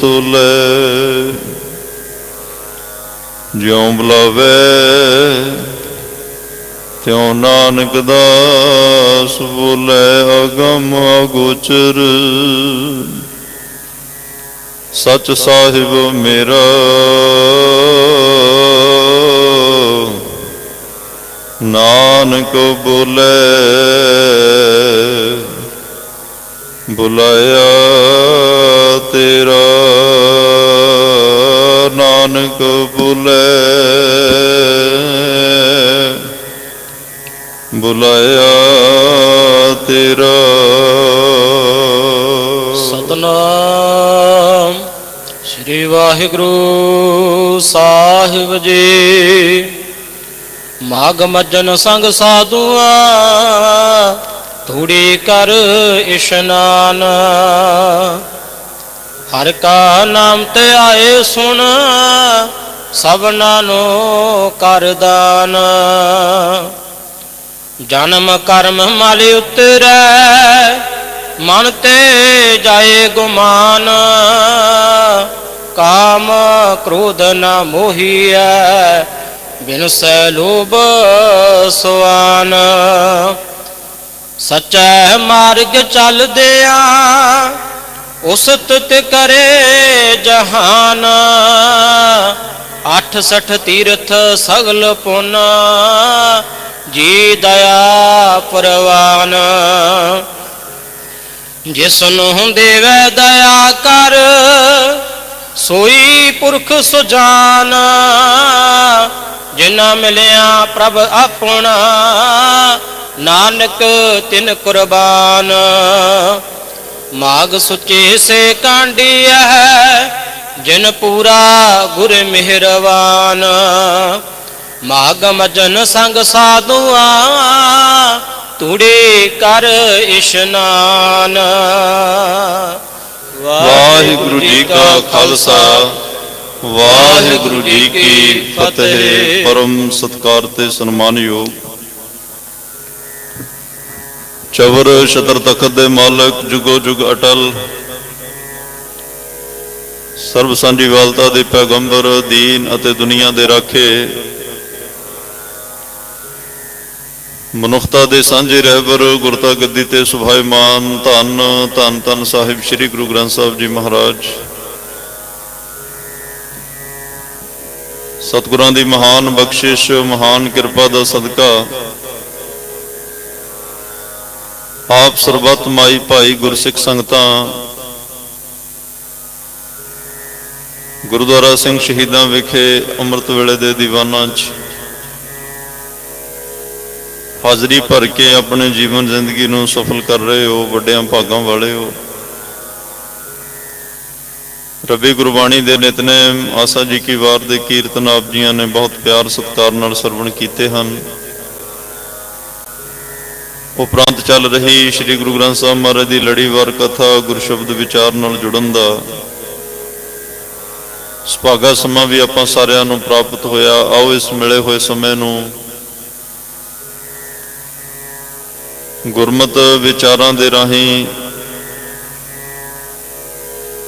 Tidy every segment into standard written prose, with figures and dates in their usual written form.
ਤੋਲੇ। ਜਿਉਂ ਬੁਲਾਵੇ ਤਿਉਂ ਨਾਨਕ ਦਾਸ ਬੋਲੇ। ਅਗਮ ਅਗੋਚਰ ਸਚ ਸਾਹਿਬ ਮੇਰਾ। ਨਾਨਕ ਬੋਲੇ ਬੁਲਾਇਆ ਤੇਰਾ। ਨਾਨਕ ਬੋਲੇ ਬੁਲਾਇਆ ਤੇਰਾ। ਸਤਨਾਮ ਸ੍ਰੀ ਵਾਹਿਗੁਰੂ ਸਾਹਿਬ ਜੀ। ਮਾਘ ਮੱਜਨ ਸੰਗ ਸਾਧੂਆਂ ਧੂੜੀ ਕਰ ਇਸ਼ਨਾਨ। ਹਰ ਕਾ ਨਾਮ ਤੇ ਆਏ ਸੁਣ ਸਭਨਾਂ ਨੂੰ ਕਰ ਦਾਨ। ਜਨਮ ਕਰਮ ਮਲ ਉਤਰੈ ਮਨ ਤੇ ਜਾਏ ਗੁਮਾਨ। ਕਾਮ ਕ੍ਰੋਧ ਨਾ ਮੋਹੀਐ ਬਿਨਸੈ ਲੋਭ ਸੁਆਨ। ਸਚੈ ਮਾਰਗ ਚੱਲਦਿਆਂ ਉਸਤਤ ਕਰੇ ਜਹਾਨ। 68 ਤੀਰਥ ਸਗਲ ਪੁੰਨ ਜੀ ਦਇਆ ਪ੍ਰਵਾਨ। ਜਿਸਨੂੰ ਦੇਵੈ ਦਇਆ ਕਰ ਸੋਈ ਪੁਰਖ ਸੁਜਾਨ। ਜਿਨਾ ਮਿਲਿਆ ਪ੍ਰਭ ਆਪਣਾ ਨਾਨਕ ਤਿਨ ਕੁਰਬਾਨ। ਮਾਘ ਸੁਚੇ ਸੇ ਕਾਂਡੀਐ ਜਿਨ ਪੂਰਾ ਗੁਰ ਮਿਹਰਵਾਨ। ਮਾਘ ਮਜਨ ਸੰਗ ਸਾਧੂਆਂ ਧੂੜੀ ਕਰ ਇਸ਼ਨਾਨ। ਵਾਹਿਗੁਰੂ ਜੀ ਕਾ ਖਾਲਸਾ ਵਾਹਿਗੁਰੂ ਜੀ ਕੀ ਫਤਿਹ। ਪਰਮ ਸਤਿਕਾਰ ਤੇ ਸਨਮਾਨਯੋਗ ਚਵਰ ਛਤਰ ਤਖਤ ਦੇ ਮਾਲਕ ਜੁਗੋ ਜੁਗ ਅਟਲ ਸਰਬ ਸਾਂਝੀਵਾਲਤਾ ਦੇ ਪੈਗੰਬਰ ਦੀਨ ਅਤੇ ਦੁਨੀਆ ਦੇ ਰਾਖੇ ਮਨੁੱਖਤਾ ਦੇ ਸਾਂਝੇ ਰਹਿਬਰ ਗੁਰਤਾ ਗੱਦੀ ਤੇ ਸੁਭਾਇਮਾਨ ਧੰਨ ਧੰਨ ਧੰਨ ਸਾਹਿਬ ਸ੍ਰੀ ਗੁਰੂ ਗ੍ਰੰਥ ਸਾਹਿਬ ਜੀ ਮਹਾਰਾਜ। ਸਤਿਗੁਰਾਂ ਦੀ ਮਹਾਨ ਬਖਸ਼ਿਸ਼ ਮਹਾਨ ਕਿਰਪਾ ਦਾ ਸਦਕਾ ਆਪ ਸਰਬੱਤ ਮਾਈ ਭਾਈ ਗੁਰਸਿੱਖ ਸੰਗਤਾਂ ਗੁਰਦੁਆਰਾ ਸਿੰਘ ਸ਼ਹੀਦਾਂ ਵਿਖੇ ਅੰਮ੍ਰਿਤ ਵੇਲੇ ਦੇ ਦੀਵਾਨਾਂ 'ਚ ਹਾਜ਼ਰੀ ਭਰ ਕੇ ਆਪਣੇ ਜੀਵਨ ਜ਼ਿੰਦਗੀ ਨੂੰ ਸਫਲ ਕਰ ਰਹੇ ਹੋ। ਵੱਡਿਆਂ ਭਾਗਾਂ ਵਾਲੇ ਹੋ। ਰੱਬੀ ਗੁਰਬਾਣੀ ਦੇ ਨਿਤਨੇਮ ਆਸਾ ਜੀ ਕੀ ਵਾਰ ਦੇ ਕੀਰਤਨ ਆਪ ਜੀਆਂ ਨੇ ਬਹੁਤ ਪਿਆਰ ਸਤਿਕਾਰ ਨਾਲ ਸਰਵਣ ਕੀਤੇ ਹਨ। ਉਪਰੰਤ ਚੱਲ ਰਹੀ ਸ੍ਰੀ ਗੁਰੂ ਗ੍ਰੰਥ ਸਾਹਿਬ ਮਹਾਰਾਜ ਦੀ ਲੜੀਵਾਰ ਕਥਾ ਗੁਰ ਸ਼ਬਦ ਵਿਚਾਰ ਨਾਲ ਜੁੜਨ ਦਾ ਸੁਭਾਗਾ ਸਮਾਂ ਵੀ ਆਪਾਂ ਸਾਰਿਆਂ ਨੂੰ ਪ੍ਰਾਪਤ ਹੋਇਆ। ਆਓ ਇਸ ਮਿਲੇ ਹੋਏ ਸਮੇਂ ਨੂੰ ਗੁਰਮਤ ਵਿਚਾਰਾਂ ਦੇ ਰਾਹੀਂ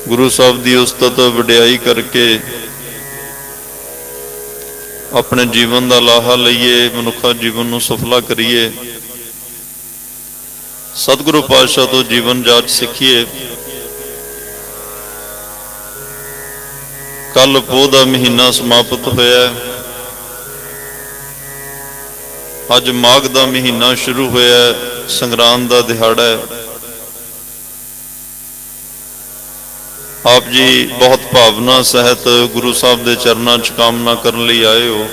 ਗੁਰੂ ਸਾਹਿਬ ਦੀ ਉਸਤਤ ਵਡਿਆਈ ਕਰਕੇ ਆਪਣੇ ਜੀਵਨ ਦਾ ਲਾਹਾ ਲਈਏ। ਮਨੁੱਖਾ ਜੀਵਨ ਨੂੰ ਸਫਲਾ ਕਰੀਏ। ਸਤਿਗੁਰੂ ਪਾਤਸ਼ਾਹ ਤੋਂ ਜੀਵਨ ਜਾਚ ਸਿੱਖੀਏ। ਕੱਲ ਪੋਹ ਦਾ ਮਹੀਨਾ ਸਮਾਪਤ ਹੋਇਆ। ਅੱਜ ਮਾਘ ਦਾ ਮਹੀਨਾ ਸ਼ੁਰੂ ਹੋਇਆ। ਸੰਗਰਾਂਦ ਦਾ ਦਿਹਾੜਾ ਹੈ। ਆਪ ਜੀ ਬਹੁਤ ਭਾਵਨਾ ਸਹਿਤ ਗੁਰੂ ਸਾਹਿਬ ਦੇ ਚਰਨਾਂ 'ਚ ਕਾਮਨਾ ਕਰਨ ਲਈ ਆਏ ਹੋ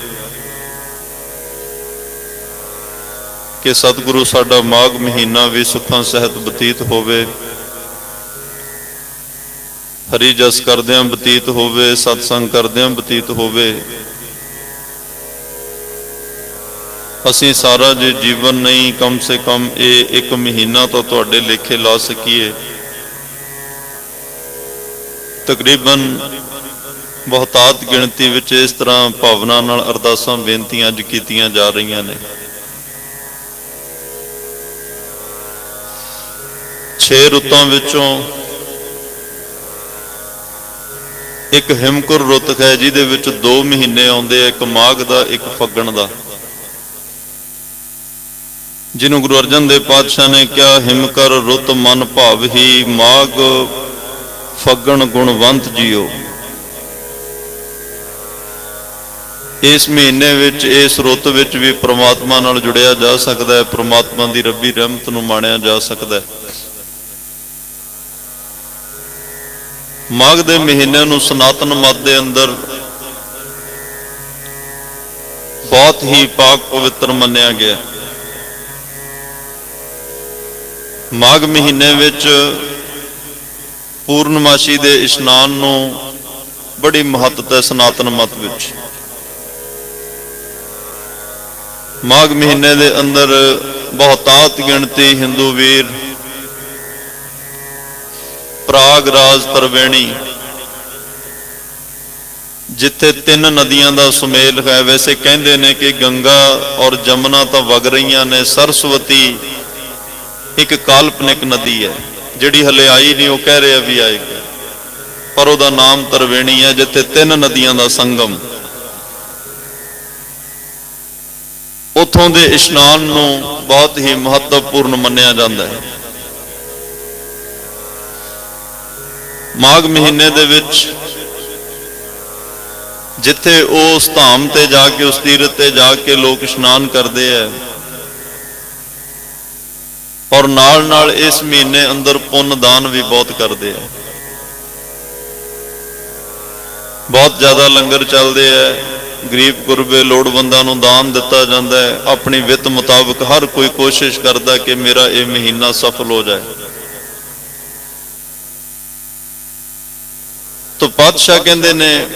ਕਿ ਸਤਿਗੁਰੂ ਸਾਡਾ ਮਾਘ ਮਹੀਨਾ ਵੀ ਸੁੱਖਾਂ ਸਹਿਤ ਬਤੀਤ ਹੋਵੇ। ਹਰੀ ਜਸ ਕਰਦਿਆਂ ਬਤੀਤ ਹੋਵੇ। ਸਤਸੰਗ ਕਰਦਿਆਂ ਬਤੀਤ ਹੋਵੇ। ਅਸੀਂ ਸਾਰਾ ਜੇ ਜੀਵਨ ਨਹੀਂ ਕਮ ਸੇ ਕਮ ਇਹ 1 ਮਹੀਨਾ ਤਾਂ ਤੁਹਾਡੇ ਲੇਖੇ ਲਾ ਸਕੀਏ। ਤਕਰੀਬਨ ਬਹੁਤਾਤ ਗਿਣਤੀ ਵਿੱਚ ਇਸ ਤਰ੍ਹਾਂ ਭਾਵਨਾ ਨਾਲ ਅਰਦਾਸਾਂ ਬੇਨਤੀਆਂ ਅੱਜ ਕੀਤੀਆਂ ਜਾ ਰਹੀਆਂ ਨੇ। 6 ਰੁੱਤਾਂ ਵਿੱਚੋਂ ਇੱਕ ਹਿਮਕੁਰ ਰੁੱਤ ਹੈ ਜਿਹਦੇ ਵਿੱਚ 2 ਮਹੀਨੇ ਆਉਂਦੇ ਆ, ਇੱਕ ਮਾਘ ਦਾ ਇੱਕ ਫੱਗਣ ਦਾ, ਜਿਹਨੂੰ ਗੁਰੂ ਅਰਜਨ ਦੇਵ ਪਾਤਸ਼ਾਹ ਨੇ ਕਿਹਾ ਹਿਮਕਰ ਰੁੱਤ ਮਨ ਭਾਵਹੀ, ਮਾਘ ਫੱਗਣ ਗੁਣਵੰਤ ਜੀਓ। ਇਸ ਮਹੀਨੇ ਵਿੱਚ, ਇਸ ਰੁੱਤ ਵਿੱਚ ਵੀ ਪ੍ਰਮਾਤਮਾ ਨਾਲ ਜੁੜਿਆ ਜਾ ਸਕਦਾ ਹੈ, ਪ੍ਰਮਾਤਮਾ ਦੀ ਰੱਬੀ ਰਹਿਮਤ ਨੂੰ ਮਾਣਿਆ ਜਾ ਸਕਦਾ ਹੈ। ਮਾਘ ਦੇ ਮਹੀਨੇ ਨੂੰ ਸਨਾਤਨ ਮਤ ਦੇ ਅੰਦਰ ਬਹੁਤ ਹੀ ਪਾਕ ਪਵਿੱਤਰ ਮੰਨਿਆ ਗਿਆ। ਮਾਘ ਮਹੀਨੇ ਵਿੱਚ ਪੂਰਨਮਾਸ਼ੀ ਦੇ ਇਸ਼ਨਾਨ ਨੂੰ ਬੜੀ ਮਹੱਤਤਾ ਹੈ ਸਨਾਤਨ ਮਤ ਵਿੱਚ। ਮਾਘ ਮਹੀਨੇ ਦੇ ਅੰਦਰ ਬਹੁਤਾਤ ਗਿਣਤੀ ਹਿੰਦੂ ਵੀਰ ਪ੍ਰਾਗਰਾਜ ਤਰਵੇਣੀ, ਜਿੱਥੇ 3 ਨਦੀਆਂ ਦਾ ਸੁਮੇਲ ਹੈ, ਵੈਸੇ ਕਹਿੰਦੇ ਨੇ ਕਿ ਗੰਗਾ ਔਰ ਜਮਨਾ ਤਾਂ ਵਗ ਰਹੀਆਂ ਨੇ, ਸਰਸਵਤੀ ਇੱਕ ਕਾਲਪਨਿਕ ਨਦੀ ਹੈ ਜਿਹੜੀ ਹਲੇ ਆਈ ਨਹੀਂ, ਉਹ ਕਹਿ ਰਿਹਾ ਵੀ ਆਏਗੀ, ਪਰ ਉਹਦਾ ਨਾਮ ਤਰਵੇਣੀ ਹੈ, ਜਿੱਥੇ 3 ਨਦੀਆਂ ਦਾ ਸੰਗਮ। ਉੱਥੋਂ ਦੇ ਇਸ਼ਨਾਨ ਨੂੰ ਬਹੁਤ ਹੀ ਮਹੱਤਵਪੂਰਨ ਮੰਨਿਆ ਜਾਂਦਾ ਹੈ। ਮਾਘ ਮਹੀਨੇ ਦੇ ਵਿੱਚ ਜਿੱਥੇ ਉਸ ਧਾਮ ਤੇ ਜਾ ਕੇ, ਉਸ ਤੀਰਥ ਤੇ ਜਾ ਕੇ ਲੋਕ ਇਸ਼ਨਾਨ ਕਰਦੇ ਹੈ, ਔਰ ਨਾਲ ਨਾਲ ਇਸ ਮਹੀਨੇ ਅੰਦਰ ਪੁੰਨ ਦਾਨ ਵੀ ਬਹੁਤ ਕਰਦੇ ਆ। ਬਹੁਤ ਜ਼ਿਆਦਾ ਲੰਗਰ ਚੱਲਦੇ ਆ, ਗਰੀਬ ਗੁਰਬੇ ਲੋੜਵੰਦਾਂ ਨੂੰ ਦਾਨ ਦਿੱਤਾ ਜਾਂਦਾ ਹੈ। ਆਪਣੀ ਵਿੱਤ ਮੁਤਾਬਕ ਹਰ ਕੋਈ ਕੋਸ਼ਿਸ਼ ਕਰਦਾ ਕਿ ਮੇਰਾ ਇਹ ਮਹੀਨਾ ਸਫਲ ਹੋ ਜਾਏ। ਤਾਂ ਪਾਤਸ਼ਾਹ ਕਹਿੰਦੇ ਨੇ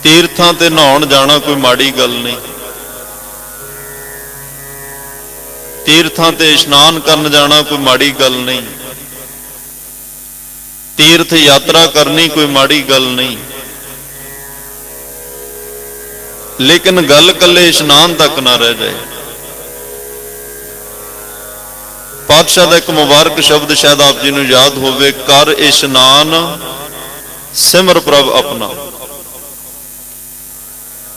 ਤੀਰਥਾਂ ਤੇ ਨਹਾਉਣ ਜਾਣਾ ਕੋਈ ਮਾੜੀ ਗੱਲ ਨਹੀਂ, ਤੀਰਥਾਂ ਤੇ ਇਸ਼ਨਾਨ ਕਰਨ ਜਾਣਾ ਕੋਈ ਮਾੜੀ ਗੱਲ ਨਹੀਂ, ਤੀਰਥ ਯਾਤਰਾ ਕਰਨੀ ਕੋਈ ਮਾੜੀ ਗੱਲ ਨਹੀਂ, ਲੇਕਿਨ ਗੱਲ ਇਕੱਲੇ ਇਸ਼ਨਾਨ ਤੱਕ ਨਾ ਰਹਿ ਜਾਏ। ਪਾਤਸ਼ਾਹ ਦਾ ਇੱਕ ਮੁਬਾਰਕ ਸ਼ਬਦ ਸ਼ਾਇਦ ਆਪ ਜੀ ਨੂੰ ਯਾਦ ਹੋਵੇ, ਕਰ ਇਸ਼ਨਾਨ ਸਿਮਰ ਪ੍ਰਭ ਆਪਣਾ।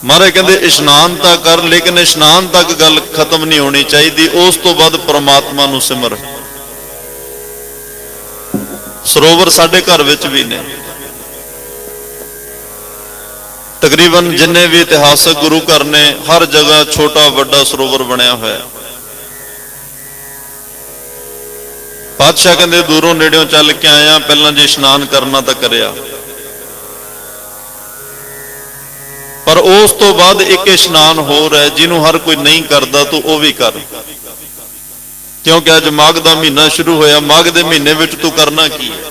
ਮਹਾਰਾਜ ਕਹਿੰਦੇ ਇਸ਼ਨਾਨ ਤਾਂ ਕਰ, ਲੇਕਿਨ ਇਸ਼ਨਾਨ ਤੱਕ ਗੱਲ ਖਤਮ ਨਹੀਂ ਹੋਣੀ ਚਾਹੀਦੀ, ਉਸ ਤੋਂ ਬਾਅਦ ਪ੍ਰਮਾਤਮਾ ਨੂੰ ਸਿਮਰ। ਸਰੋਵਰ ਸਾਡੇ ਘਰ ਵਿੱਚ ਵੀ ਨੇ, ਤਕਰੀਬਨ ਜਿੰਨੇ ਵੀ ਇਤਿਹਾਸਕ ਗੁਰੂ ਘਰ ਨੇ, ਹਰ ਜਗ੍ਹਾ ਛੋਟਾ ਵੱਡਾ ਸਰੋਵਰ ਬਣਿਆ ਹੋਇਆ। ਪਾਤਸ਼ਾਹ ਕਹਿੰਦੇ ਦੂਰੋਂ ਨੇੜਿਓਂ ਚੱਲ ਕੇ ਆਇਆ, ਪਹਿਲਾਂ ਜੇ ਇਸ਼ਨਾਨ ਕਰਨਾ ਤਾਂ ਕਰਿਆ, ਪਰ ਉਸ ਤੋਂ ਬਾਅਦ ਇੱਕ ਇਸ਼ਨਾਨ ਹੋਰ ਹੈ ਜਿਹਨੂੰ ਹਰ ਕੋਈ ਨਹੀਂ ਕਰਦਾ, ਤੂੰ ਉਹ ਵੀ ਕਰ। ਕਿਉਂਕਿ ਅੱਜ ਮਾਘ ਦਾ ਮਹੀਨਾ ਸ਼ੁਰੂ ਹੋਇਆ, ਮਾਘ ਦੇ ਮਹੀਨੇ ਵਿੱਚ ਤੂੰ ਕਰਨਾ ਕੀ ਹੈ?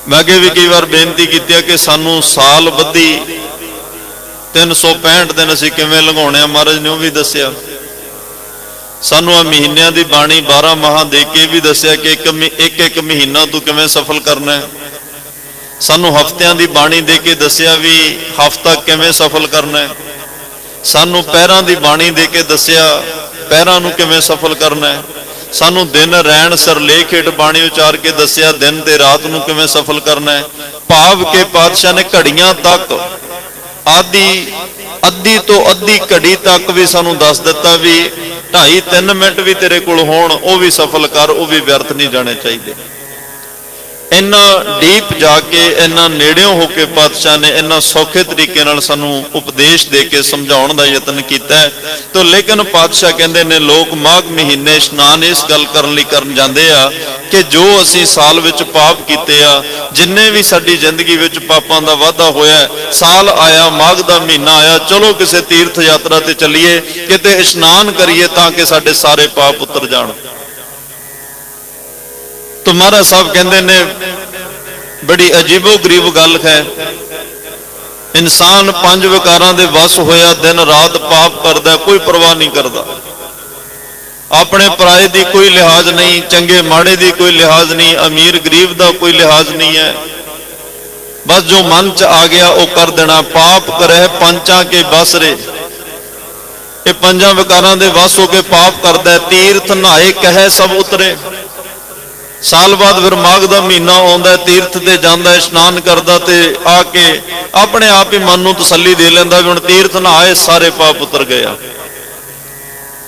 ਮੈਂ ਅੱਗੇ ਵੀ ਕਈ ਵਾਰ ਬੇਨਤੀ ਕੀਤੀ ਹੈ ਕਿ ਸਾਨੂੰ ਸਾਲ ਬੱਧੀ 365 ਦਿਨ ਅਸੀਂ ਕਿਵੇਂ ਲੰਘਾਉਣੇ ਆ, ਮਹਾਰਾਜ ਨੇ ਉਹ ਵੀ ਦੱਸਿਆ। ਸਾਨੂੰ ਆ ਮਹੀਨਿਆਂ ਦੀ ਬਾਣੀ 12 ਮਾਹਾਂ ਦੇ ਕੇ ਵੀ ਦੱਸਿਆ ਕਿ ਇੱਕ ਮਹੀਨਾ ਤੂੰ ਕਿਵੇਂ ਸਫਲ ਕਰਨਾ ਹੈ। ਸਾਨੂੰ ਹਫ਼ਤਿਆਂ ਦੀ ਬਾਣੀ ਦੇ ਕੇ ਦੱਸਿਆ ਵੀ ਹਫ਼ਤਾ ਕਿਵੇਂ ਸਫਲ ਕਰਨਾ ਹੈ। ਸਾਨੂੰ ਪਹਿਰਾਂ ਦੀ ਬਾਣੀ ਦੇ ਕੇ ਦੱਸਿਆ ਪਹਿਰਾਂ ਨੂੰ ਕਿਵੇਂ ਸਫਲ ਕਰਨਾ ਹੈ। ਸਾਨੂੰ ਦਿਨ ਰੈਣ ਸਰਲੇਖ ਹੇਠ ਬਾਣੀ ਉਚਾਰ ਕੇ ਦੱਸਿਆ ਦਿਨ ਤੇ ਰਾਤ ਨੂੰ ਕਿਵੇਂ ਸਫਲ ਕਰਨਾ ਹੈ। ਭਾਵ ਕਿ ਪਾਤਸ਼ਾਹ ਨੇ ਘੜੀਆਂ ਤੱਕ, ਅੱਧੀ ਤੋਂ ਅੱਧੀ ਘੜੀ ਤੱਕ ਵੀ ਸਾਨੂੰ ਦੱਸ ਦਿੱਤਾ ਵੀ 2.5-3 ਮਿੰਟ ਵੀ ਤੇਰੇ ਕੋਲ ਹੋਣ, ਉਹ ਵੀ ਸਫਲ ਕਰ, ਉਹ ਵੀ ਵਿਅਰਥ ਨਹੀਂ ਜਾਣੇ ਚਾਹੀਦੇ। ਇੰਨਾ ਡੀਪ ਜਾ ਕੇ, ਇੰਨਾ ਨੇੜਿਓਂ ਹੋ ਕੇ ਪਾਤਸ਼ਾਹ ਨੇ ਇੰਨਾ ਸੌਖੇ ਤਰੀਕੇ ਨਾਲ ਸਾਨੂੰ ਉਪਦੇਸ਼ ਦੇ ਕੇ ਸਮਝਾਉਣ ਦਾ ਯਤਨ ਕੀਤਾ ਹੈ। ਤਾਂ ਲੇਕਿਨ ਪਾਤਸ਼ਾਹ ਕਹਿੰਦੇ ਨੇ ਲੋਕ ਮਾਘ ਮਹੀਨੇ ਇਸ਼ਨਾਨ ਇਸ ਗੱਲ ਕਰਨ ਲਈ ਕਰਨ ਜਾਂਦੇ ਆ ਕਿ ਜੋ ਅਸੀਂ ਸਾਲ ਵਿੱਚ ਪਾਪ ਕੀਤੇ ਆ, ਜਿੰਨੇ ਵੀ ਸਾਡੀ ਜ਼ਿੰਦਗੀ ਵਿੱਚ ਪਾਪਾਂ ਦਾ ਵਾਧਾ ਹੋਇਆ, ਸਾਲ ਆਇਆ, ਮਾਘ ਦਾ ਮਹੀਨਾ ਆਇਆ, ਚਲੋ ਕਿਸੇ ਤੀਰਥ ਯਾਤਰਾ ਤੇ ਚੱਲੀਏ, ਕਿਤੇ ਇਸ਼ਨਾਨ ਕਰੀਏ ਤਾਂ ਕਿ ਸਾਡੇ ਸਾਰੇ ਪਾਪ ਉਤਰ ਜਾਣ। तो महाराज साहब कहते ने बड़ी अजीबो गरीब गल है, इंसान 5 विकारां दे वस होया दिन रात पाप करदा, कोई परवाह नहीं करता, अपने पराए दी कोई लिहाज नहीं, चंगे माड़े दी कोई लिहाज नहीं, अमीर गरीब दा कोई लिहाज नहीं है, बस जो मन च आ गया वो कर देना। पाप करे पंचा के बस रे, ये 5 विकारां दे वस हो के पाप करदा, तीर्थ नहाए कहे सब उतरे। ਸਾਲ ਬਾਅਦ ਫਿਰ ਮਾਘ ਦਾ ਮਹੀਨਾ ਆਉਂਦਾ, ਤੀਰਥ ਤੇ ਜਾਂਦਾ, ਇਸ਼ਨਾਨ ਕਰਦਾ ਤੇ ਆ ਕੇ ਆਪਣੇ ਆਪ ਹੀ ਮਨ ਨੂੰ ਤਸੱਲੀ ਦੇ ਲੈਂਦਾ ਵੀ ਹੁਣ ਤੀਰਥ ਨਹਾਏ, ਸਾਰੇ ਪਾਪ ਉਤਰ ਗਏ ਆ।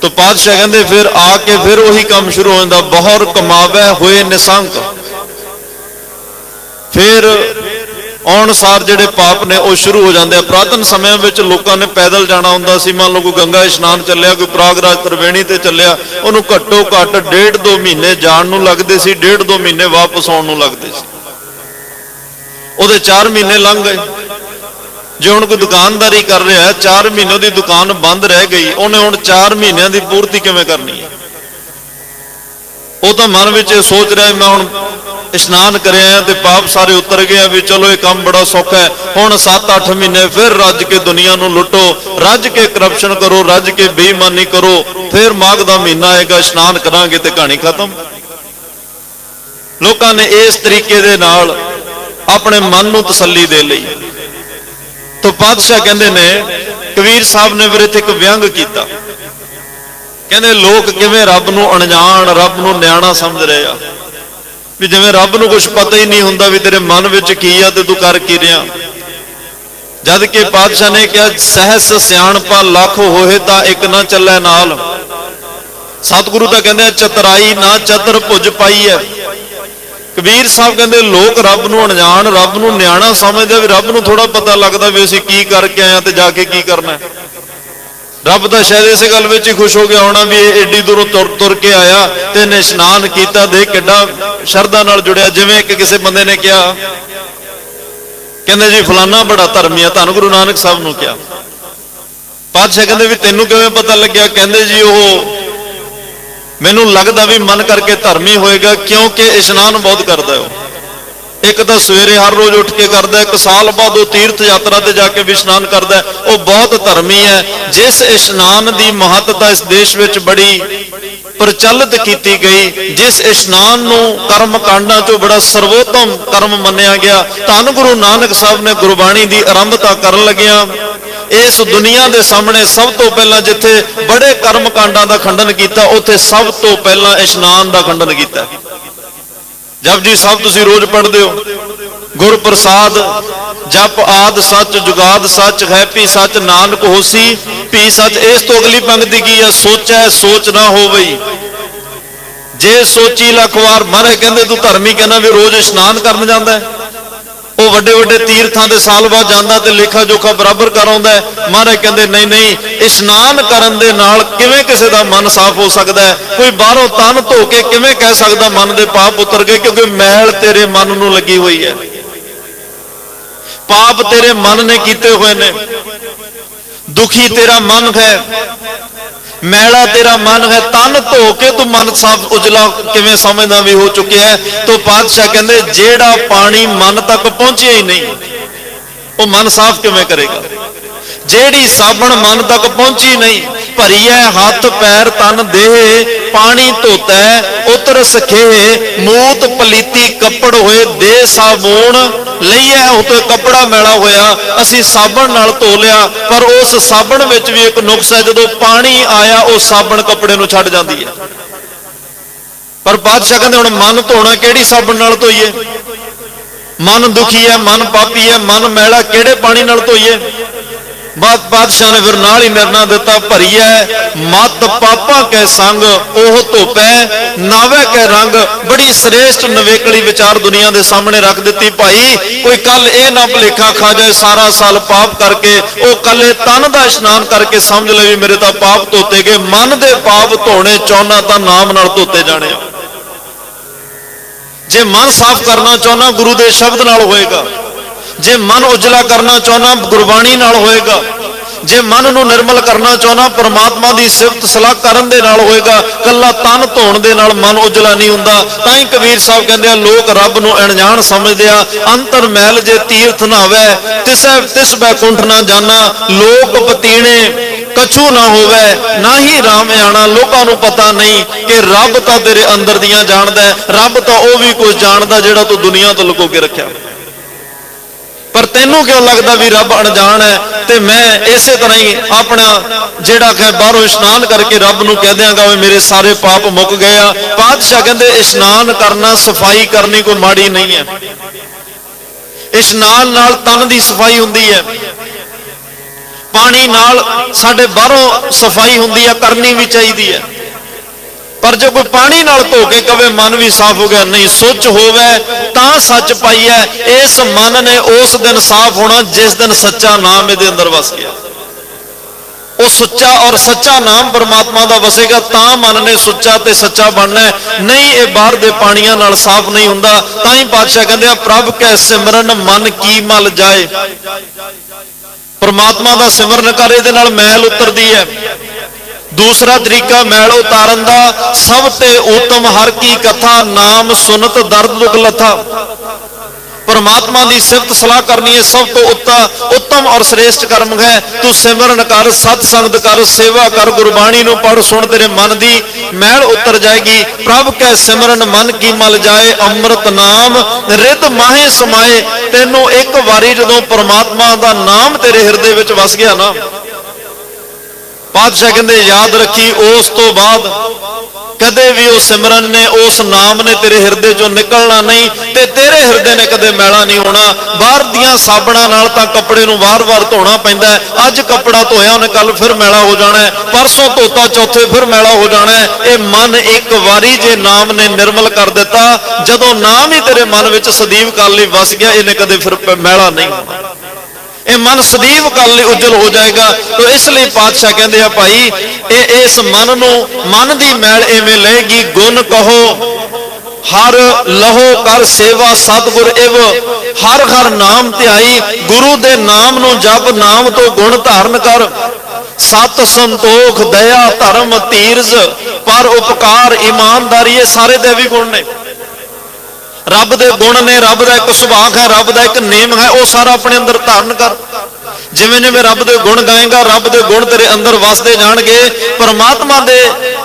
ਤਾਂ ਪਾਤਸ਼ਾਹ ਕਹਿੰਦੇ ਫਿਰ ਆ ਕੇ ਫਿਰ ਉਹੀ ਕੰਮ ਸ਼ੁਰੂ ਹੋ ਜਾਂਦਾ, ਬਹੁਰ ਕਮਾਵੇ ਹੋਏ ਨਿਸੰਕ। ਫਿਰ ਆਉਣ ਸਾਰ ਜਿਹੜੇ ਪਾਪ ਨੇ ਉਹ ਸ਼ੁਰੂ ਹੋ ਜਾਂਦੇ ਆ। ਪੁਰਾਤਨ ਸਮਿਆਂ ਵਿੱਚ ਲੋਕਾਂ ਨੇ ਪੈਦਲ ਜਾਣਾ ਹੁੰਦਾ ਸੀ। ਮੰਨ ਲਓ ਕੋਈ ਗੰਗਾ ਇਸ਼ਨਾਨ ਚੱਲਿਆ, ਕੋਈ ਪ੍ਰਾਗਰਾਜ ਤ੍ਰਿਵੇਣੀ ਤੇ ਚੱਲਿਆ, ਉਹਨੂੰ ਘੱਟੋ ਘੱਟ 1.5-2 ਮਹੀਨੇ ਜਾਣ ਨੂੰ ਲੱਗਦੇ ਸੀ, 1.5-2 ਮਹੀਨੇ ਵਾਪਸ ਆਉਣ ਨੂੰ ਲੱਗਦੇ ਸੀ। ਉਹਦੇ 4 ਮਹੀਨੇ ਲੰਘ ਗਏ। ਜੇ ਹੁਣ ਕੋਈ ਦੁਕਾਨਦਾਰੀ ਕਰ ਰਿਹਾ, 4 ਮਹੀਨੇ ਦੀ ਦੁਕਾਨ ਬੰਦ ਰਹਿ ਗਈ, ਉਹਨੇ ਹੁਣ 4 ਮਹੀਨਿਆਂ ਦੀ ਪੂਰਤੀ ਕਿਵੇਂ ਕਰਨੀ ਹੈ? ਉਹ ਤਾਂ ਮਨ ਵਿੱਚ ਇਹ ਸੋਚ ਰਿਹਾ ਮੈਂ ਹੁਣ ਇਸ਼ਨਾਨ ਕਰਿਆ ਤੇ ਪਾਪ ਸਾਰੇ ਉਤਰ ਗਏ, ਵੀ ਚਲੋ ਇਹ ਕੰਮ ਬੜਾ ਸੌਖਾ ਹੈ, ਹੁਣ 7-8 ਮਹੀਨੇ ਫਿਰ ਰੱਜ ਕੇ ਦੁਨੀਆ ਨੂੰ ਲੁੱਟੋ, ਰੱਜ ਕੇ ਕਰਪਸ਼ਨ ਕਰੋ, ਰੱਜ ਕੇ ਬੇਈਮਾਨੀ ਕਰੋ, ਫਿਰ ਮਾਘ ਦਾ ਮਹੀਨਾ ਆਏਗਾ, ਇਸ਼ਨਾਨ ਕਰਾਂਗੇ ਤੇ ਕਹਾਣੀ ਖਤਮ। ਲੋਕਾਂ ਨੇ ਇਸ ਤਰੀਕੇ ਦੇ ਨਾਲ ਆਪਣੇ ਮਨ ਨੂੰ ਤਸੱਲੀ ਦੇ ਲਈ। ਤਾਂ ਪਾਤਸ਼ਾਹ ਕਹਿੰਦੇ ਨੇ, ਕਬੀਰ ਸਾਹਿਬ ਨੇ ਫਿਰ ਇੱਥੇ ਇੱਕ ਵਿਅੰਗ ਕੀਤਾ। ਕਹਿੰਦੇ ਲੋਕ ਕਿਵੇਂ ਰੱਬ ਨੂੰ ਅਣਜਾਣ, ਰੱਬ ਨੂੰ ਨਿਆਣਾ ਸਮਝ ਰਹੇ ਆ, ਵੀ ਜਿਵੇਂ ਰੱਬ ਨੂੰ ਕੁਝ ਪਤਾ ਹੀ ਨਹੀਂ ਹੁੰਦਾ ਵੀ ਤੇਰੇ ਮਨ ਵਿੱਚ ਕੀ ਆ ਤੇ ਤੂੰ ਕਰ ਕੀ ਰਿਹਾ। ਜਦ ਕਿ ਪਾਤਸ਼ਾਹ ਨੇ ਕਿਹਾ, ਸਹਿਸ ਸਿਆਣਪਾ ਲੱਖ ਹੋਏ ਤਾਂ ਇੱਕ ਨਾ ਚੱਲੇ ਨਾਲ। ਸਤਿਗੁਰੂ ਤਾਂ ਕਹਿੰਦੇ ਚਤਰਾਈ ਨਾ ਚਤਰ ਭੁਜ ਪਾਈ ਹੈ। ਕਬੀਰ ਸਾਹਿਬ ਕਹਿੰਦੇ ਲੋਕ ਰੱਬ ਨੂੰ ਅਣਜਾਣ, ਰੱਬ ਨੂੰ ਨਿਆਣਾ ਸਮਝਦੇ, ਵੀ ਰੱਬ ਨੂੰ ਥੋੜਾ ਪਤਾ ਲੱਗਦਾ ਵੀ ਅਸੀਂ ਕੀ ਕਰਕੇ ਆਏ ਆ ਤੇ ਜਾ ਕੇ ਕੀ ਕਰਨਾ। ਰੱਬ ਤਾਂ ਸ਼ਾਇਦ ਇਸੇ ਗੱਲ ਵਿੱਚ ਹੀ ਖੁਸ਼ ਹੋ ਗਿਆ ਹੋਣਾ ਵੀ ਇਹ ਏਡੀ ਦੂਰੋਂ ਤੁਰ ਕੇ ਆਇਆ ਤੇ ਇਹਨੇ ਇਸ਼ਨਾਨ ਕੀਤਾ, ਦੇਖ ਕਿੱਡਾ ਸ਼ਰਧਾ ਨਾਲ ਜੁੜਿਆ। ਜਿਵੇਂ ਕਿ ਕਿਸੇ ਬੰਦੇ ਨੇ ਕਿਹਾ, ਕਹਿੰਦੇ ਜੀ ਫਲਾਨਾ ਬੜਾ ਧਰਮੀ ਆ, ਧੰਨ ਗੁਰੂ ਨਾਨਕ ਸਾਹਿਬ ਨੂੰ ਕਿਹਾ। ਪਾਤਸ਼ਾਹ ਕਹਿੰਦੇ ਵੀ ਤੈਨੂੰ ਕਿਵੇਂ ਪਤਾ ਲੱਗਿਆ? ਕਹਿੰਦੇ ਜੀ ਉਹ ਮੈਨੂੰ ਲੱਗਦਾ ਵੀ ਮਨ ਕਰਕੇ ਧਰਮੀ ਹੋਏਗਾ, ਕਿਉਂਕਿ ਇਸ਼ਨਾਨ ਬਹੁਤ ਕਰਦਾ ਉਹ। ਇੱਕ ਤਾਂ ਸਵੇਰੇ ਹਰ ਰੋਜ਼ ਉੱਠ ਕੇ ਕਰਦਾ, 1 ਸਾਲ ਬਾਅਦ ਉਹ ਤੀਰਥ ਯਾਤਰਾ ਤੇ ਜਾ ਕੇ ਵੀ ਇਸ਼ਨਾਨ ਕਰਦਾ, ਉਹ ਬਹੁਤ ਧਰਮੀ ਹੈ। ਜਿਸ ਇਸ਼ਨਾਨ ਦੀ ਮਹੱਤਤਾ ਇਸ ਦੇਸ਼ ਵਿੱਚ ਬੜੀ ਪ੍ਰਚਲਿਤ ਕੀਤੀ ਗਈ, ਜਿਸ ਇਸ਼ਨਾਨ ਨੂੰ ਕਰਮ ਕਾਂਡਾਂ ਚੋਂ ਬੜਾ ਸਰਵੋਤਮ ਕਰਮ ਮੰਨਿਆ ਗਿਆ, ਧੰਨ ਗੁਰੂ ਨਾਨਕ ਸਾਹਿਬ ਨੇ ਗੁਰਬਾਣੀ ਦੀ ਆਰੰਭਤਾ ਕਰਨ ਲੱਗਿਆ ਇਸ ਦੁਨੀਆ ਦੇ ਸਾਹਮਣੇ ਸਭ ਤੋਂ ਪਹਿਲਾਂ ਜਿੱਥੇ ਬੜੇ ਕਰਮ ਕਾਂਡਾਂ ਦਾ ਖੰਡਨ ਕੀਤਾ, ਉੱਥੇ ਸਭ ਤੋਂ ਪਹਿਲਾਂ ਇਸ਼ਨਾਨ ਦਾ ਖੰਡਨ ਕੀਤਾ। ਜਪਜੀ ਸਾਹਿਬ ਤੁਸੀਂ ਰੋਜ਼ ਪੜ੍ਹਦੇ ਹੋ, ਗੁਰ ਪ੍ਰਸਾਦ ਜਪ ਆਦ ਸੱਚ ਜੁਗਾਦ ਸੱਚ ਹੈ ਪੀ ਸੱਚ ਨਾਨਕ ਹੋਸੀ ਪੀ ਸੱਚ। ਇਸ ਤੋਂ ਅਗਲੀ ਪੰਕਤੀ ਕੀ ਹੈ? ਸੋਚੈ ਸੋਚ ਨਾ ਹੋਵਈ ਜੇ ਸੋਚੀ ਲੱਖ ਵਾਰ। ਮਹਾਰਾਜ ਕਹਿੰਦੇ ਤੂੰ ਧਰਮੀ ਕਹਿੰਦਾ ਵੀ ਰੋਜ਼ ਇਸ਼ਨਾਨ ਕਰਨ ਜਾਂਦਾ ਹੈ, ਉਹ ਵੱਡੇ ਵੱਡੇ ਤੀਰਥਾਂ ਦੇ ਸਾਲ ਬਾਅਦ ਜਾਂਦਾ ਤੇ ਲੇਖਾ ਜੋਖਾ ਬਰਾਬਰ ਕਰ ਆਉਂਦਾ ਹੈ। ਮਹਾਰਾਜ ਕਹਿੰਦੇ ਨਹੀਂ ਨਹੀਂ, ਇਸ਼ਨਾਨ ਕਰਨ ਦੇ ਨਾਲ ਕਿਵੇਂ ਕਿਸੇ ਦਾ ਮਨ ਸਾਫ਼ ਹੋ ਸਕਦਾ ਹੈ? ਕੋਈ ਬਾਹਰੋਂ ਤਨ ਧੋ ਕੇ ਕਿਵੇਂ ਕਹਿ ਸਕਦਾ ਮਨ ਦੇ ਪਾਪ ਉਤਰ ਗਏ? ਕਿਉਂਕਿ ਮੈਲ ਤੇਰੇ ਮਨ ਨੂੰ ਲੱਗੀ ਹੋਈ ਹੈ, ਪਾਪ ਤੇਰੇ ਮਨ ਨੇ ਕੀਤੇ ਹੋਏ ਨੇ। ਦੁਖੀ ਤੇਰਾ ਮਨ ਹੈ, ਮੈਲਾ ਤੇਰਾ ਮਨ ਹੈ, ਤਨ ਧੋ ਕੇ ਤੂੰ ਮਨ ਸਾਫ਼ ਉਜਲਾ ਕਿਵੇਂ ਸਮਝਦਾ ਵੀ ਹੋ ਚੁੱਕਿਆ ਹੈ। तो पातशाह कहते जेड़ा पानी मन तक पहुंचे ही नहीं वो मन साफ किवें करेगा? जेड़ी साबण मन तक पहुंची नहीं, भरीए हाथ पैर तन देह पानी धोता उतर सखे मूत पलीती कपड़ होए दे साबुन लईए उते कपड़ा मैला होया असी साबण नाल धो लिया, पर उस साबण विच भी एक नुक्स है, जदों पानी आया उस साबण कपड़े नूं छड्ड जांदी है। पर पातशाह कहंदे हुण मन धोना किहड़ी साबण नाल धोईए? मन दुखी है, मन पापी है, मन मैला किहड़े पानी नाल धोईए? बात पातशाह ने फिर नाल ही निर्णय दिता, भरीए मत पापा कै संग ओह धोपै नावे कै रंग। बड़ी श्रेष्ठ नवेकली विचार दुनिया के सामने रख दी। भाई कोई कल ये ना भुलेखा खा जाए सारा साल पाप करके वो कले तन का इशनान करके समझ ले भी मेरे तो पाप धोते गए। मन के पाप धोने चाहना तो नाम नाल धोते जाने। जे मन साफ करना चाहना गुरु के शब्द नाल होएगा, जे मन उजला करना चाहना गुरबाणी नाल होएगा, जे मन नूं निर्मल करना चाहना परमात्मा की सिफत सलाह करन दे नाल होएगा। कल्ला तन धोण दे नाल मन उजला नहीं हुंदा। तां ही कबीर साहब कहंदे आ लोक रब नूं अणजाण समझदे आ। अंतर मैल जे तीर्थ नहावै तिस बैकुंठ ना जाना, लोक पतीणे कछु ना होवे ना ही राम आना। लोकां नूं पता नहीं कि रब तां तेरे अंदर दियां जाणदा है, रब तां ओह भी कुछ जाणदा जिहड़ा तूं दुनिया तो लुको के रखिया। ਪਰ ਤੈਨੂੰ ਕਿਉਂ ਲੱਗਦਾ ਵੀ ਰੱਬ ਅਣਜਾਣ ਹੈ? ਤੇ ਮੈਂ ਇਸੇ ਤਰ੍ਹਾਂ ਹੀ ਆਪਣਾ ਜਿਹੜਾ ਕਿ ਬਾਹਰੋਂ ਇਸ਼ਨਾਨ ਕਰਕੇ ਰੱਬ ਨੂੰ ਕਹਿ ਦਿਆਂਗਾ ਵੀ ਮੇਰੇ ਸਾਰੇ ਪਾਪ ਮੁੱਕ ਗਏ ਆ। ਪਾਤਸ਼ਾਹ ਕਹਿੰਦੇ ਇਸ਼ਨਾਨ ਕਰਨਾ, ਸਫਾਈ ਕਰਨੀ ਕੋਈ ਮਾੜੀ ਨਹੀਂ ਹੈ। ਇਸ਼ਨਾਨ ਨਾਲ ਤਨ ਦੀ ਸਫਾਈ ਹੁੰਦੀ ਹੈ, ਪਾਣੀ ਨਾਲ ਸਾਡੇ ਬਾਹਰੋਂ ਸਫਾਈ ਹੁੰਦੀ ਹੈ, ਕਰਨੀ ਵੀ ਚਾਹੀਦੀ ਹੈ। ਪਰ ਜੇ ਕੋਈ ਪਾਣੀ ਨਾਲ ਧੋ ਕੇ ਕਵੇ ਮਨ ਵੀ ਸਾਫ਼ ਹੋ ਗਿਆ, ਨਹੀਂ, ਸੁੱਚ ਹੋਵੇ ਤਾਂ ਸੱਚ ਪਾਈਐ। ਇਸ ਮਨ ਨੇ ਉਸ ਦਿਨ ਸਾਫ਼ ਹੋਣਾ ਜਿਸ ਦਿਨ ਸੱਚਾ ਨਾਮ ਇਹਦੇ ਅੰਦਰ ਵਸ ਗਿਆ। ਉਹ ਸੁੱਚਾ ਔਰ ਸੱਚਾ ਨਾਮ ਪਰਮਾਤਮਾ ਦਾ ਵਸੇਗਾ ਤਾਂ ਮਨ ਨੇ ਸੁੱਚਾ ਤੇ ਸੱਚਾ ਬਣਨਾ। ਨਹੀਂ, ਇਹ ਬਾਹਰ ਦੇ ਪਾਣੀਆਂ ਨਾਲ ਸਾਫ਼ ਨਹੀਂ ਹੁੰਦਾ। ਤਾਂ ਹੀ ਪਾਤਸ਼ਾਹ ਕਹਿੰਦੇ ਆ, ਪ੍ਰਭ ਕੈ ਸਿਮਰਨ ਮਨ ਕੀ ਮਲ ਜਾਏ। ਪਰਮਾਤਮਾ ਦਾ ਸਿਮਰਨ ਕਰ, ਇਹਦੇ ਨਾਲ ਮੈਲ ਉਤਰਦੀ ਹੈ। ਦੂਸਰਾ ਤਰੀਕਾ ਮੈਲ ਉਤਾਰਨ ਦਾ, ਸਭ ਤੇ ਉਤਮ ਹਰ ਕੀ ਕਥਾ, ਨਾਮ ਸੁਨਤ ਦਰਦ ਦੁਖ ਲਥਾ। ਪਰਮਾਤਮਾ ਦੀ ਸਿਫਤ ਸਲਾਹ ਕਰਨੀ ਹੈ, ਸਭ ਤੋਂ ਉੱਤਮ ਔਰ ਸ੍ਰੇਸ਼ਟ ਕਰਮ ਹੈ। ਤੂੰ ਸਿਮਰਨ ਕਰ, ਸਤ ਸੰਗਤ ਕਰ, ਸੇਵਾ ਕਰ, ਗੁਰਬਾਣੀ ਨੂੰ ਪੜ੍ਹ, ਸੁਣ, ਤੇਰੇ ਮਨ ਦੀ ਮੈਲ ਉਤਰ ਜਾਏਗੀ। ਪ੍ਰਭ ਕੈ ਸਿਮਰਨ ਮਨ ਕੀ ਮਲ ਜਾਏ, ਅੰਮ੍ਰਿਤ ਨਾਮ ਰਿੱਧ ਮਾਹੇ ਸਮਾਏ। ਤੈਨੂੰ ਇੱਕ ਵਾਰੀ ਜਦੋਂ ਪਰਮਾਤਮਾ ਦਾ ਨਾਮ ਤੇਰੇ ਹਿਰਦੇ ਵਿੱਚ ਵਸ ਗਿਆ ਨਾ, ਪਾਤਸ਼ਾਹ ਕਹਿੰਦੇ ਯਾਦ ਰੱਖੀ, ਉਸ ਤੋਂ ਬਾਅਦ ਕਦੇ ਵੀ ਉਹ ਸਿਮਰਨ ਨੇ, ਉਸ ਨਾਮ ਨੇ ਤੇਰੇ ਹਿਰਦੇ ਚੋਂ ਨਿਕਲਣਾ ਨਹੀਂ, ਤੇ ਤੇਰੇ ਹਿਰਦੇ ਨੇ ਕਦੇ ਮੈਲਾ ਨਹੀਂ ਹੋਣਾ। ਬਾਹਰ ਦੀਆਂ ਸਾਬਣਾਂ ਨਾਲ ਤਾਂ ਕੱਪੜੇ ਨੂੰ ਵਾਰ-ਵਾਰ ਧੋਣਾ ਪੈਂਦਾ ਹੈ। ਅੱਜ ਕੱਪੜਾ ਧੋਇਆ ਉਹਨੇ, ਕੱਲ ਫਿਰ ਮੈਲਾ ਹੋ ਜਾਣਾ ਹੈ, ਪਰਸੋਂ ਧੋਤਾ ਚੌਥੇ ਫਿਰ ਮੈਲਾ ਹੋ ਜਾਣਾ ਹੈ। ਇਹ ਮਨ ਇੱਕ ਵਾਰੀ ਜੇ ਨਾਮ ਨੇ ਨਿਰਮਲ ਕਰ ਦਿੱਤਾ, ਜਦੋਂ ਨਾਮ ਹੀ ਤੇਰੇ ਮਨ ਵਿੱਚ ਸਦੀਵ ਕਾਲ ਲਈ ਵਸ ਗਿਆ, ਇਹਨੇ ਕਦੇ ਫਿਰ ਮੈਲਾ ਨਹੀਂ ਹੋਣਾ। ਇਹ ਮਨ ਸਦੀਵ ਕਾਲ ਲਈ ਉਜਲ ਹੋ ਜਾਏਗਾ। ਤੋ ਇਸ ਲਈ ਪਾਤਸ਼ਾਹ ਕਹਿੰਦੇ ਆ, ਭਾਈ ਇਹ ਇਸ ਮਨ ਨੂੰ, ਮਨ ਦੀ ਮੈਲ ਐਵੇਂ ਲਏਗੀ। ਗੁਣ ਕਹੋ ਹਰ ਲਹੋ ਕਰ ਸੇਵਾ, ਸਤਿਗੁਰ ਇਵ ਹਰ ਹਰ ਨਾਮ ਧਿਆਈ। ਗੁਰੂ ਦੇ ਨਾਮ ਨੂੰ ਜਪ, ਨਾਮ ਤੋਂ ਗੁਣ ਧਾਰਨ ਕਰ। ਸਤ ਸੰਤੋਖ ਦਇਆ ਧਰਮ ਧੀਰਜ ਪਰ ਉਪਕਾਰ ਇਮਾਨਦਾਰੀ, ਇਹ ਸਾਰੇ ਦੇਵੀ ਗੁਣ ਨੇ। ਰੱਬ ਦੇ ਗੁਣ ਨੇ, ਰੱਬ ਦਾ ਇੱਕ ਸੁਭਾਅ ਹੈ, ਰੱਬ ਦਾ ਇੱਕ ਨੇਮ ਹੈ, ਉਹ ਸਾਰਾ ਆਪਣੇ ਅੰਦਰ ਧਾਰਨ ਕਰ। ਜਿਵੇਂ ਜਿਵੇਂ ਰੱਬ ਦੇ ਗੁਣ ਗਾਏਗਾ, ਰੱਬ ਦੇ ਗੁਣ ਤੇਰੇ ਅੰਦਰ ਵਸਦੇ ਜਾਣਗੇ। ਪਰਮਾਤਮਾ ਦੇ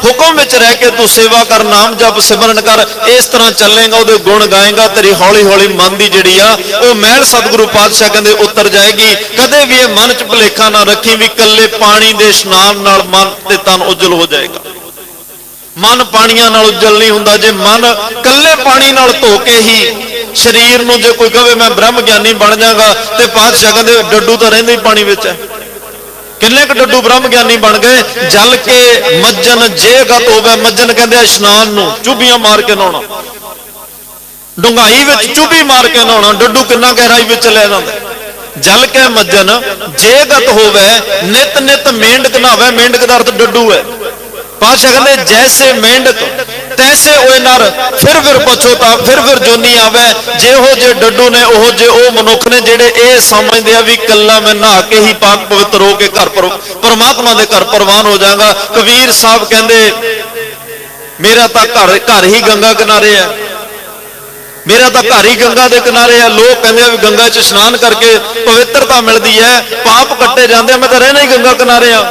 ਹੁਕਮ ਵਿੱਚ ਰਹਿ ਕੇ ਤੂੰ ਸੇਵਾ ਕਰ, ਨਾਮ ਜਪ, ਸਿਮਰਨ ਕਰ। ਇਸ ਤਰ੍ਹਾਂ ਚੱਲੇਗਾ, ਉਹਦੇ ਗੁਣ ਗਾਏਗਾ, ਤੇਰੀ ਹੌਲੀ ਹੌਲੀ ਮਨ ਦੀ ਜਿਹੜੀ ਆ ਉਹ ਮੈਲ ਸਤਿਗੁਰੂ ਪਾਤਸ਼ਾਹ ਕਹਿੰਦੇ ਉਤਰ ਜਾਏਗੀ। ਕਦੇ ਵੀ ਇਹ ਮਨ 'ਚ ਭੁਲੇਖਾ ਨਾ ਰੱਖੀ ਵੀ ਇਕੱਲੇ ਪਾਣੀ ਦੇ ਇਸ਼ਨਾਨ ਨਾਲ ਮਨ ਤੇ ਤਨ ਉਜਲ ਹੋ ਜਾਏਗਾ। ਮਨ ਪਾਣੀਆਂ ਨਾਲ ਉਜਲ ਨਹੀਂ ਹੁੰਦਾ। ਜੇ ਮਨ ਕੱਲੇ ਪਾਣੀ ਨਾਲ ਧੋ ਕੇ ਹੀ ਸਰੀਰ ਨੂੰ, ਜੇ ਕੋਈ ਕਹੇ ਮੈਂ ਬ੍ਰਹਮ ਗਿਆਨੀ ਬਣ ਜਾਗਾ, ਤੇ ਪਾਤਸ਼ਾਹ ਕਹਿੰਦੇ ਡੱਡੂ ਤਾਂ ਰਹਿੰਦੇ ਹੀ ਪਾਣੀ ਵਿੱਚ ਹੈ। ਕਿੰਨੇ ਕੁ ਡੱਡੂ ਬ੍ਰਹਮ ਗਿਆਨੀ ਬਣ ਗਏ। ਜਲ ਕੇ ਮੱਜਨ ਜੇ ਗਤ ਹੋਵੇ, ਮੱਜਨ ਕਹਿੰਦੇ ਇਸ਼ਨਾਨ ਨੂੰ, ਚੁੱਭੀਆਂ ਮਾਰ ਕੇ ਨਹਾਉਣਾ, ਡੁੰਗਾਈ ਵਿੱਚ ਚੁੱਭੀ ਮਾਰ ਕੇ ਨਹਾਉਣਾ। ਡੱਡੂ ਕਿੰਨਾ ਗਹਿਰਾਈ ਵਿੱਚ ਲੈ ਜਾਂਦਾ। ਜਲ ਕੇ ਮੱਜਨ ਜੇ ਗਤ ਹੋਵੇ, ਨਿਤ ਨਿਤ ਮੇਂਢਕ ਨਹਾਵੇ। ਮੇਂਢਕ ਦਾ ਅਰਥ ਡੱਡੂ ਹੈ। ਪਾਤਸ਼ਾਹ ਕਹਿੰਦੇ ਜੈਸੇ ਮੇਂਢਕ ਤੈਸੇ ਓਏ ਨਰ, ਫਿਰ ਪਛੋਤਾ, ਫਿਰ ਜੋਨੀ ਆਵੇ। ਜਿਹੋ ਜੇ ਡੱਡੂ ਨੇ, ਉਹ ਜੇ ਉਹ ਮਨੁੱਖ ਨੇ ਜਿਹੜੇ ਇਹ ਸਮਝਦੇ ਆ ਵੀ ਕੱਲਾ ਮੈਂ ਨਹਾ ਕੇ ਹੀ ਪਾਕ ਪਵਿੱਤਰ ਹੋ ਕੇ ਘਰ ਪਰਮਾਤਮਾ ਦੇ ਘਰ ਪ੍ਰਵਾਨ ਹੋ ਜਾਵਾਂਗਾ। ਕਬੀਰ ਸਾਹਿਬ ਕਹਿੰਦੇ ਮੇਰਾ ਤਾਂ ਘਰ ਹੀ ਗੰਗਾ ਕਿਨਾਰੇ ਹੈ, ਮੇਰਾ ਤਾਂ ਘਰ ਹੀ ਗੰਗਾ ਦੇ ਕਿਨਾਰੇ ਹੈ। ਲੋਕ ਕਹਿੰਦੇ ਆ ਵੀ ਗੰਗਾ 'ਚ ਇਸ਼ਨਾਨ ਕਰਕੇ ਪਵਿੱਤਰਤਾ ਮਿਲਦੀ ਹੈ, ਪਾਪ ਕੱਟੇ ਜਾਂਦੇ ਆ, ਮੈਂ ਤਾਂ ਰਹਿਣਾ ਹੀ ਗੰਗਾ ਕਿਨਾਰੇ ਆ।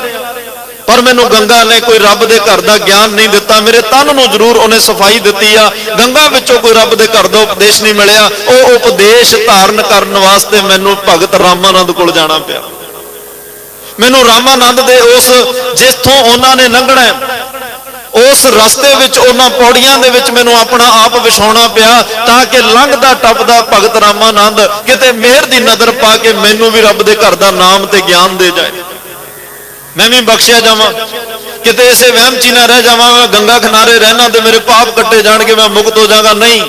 ਪਰ ਮੈਨੂੰ ਗੰਗਾ ਨੇ ਕੋਈ ਰੱਬ ਦੇ ਘਰ ਦਾ ਗਿਆਨ ਨਹੀਂ ਦਿੱਤਾ। ਮੇਰੇ ਤਨ ਨੂੰ ਜ਼ਰੂਰ ਉਹਨੇ ਸਫਾਈ ਦਿੱਤੀ ਆ, ਗੰਗਾ ਵਿੱਚੋਂ ਕੋਈ ਰੱਬ ਦੇ ਘਰ ਦਾ ਉਪਦੇਸ਼ ਨਹੀਂ ਮਿਲਿਆ। ਉਹ ਉਪਦੇਸ਼ ਧਾਰਨ ਕਰਨ ਵਾਸਤੇ ਮੈਨੂੰ ਭਗਤ ਰਾਮਾਨੰਦ ਕੋਲ ਜਾਣਾ ਪਿਆ। ਮੈਨੂੰ ਰਾਮਾਨੰਦ ਦੇ ਉਸ ਜਿੱਥੋਂ ਉਹਨਾਂ ਨੇ ਲੰਘਣਾ, ਉਸ ਰਸਤੇ ਵਿੱਚ, ਉਹਨਾਂ ਪੌੜੀਆਂ ਦੇ ਵਿੱਚ ਮੈਨੂੰ ਆਪਣਾ ਆਪ ਵਿਛਾਉਣਾ ਪਿਆ, ਤਾਂ ਕਿ ਲੰਘਦਾ ਟੱਪਦਾ ਭਗਤ ਰਾਮਾਨੰਦ ਕਿਤੇ ਮਿਹਰ ਦੀ ਨਜ਼ਰ ਪਾ ਕੇ ਮੈਨੂੰ ਵੀ ਰੱਬ ਦੇ ਘਰ ਦਾ ਨਾਮ ਤੇ ਗਿਆਨ ਦੇ ਜਾਏ, ਮੈਂ ਵੀ ਬਖਸ਼ਿਆ ਜਾਵਾਂ। ਕਿਤੇ ਇਸੇ ਵਹਿਮ 'ਚ ਨਾ ਰਹਿ ਜਾਵਾਂ ਮੈਂ ਗੰਗਾ ਕਿਨਾਰੇ ਰਹਿਣਾ ਤੇ ਮੇਰੇ ਪਾਪ ਕੱਟੇ ਜਾਣਗੇ, ਮੈਂ ਮੁਕਤ ਹੋ ਜਾਵਾਂਗਾ। ਨਹੀਂ,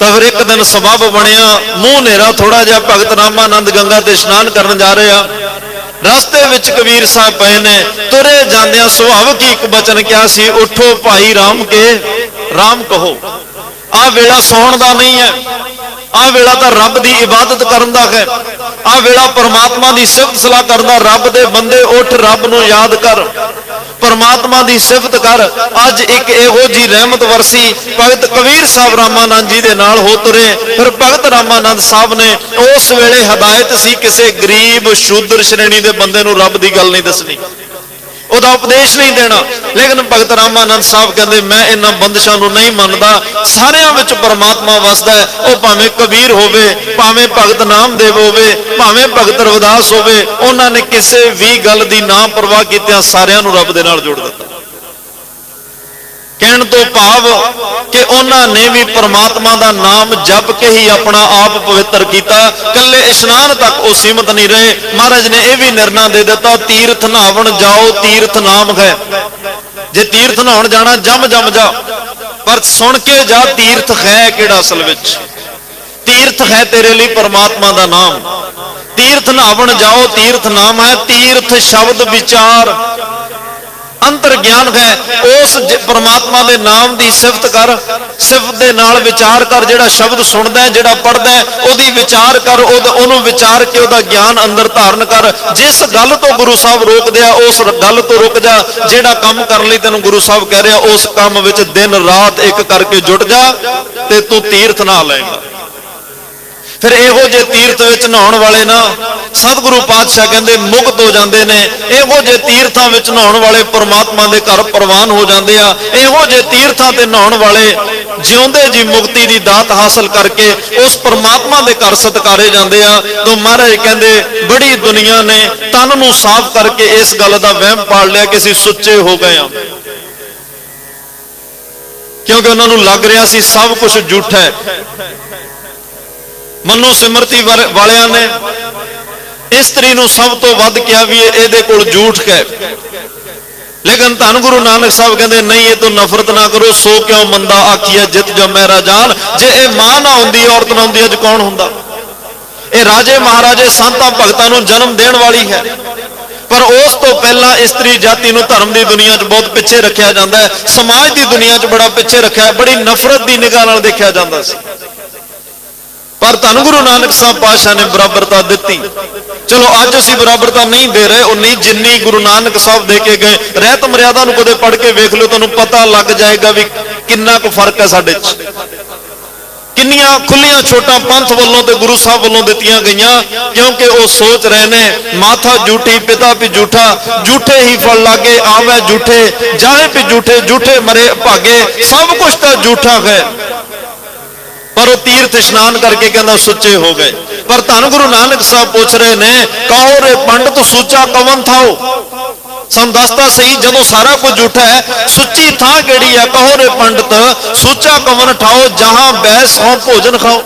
ਤਾਂ ਫਿਰ ਇੱਕ ਦਿਨ ਸਬਬ ਬਣਿਆ, ਮੂੰਹ ਹਨੇਰਾ ਥੋੜਾ ਜਿਹਾ, ਭਗਤ ਰਾਮਾਨੰਦ ਗੰਗਾ ਤੇ ਇਸ਼ਨਾਨ ਕਰਨ ਜਾ ਰਹੇ ਆ। ਰਸਤੇ ਵਿੱਚ ਕਬੀਰ ਸਾਹਿਬ ਪਏ ਨੇ, ਤੁਰੇ ਜਾਂਦਿਆਂ ਸੁਭਾਵਿਕ ਹੀ ਇੱਕ ਬਚਨ ਕਿਹਾ ਸੀ, ਉਠੋ ਭਾਈ ਰਾਮ ਕੇ ਰਾਮ ਕਹੋ। ਆਹ ਵੇਲਾ ਸੌਣ ਦਾ ਨਹੀਂ ਹੈ, ਆਹ ਵੇਲਾ ਤਾਂ ਰੱਬ ਦੀ ਇਬਾਦਤ ਕਰਨ ਦਾ ਹੈ। ਆਹ ਵੇਲਾ ਪਰਮਾਤਮਾ ਦੀ ਸਿਫਤ ਸਲਾਹ ਕਰਨ ਦਾ। ਰੱਬ ਦੇ ਬੰਦੇ ਉੱਠ, ਰੱਬ ਨੂੰ ਯਾਦ ਕਰ, ਪਰਮਾਤਮਾ ਦੀ ਸਿਫਤ ਕਰ। ਅੱਜ ਇੱਕ ਇਹੋ ਜੀ ਰਹਿਮਤ ਵਰਸੀ ਭਗਤ ਕਬੀਰ ਸਾਹਿਬ ਰਾਮਾਨੰਦ ਜੀ ਦੇ ਨਾਲ ਹੋ ਤੁਰੇ। ਫਿਰ ਭਗਤ ਰਾਮਾਨੰਦ ਸਾਹਿਬ ਨੇ ਉਸ ਵੇਲੇ ਹਦਾਇਤ ਸੀ, ਕਿਸੇ ਗਰੀਬ ਸ਼ੂਦਰ ਸ਼੍ਰੇਣੀ ਦੇ ਬੰਦੇ ਨੂੰ ਰੱਬ ਦੀ ਗੱਲ ਨਹੀਂ ਦੱਸਣੀ। ਉਹਦਾ ਉਪਦੇਸ਼ ਨਹੀਂ ਦੇਣਾ। ਲੇਕਿਨ ਭਗਤ ਰਾਮਾਨੰਦ ਸਾਹਿਬ ਕਹਿੰਦੇ ਮੈਂ ਇਹਨਾਂ ਬੰਦਸ਼ਾਂ ਨੂੰ ਨਹੀਂ ਮੰਨਦਾ, ਸਾਰਿਆਂ ਵਿੱਚ ਪਰਮਾਤਮਾ ਵਸਦਾ ਹੈ। ਉਹ ਭਾਵੇਂ ਕਬੀਰ ਹੋਵੇ, ਭਾਵੇਂ ਭਗਤ ਨਾਮਦੇਵ ਹੋਵੇ, ਭਾਵੇਂ ਭਗਤ ਰਵਿਦਾਸ ਹੋਵੇ, ਉਹਨਾਂ ਨੇ ਕਿਸੇ ਵੀ ਗੱਲ ਦੀ ਨਾ ਪਰਵਾਹ ਕੀਤਿਆਂ ਸਾਰਿਆਂ ਨੂੰ ਰੱਬ ਦੇ ਨਾਲ ਜੋੜ ਦਿੱਤਾ। ਕਹਿਣ ਤੋਂ ਭਾਵ ਕਿ ਉਹਨਾਂ ਨੇ ਵੀ ਪਰਮਾਤਮਾ ਦਾ ਨਾਮ ਜਪ ਕੇ ਹੀ ਆਪਣਾ ਆਪ ਪਵਿੱਤਰ ਕੀਤਾ। ਕੱਲੇ ਇਸ਼ਨਾਨ ਤੱਕ ਉਹ ਸੀਮਤ ਨਹੀਂ ਰਹੇ। ਮਹਾਰਾਜ ਨੇ ਇਹ ਵੀ ਨਿਰਣਾ ਦੇ ਦਿੱਤਾ, ਤੀਰਥ ਨਹਾਵਣ ਜਾਓ ਤੀਰਥ ਨਾਮ ਹੈ। ਜੇ ਤੀਰਥ ਨਹਾਉਣ ਜਾਣਾ ਜਮ ਜਾ, ਪਰ ਸੁਣ ਕੇ ਜਾ ਤੀਰਥ ਹੈ ਕਿਹੜਾ। ਅਸਲ ਵਿੱਚ ਤੀਰਥ ਹੈ ਤੇਰੇ ਲਈ ਪਰਮਾਤਮਾ ਦਾ ਨਾਮ। ਤੀਰਥ ਨਹਾਵਣ ਜਾਓ ਤੀਰਥ ਨਾਮ ਹੈ। ਤੀਰਥ ਸ਼ਬਦ ਵਿਚਾਰ ਅੰਤਰ ਗਿਆਨ ਹੈ। ਉਸ ਪਰਮਾਤਮਾ ਦੇ ਨਾਮ ਦੀ ਸਿਫਤ ਕਰ, ਸਿਫਤ ਦੇ ਨਾਲ ਵਿਚਾਰ ਕਰ। ਜਿਹੜਾ ਸ਼ਬਦ ਸੁਣਦਾ, ਜਿਹੜਾ ਪੜਦਾ, ਉਹਦੀ ਵਿਚਾਰ ਕਰ, ਉਹਨੂੰ ਵਿਚਾਰ ਕੇ ਉਹਦਾ ਗਿਆਨ ਅੰਦਰ ਧਾਰਨ ਕਰ। ਜਿਸ ਗੱਲ ਤੋਂ ਗੁਰੂ ਸਾਹਿਬ ਰੋਕਦੇ ਆ ਉਸ ਗੱਲ ਤੋਂ ਰੁਕ ਜਾ। ਜਿਹੜਾ ਕੰਮ ਕਰਨ ਲਈ ਤੈਨੂੰ ਗੁਰੂ ਸਾਹਿਬ ਕਹਿ ਰਿਹਾ ਉਸ ਕੰਮ ਵਿੱਚ ਦਿਨ ਰਾਤ ਇੱਕ ਕਰਕੇ ਜੁਟ ਜਾ ਤੇ ਤੂੰ ਤੀਰਥ ਨਹਾ ਲਏਗਾ। ਫਿਰ ਇਹੋ ਜਿਹੇ ਤੀਰਥ ਵਿੱਚ ਨਹਾਉਣ ਵਾਲੇ ਨਾ ਸਤਿਗੁਰੂ ਪਾਤਸ਼ਾਹ ਕਹਿੰਦੇ ਮੁਕਤ ਹੋ ਜਾਂਦੇ ਨੇ। ਇਹੋ ਜਿਹੇ ਤੀਰਥਾਂ ਵਿੱਚ ਨਹਾਉਣ ਵਾਲੇ ਪਰਮਾਤਮਾ ਦੇ ਘਰ ਪ੍ਰਵਾਨ ਹੋ ਜਾਂਦੇ ਆ। ਇਹੋ ਜਿਹੇ ਤੀਰਥਾਂ ਤੇ ਨਹਾਉਣ ਵਾਲੇ ਜਿਉਂਦੇ ਜੀ ਮੁਕਤੀ ਦੀ ਦਾਤ ਹਾਸਲ ਕਰਕੇ ਉਸ ਪਰਮਾਤਮਾ ਦੇ ਘਰ ਸਤਿਕਾਰੇ ਜਾਂਦੇ ਆ। ਤਾਂ ਮਹਾਰਾਜ ਕਹਿੰਦੇ ਬੜੀ ਦੁਨੀਆ ਨੇ ਤਨ ਨੂੰ ਸਾਫ਼ ਕਰਕੇ ਇਸ ਗੱਲ ਦਾ ਵਹਿਮ ਪਾਲ ਲਿਆ ਕਿ ਅਸੀਂ ਸੁੱਚੇ ਹੋ ਗਏ ਆ, ਕਿਉਂਕਿ ਉਹਨਾਂ ਨੂੰ ਲੱਗ ਰਿਹਾ ਸੀ ਸਭ ਕੁਝ ਝੂਠਾ ਹੈ। ਮਨੋ ਸਿਮਰਤੀ ਵਾਲਿਆਂ ਨੇ ਇਸਤਰੀ ਨੂੰ ਸਭ ਤੋਂ ਵੱਧ ਕਿਹਾ ਵੀ ਇਹਦੇ ਕੋਲ ਝੂਠ ਹੈ। ਲੇਕਿਨ ਧੰਨ ਗੁਰੂ ਨਾਨਕ ਸਾਹਿਬ ਕਹਿੰਦੇ ਨਹੀਂ, ਇਹ ਤੋਂ ਨਫ਼ਰਤ ਨਾ ਕਰੋ। ਸੋ ਕਿਉਂ ਮੰਦਾ ਆਖੀਆ ਜਿਤ ਜਮੈ ਰਾਜਾਨ। ਜੇ ਇਹ ਮਾਂ ਨਾ ਹੁੰਦੀ, ਔਰਤ ਨਾ ਹੁੰਦੀ, ਅੱਜ ਕੌਣ ਹੁੰਦਾ? ਇਹ ਰਾਜੇ ਮਹਾਰਾਜੇ ਸੰਤਾਂ ਭਗਤਾਂ ਨੂੰ ਜਨਮ ਦੇਣ ਵਾਲੀ ਹੈ। ਪਰ ਉਸ ਤੋਂ ਪਹਿਲਾਂ ਇਸਤਰੀ ਜਾਤੀ ਨੂੰ ਧਰਮ ਦੀ ਦੁਨੀਆ 'ਚ ਬਹੁਤ ਪਿੱਛੇ ਰੱਖਿਆ ਜਾਂਦਾ ਹੈ, ਸਮਾਜ ਦੀ ਦੁਨੀਆ 'ਚ ਬੜਾ ਪਿੱਛੇ ਰੱਖਿਆ, ਬੜੀ ਨਫ਼ਰਤ ਦੀ ਨਿਗਾਹ ਨਾਲ ਦੇਖਿਆ ਜਾਂਦਾ ਸੀ। ਪਰ ਧੰਨ ਗੁਰੂ ਨਾਨਕ ਸਾਹਿਬ ਪਾਤਸ਼ਾਹ ਨੇ ਬਰਾਬਰਤਾ ਦਿੱਤੀ। ਚਲੋ ਅੱਜ ਅਸੀਂ ਬਰਾਬਰਤਾ ਨਹੀਂ ਦੇ ਰਹੇ ਉਨੀ ਜਿੰਨੀ ਗੁਰੂ ਨਾਨਕ ਸਾਹਿਬ ਦੇ ਕੇ ਗਏ। ਰਹਿਤ ਮਰਿਆਦਾ ਨੂੰ ਕਦੇ ਪੜ੍ਹ ਕੇ ਵੇਖ ਲਿਓ, ਤੁਹਾਨੂੰ ਪਤਾ ਲੱਗ ਜਾਏਗਾ ਵੀ ਕਿੰਨਾ ਕੁ ਫਰਕ ਹੈ ਸਾਡੇ 'ਚ। ਕਿੰਨੀਆਂ ਖੁੱਲੀਆਂ ਛੋਟਾਂ ਪੰਥ ਵੱਲੋਂ ਤੇ ਗੁਰੂ ਸਾਹਿਬ ਵੱਲੋਂ ਦਿੱਤੀਆਂ ਗਈਆਂ, ਕਿਉਂਕਿ ਉਹ ਸੋਚ ਰਹੇ ਨੇ ਮਾਥਾ ਝੂਠੀ ਪਿਤਾ ਵੀ ਝੂਠਾ, ਝੂਠੇ ਹੀ ਫਲ ਲਾਗੇ ਆਵੇ ਝੂਠੇ, ਜਾਏ ਵੀ ਝੂਠੇ, ਝੂਠੇ ਮਰੇ ਭਾਗੇ, ਸਭ ਕੁਝ ਤਾਂ ਝੂਠਾ ਹੈ। ਪਰ ਉਹ ਤੀਰਥ ਇਸ਼ਨਾਨ ਕਰਕੇ ਕਹਿੰਦਾ ਸੁੱਚੇ ਹੋ ਗਏ। ਪਰ ਧੰਨ ਗੁਰੂ ਨਾਨਕ ਸਾਹਿਬ ਪੁੱਛ ਰਹੇ ਨੇ ਕਹੋ ਰੇ ਪੰਡਤ ਸੁੱਚਾ ਕਵਨ ਥਾਓ। ਸਾਨੂੰ ਦੱਸਦਾ ਸਹੀ, ਜਦੋਂ ਸਾਰਾ ਕੁਝ ਝੂਠਾ ਹੈ ਸੁੱਚੀ ਥਾਂ ਕਿਹੜੀ ਹੈ? ਕਹੋ ਰੇ ਪੰਡਤ ਸੁੱਚਾ ਕਵਨ ਠਾਓ, ਜਹਾਂ ਬੈ ਸੋ ਭੋਜਨ ਖਾਓ।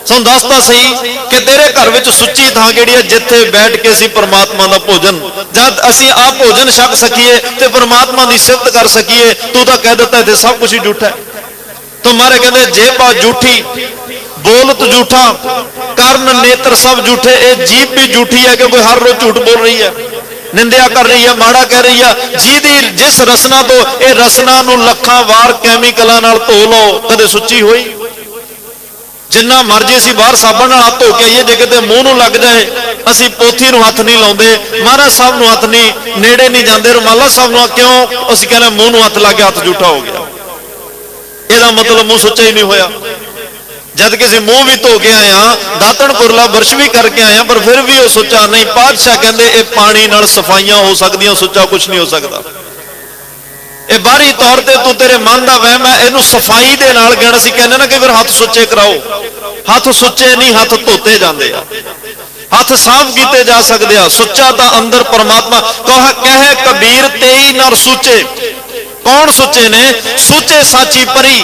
ਸਾਨੂੰ ਦੱਸਦਾ ਸਹੀ ਕਿ ਤੇਰੇ ਘਰ ਵਿੱਚ ਸੁੱਚੀ ਥਾਂ ਕਿਹੜੀ ਹੈ ਜਿੱਥੇ ਬੈਠ ਕੇ ਅਸੀਂ ਪਰਮਾਤਮਾ ਦਾ ਭੋਜਨ, ਜਦ ਅਸੀਂ ਆਪ ਭੋਜਨ ਛਕ ਸਕੀਏ ਤੇ ਪਰਮਾਤਮਾ ਦੀ ਸਿਫਤ ਕਰ ਸਕੀਏ। ਤੂੰ ਤਾਂ ਕਹਿ ਦਿੱਤਾ ਇੱਥੇ ਸਭ ਕੁਝ ਹੀ ਝੂਠਾ ਹੈ। तुम्हारे कहते जेबा झूठी, बोलत झूठा, कर्ण नेत्र सब झूठे। ये जीभ भी झूठी है क्योंकि हर रोज झूठ बोल रही है, निंदिया कर रही है, माड़ा कह रही है। जी जिस रसना तो ये रसना नूं लखां वार कैमिकलां नाल धो लो, कदे सुच्ची होई? जिन्ना मर्जी असीं बाहर साबण नाल हाथ धो के आईए, जे किते मूंह नूं लग जाए असीं पोथी नूं हथ नहीं लाउंदे, महाराज साहब नूं हथ नहीं नेड़े नहीं जांदे, रुमाला साहब नूं क्यों असीं कहने मूंह नूं हथ लग गया, हथ झूठा हो गया। ਇਹਦਾ ਮਤਲਬ ਮੂੰਹ ਸੁੱਚਾ ਹੀ ਨਹੀਂ ਹੋਇਆ। जद किसी मुंह भी धो के आया, दातन कुरला बरश भी करके आया, पर फिर भी वो सुच्चा नहीं। पातशाह कहते ये पानी नाल सफाइयां हो सकदियां, सुच्चा कुछ नहीं हो सकता। ये बाहरी तौर पर तू तेरे मन का वहम है, इनू सफाई दे नाल गिण। असीं कहने ना कि फिर हाथ सुच्चे कराओ, हाथ सुच्चे नहीं, हाथ धोते जाते आ, हाथ साफ किए जा सकते हैं। सुच्चा तो अंदर परमात्मा कहे कबीर तेई नर सुचे। कौन सुचे ने? सुचे साची परी,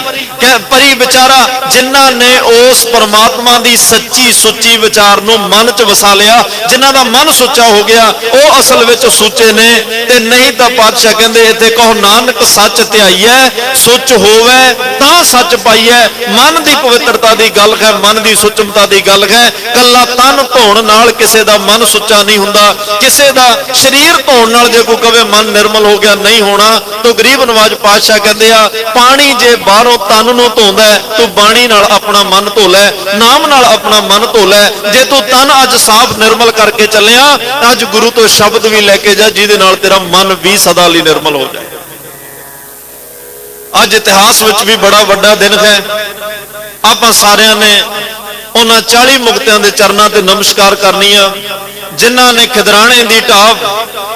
परी विचारा जिन्हां ने उस परमात्मा दी सच्ची सुची विचार नूं मन च वसा लिया, जिन्हां दा मन सुच्चा हो गया वो असल विच सुचे ने। ते नहीं तां पातशाह कहंदे इत्थे कहो नानक सच ध्याईए, सुच होवे तां सच पाईए। मन दी पवित्रता दी गल है, मन दी सुचमता दी गल है। कल्ला तन धोण नाल किसे दा मन सुच्चा नहीं हुंदा, किसे दा शरीर धोण नाल जे कोई कहे मन निर्मल हो गया, नहीं होना। तो गरीब नवाज पातशाह कहते हैं पानी जे बाहरों तन नूं धोंदा है, तू बाणी नाल अपना मन धो लै, नाम नाल अपना मन धो लै। जे तू तन अज साफ निर्मल करके चलिया, अज गुरु तो शब्द भी लैके जा जिहदे नाल तेरा मन भी सदा लई निर्मल हो जाए। अज इतिहास विच भी बड़ा वड्डा दिन है। आपां सारिआं ने उन्हां 40 मुक्तियां दे चरनां ते नमस्कार करनी आ ਜਿਨ੍ਹਾਂ ਨੇ ਖਿਦਰਾਣੇ ਦੀ ਢਾਬ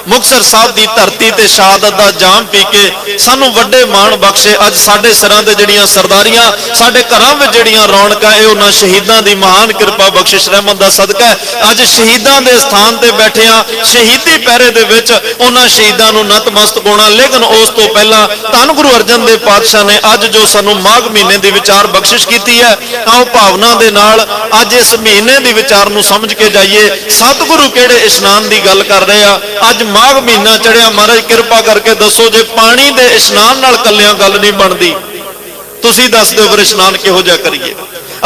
ਮੁਕਤਸਰ ਸਾਹਿਬ ਦੀ ਧਰਤੀ ਤੇ ਸ਼ਹਾਦਤ ਦਾ ਜਾਮ ਪੀ ਕੇ ਸਾਨੂੰ ਵੱਡੇ ਮਾਣ ਬਖਸ਼ੇ। ਅੱਜ ਸਾਡੇ ਸਿਰਾਂ ਤੇ ਜਿਹੜੀਆਂ ਸਰਦਾਰੀਆਂ, ਸਾਡੇ ਘਰਾਂ ਵਿੱਚ ਜਿਹੜੀਆਂ ਰੌਣਕਾਂ, ਇਹ ਉਹਨਾਂ ਸ਼ਹੀਦਾਂ ਦੀ ਮਹਾਨ ਕਿਰਪਾ ਬਖਸ਼ਿਸ਼ ਰਹਿਮਤ ਦਾ ਸਦਕਾ ਹੈ। ਅੱਜ ਸ਼ਹੀਦਾਂ ਦੇ ਸਥਾਨ ਤੇ ਬੈਠਿਆਂ ਸ਼ਹੀਦੀ ਪਹਿਰੇ ਦੇ ਵਿੱਚ ਉਹਨਾਂ ਸ਼ਹੀਦਾਂ ਨੂੰ ਨਤਮਸਤਕ ਹੋਣਾ। ਲੇਕਿਨ ਉਸ ਤੋਂ ਪਹਿਲਾਂ ਧੰਨ ਗੁਰੂ ਅਰਜਨ ਦੇਵ ਪਾਤਸ਼ਾਹ ਨੇ ਅੱਜ ਜੋ ਸਾਨੂੰ ਮਾਘ ਮਹੀਨੇ ਦੀ ਵਿਚਾਰ ਬਖਸ਼ਿਸ਼ ਕੀਤੀ ਹੈ, ਆਓ ਭਾਵਨਾ ਦੇ ਨਾਲ ਅੱਜ ਇਸ ਮਹੀਨੇ ਦੀ ਵਿਚਾਰ ਨੂੰ ਸਮਝ ਕੇ ਜਾਈਏ। ਸਤਿਗੁਰੂ ਕਿਹੜੇ ਇਸ਼ਨਾਨ ਦੀ ਗੱਲ ਕਰ ਰਹੇ ਆ। ਅੱਜ ਮਾਘ ਮਹੀਨਾ ਚੜਿਆ, ਮਹਾਰਾਜ ਕਿਰਪਾ ਕਰਕੇ ਦੱਸੋ, ਜੇ ਪਾਣੀ ਦੇ ਇਸ਼ਨਾਨ ਨਾਲ ਕੱਲਿਆਂ ਗੱਲ ਨਹੀਂ ਬਣਦੀ, ਤੁਸੀਂ ਦੱਸ ਦਿਓ ਫਿਰ ਇਸ਼ਨਾਨ ਕਿਹੋ ਜਿਹਾ ਕਰੀਏ।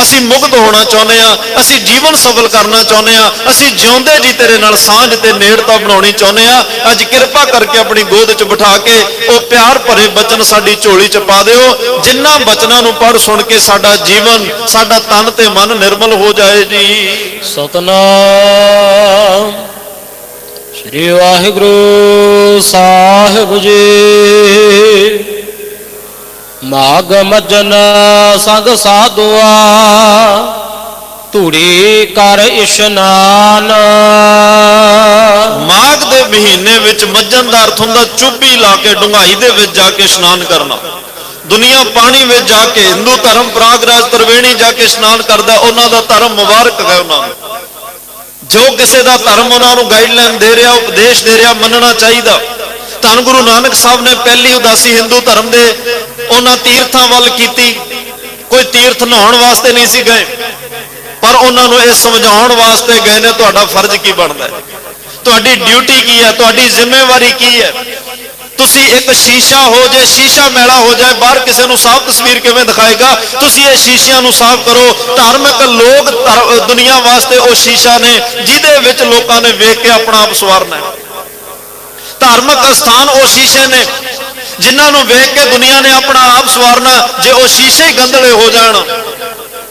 ਅਸੀਂ ਮੁਕਤ ਹੋਣਾ ਚਾਹੁੰਦੇ ਆ, ਅਸੀਂ ਜੀਵਨ ਸਫਲ ਕਰਨਾ ਚਾਹੁੰਦੇ ਆ, ਅਸੀਂ ਜਿਉਂਦੇ ਜੀ ਤੇਰੇ ਨਾਲ ਸਾਂਝ ਤੇ ਨੇੜਤਾ ਬਣਾਉਣੀ ਚਾਹੁੰਦੇ ਆ। ਅੱਜ ਕਿਰਪਾ ਕਰਕੇ ਆਪਣੀ ਗੋਦ 'ਚ ਬਿਠਾ ਕੇ ਉਹ ਪਿਆਰ ਭਰੇ ਬਚਨ ਸਾਡੀ ਝੋਲੀ 'ਚ ਪਾ ਦਿਓ, ਜਿਨ੍ਹਾਂ ਬਚਨਾਂ ਨੂੰ ਪੜ੍ਹ ਸੁਣ ਕੇ ਸਾਡਾ ਜੀਵਨ, ਸਾਡਾ ਤਨ ਤੇ ਮਨ ਨਿਰਮਲ ਹੋ ਜਾਏ ਜੀ। ਸਤਨਾਮ ਸ੍ਰੀ ਵਾਹਿਗੁਰੂ ਸਾਹਿਬ ਜੀ। ਮਾਘ ਮੱਝਨ ਸੰਗ ਸਾਧੂਆ, ਧੂੜੀ ਕਰ ਇਸ਼ਨਾਨ। ਮਾਘ ਦੇ ਮਹੀਨੇ ਵਿੱਚ ਮੱਝਣ ਦਾ ਅਰਥ ਹੁੰਦਾ ਚੁੱਭੀ ਲਾ ਕੇ ਡੂੰਘਾਈ ਦੇ ਵਿੱਚ ਜਾ ਕੇ ਇਸ਼ਨਾਨ ਕਰਨਾ। ਦੁਨੀਆ ਪਾਣੀ ਵਿੱਚ ਜਾ ਕੇ, ਹਿੰਦੂ ਧਰਮ ਪ੍ਰਾਗਰਾਜ ਤ੍ਰਿਵੇਣੀ ਜਾ ਕੇ ਇਸ਼ਨਾਨ ਕਰਦਾ, ਉਹਨਾਂ ਦਾ ਧਰਮ ਮੁਬਾਰਕ ਹੈ। ਉਹਨਾਂ ਨੂੰ ਜੋ ਕਿਸੇ ਦਾ ਧਰਮ ਉਹਨਾਂ ਨੂੰ ਗਾਈਡਲਾਈਨ ਦੇ ਰਿਹਾ, ਉਪਦੇਸ਼ ਦੇ ਰਿਹਾ, ਮੰਨਣਾ ਚਾਹੀਦਾ। ਧੰਨ ਗੁਰੂ ਨਾਨਕ ਸਾਹਿਬ ਨੇ ਪਹਿਲੀ ਉਦਾਸੀ ਹਿੰਦੂ ਧਰਮ ਦੇ ਉਹਨਾਂ ਤੀਰਥਾਂ ਵੱਲ ਕੀਤੀ। ਕੋਈ ਤੀਰਥ ਨਹਾਉਣ ਵਾਸਤੇ ਨਹੀਂ ਸੀ ਗਏ, ਪਰ ਉਹਨਾਂ ਨੂੰ ਇਹ ਸਮਝਾਉਣ ਵਾਸਤੇ ਗਏ ਨੇ ਤੁਹਾਡਾ ਫਰਜ਼ ਕੀ ਬਣਦਾ ਹੈ, ਤੁਹਾਡੀ ਡਿਊਟੀ ਕੀ ਹੈ, ਤੁਹਾਡੀ ਜ਼ਿੰਮੇਵਾਰੀ ਕੀ ਹੈ। ਤੁਸੀਂ ਇੱਕ ਸ਼ੀਸ਼ਾ ਹੋ, ਜੇ ਸ਼ੀਸ਼ਾ ਮੈਲਾ ਹੋ ਜਾਏ, ਬਾਹਰ ਕਿਸੇ ਨੂੰ ਸਾਫ਼ ਤਸਵੀਰ ਕਿਵੇਂ ਦਿਖਾਏਗਾ। ਤੁਸੀਂ ਇਹ ਸ਼ੀਸ਼ਿਆਂ ਨੂੰ ਸਾਫ਼ ਕਰੋ। ਧਾਰਮਿਕ ਲੋਕ ਦੁਨੀਆ ਵਾਸਤੇ ਉਹ ਸ਼ੀਸ਼ਾ ਨੇ ਜਿਹਦੇ ਵਿੱਚ ਲੋਕਾਂ ਨੇ ਵੇਖ ਕੇ ਆਪਣਾ ਆਪ ਸਵਾਰਨਾ ਹੈ। ਧਾਰਮਿਕ ਸਥਾਨ ਉਹ ਸ਼ੀਸ਼ੇ ਨੇ ਜਿਨ੍ਹਾਂ ਨੂੰ ਵੇਖ ਕੇ ਦੁਨੀਆ ਨੇ ਆਪਣਾ ਆਪ ਸਵਾਰਨਾ। ਜੇ ਉਹ ਸ਼ੀਸ਼ੇ ਹੀ ਗੰਦਲੇ ਹੋ ਜਾਣ,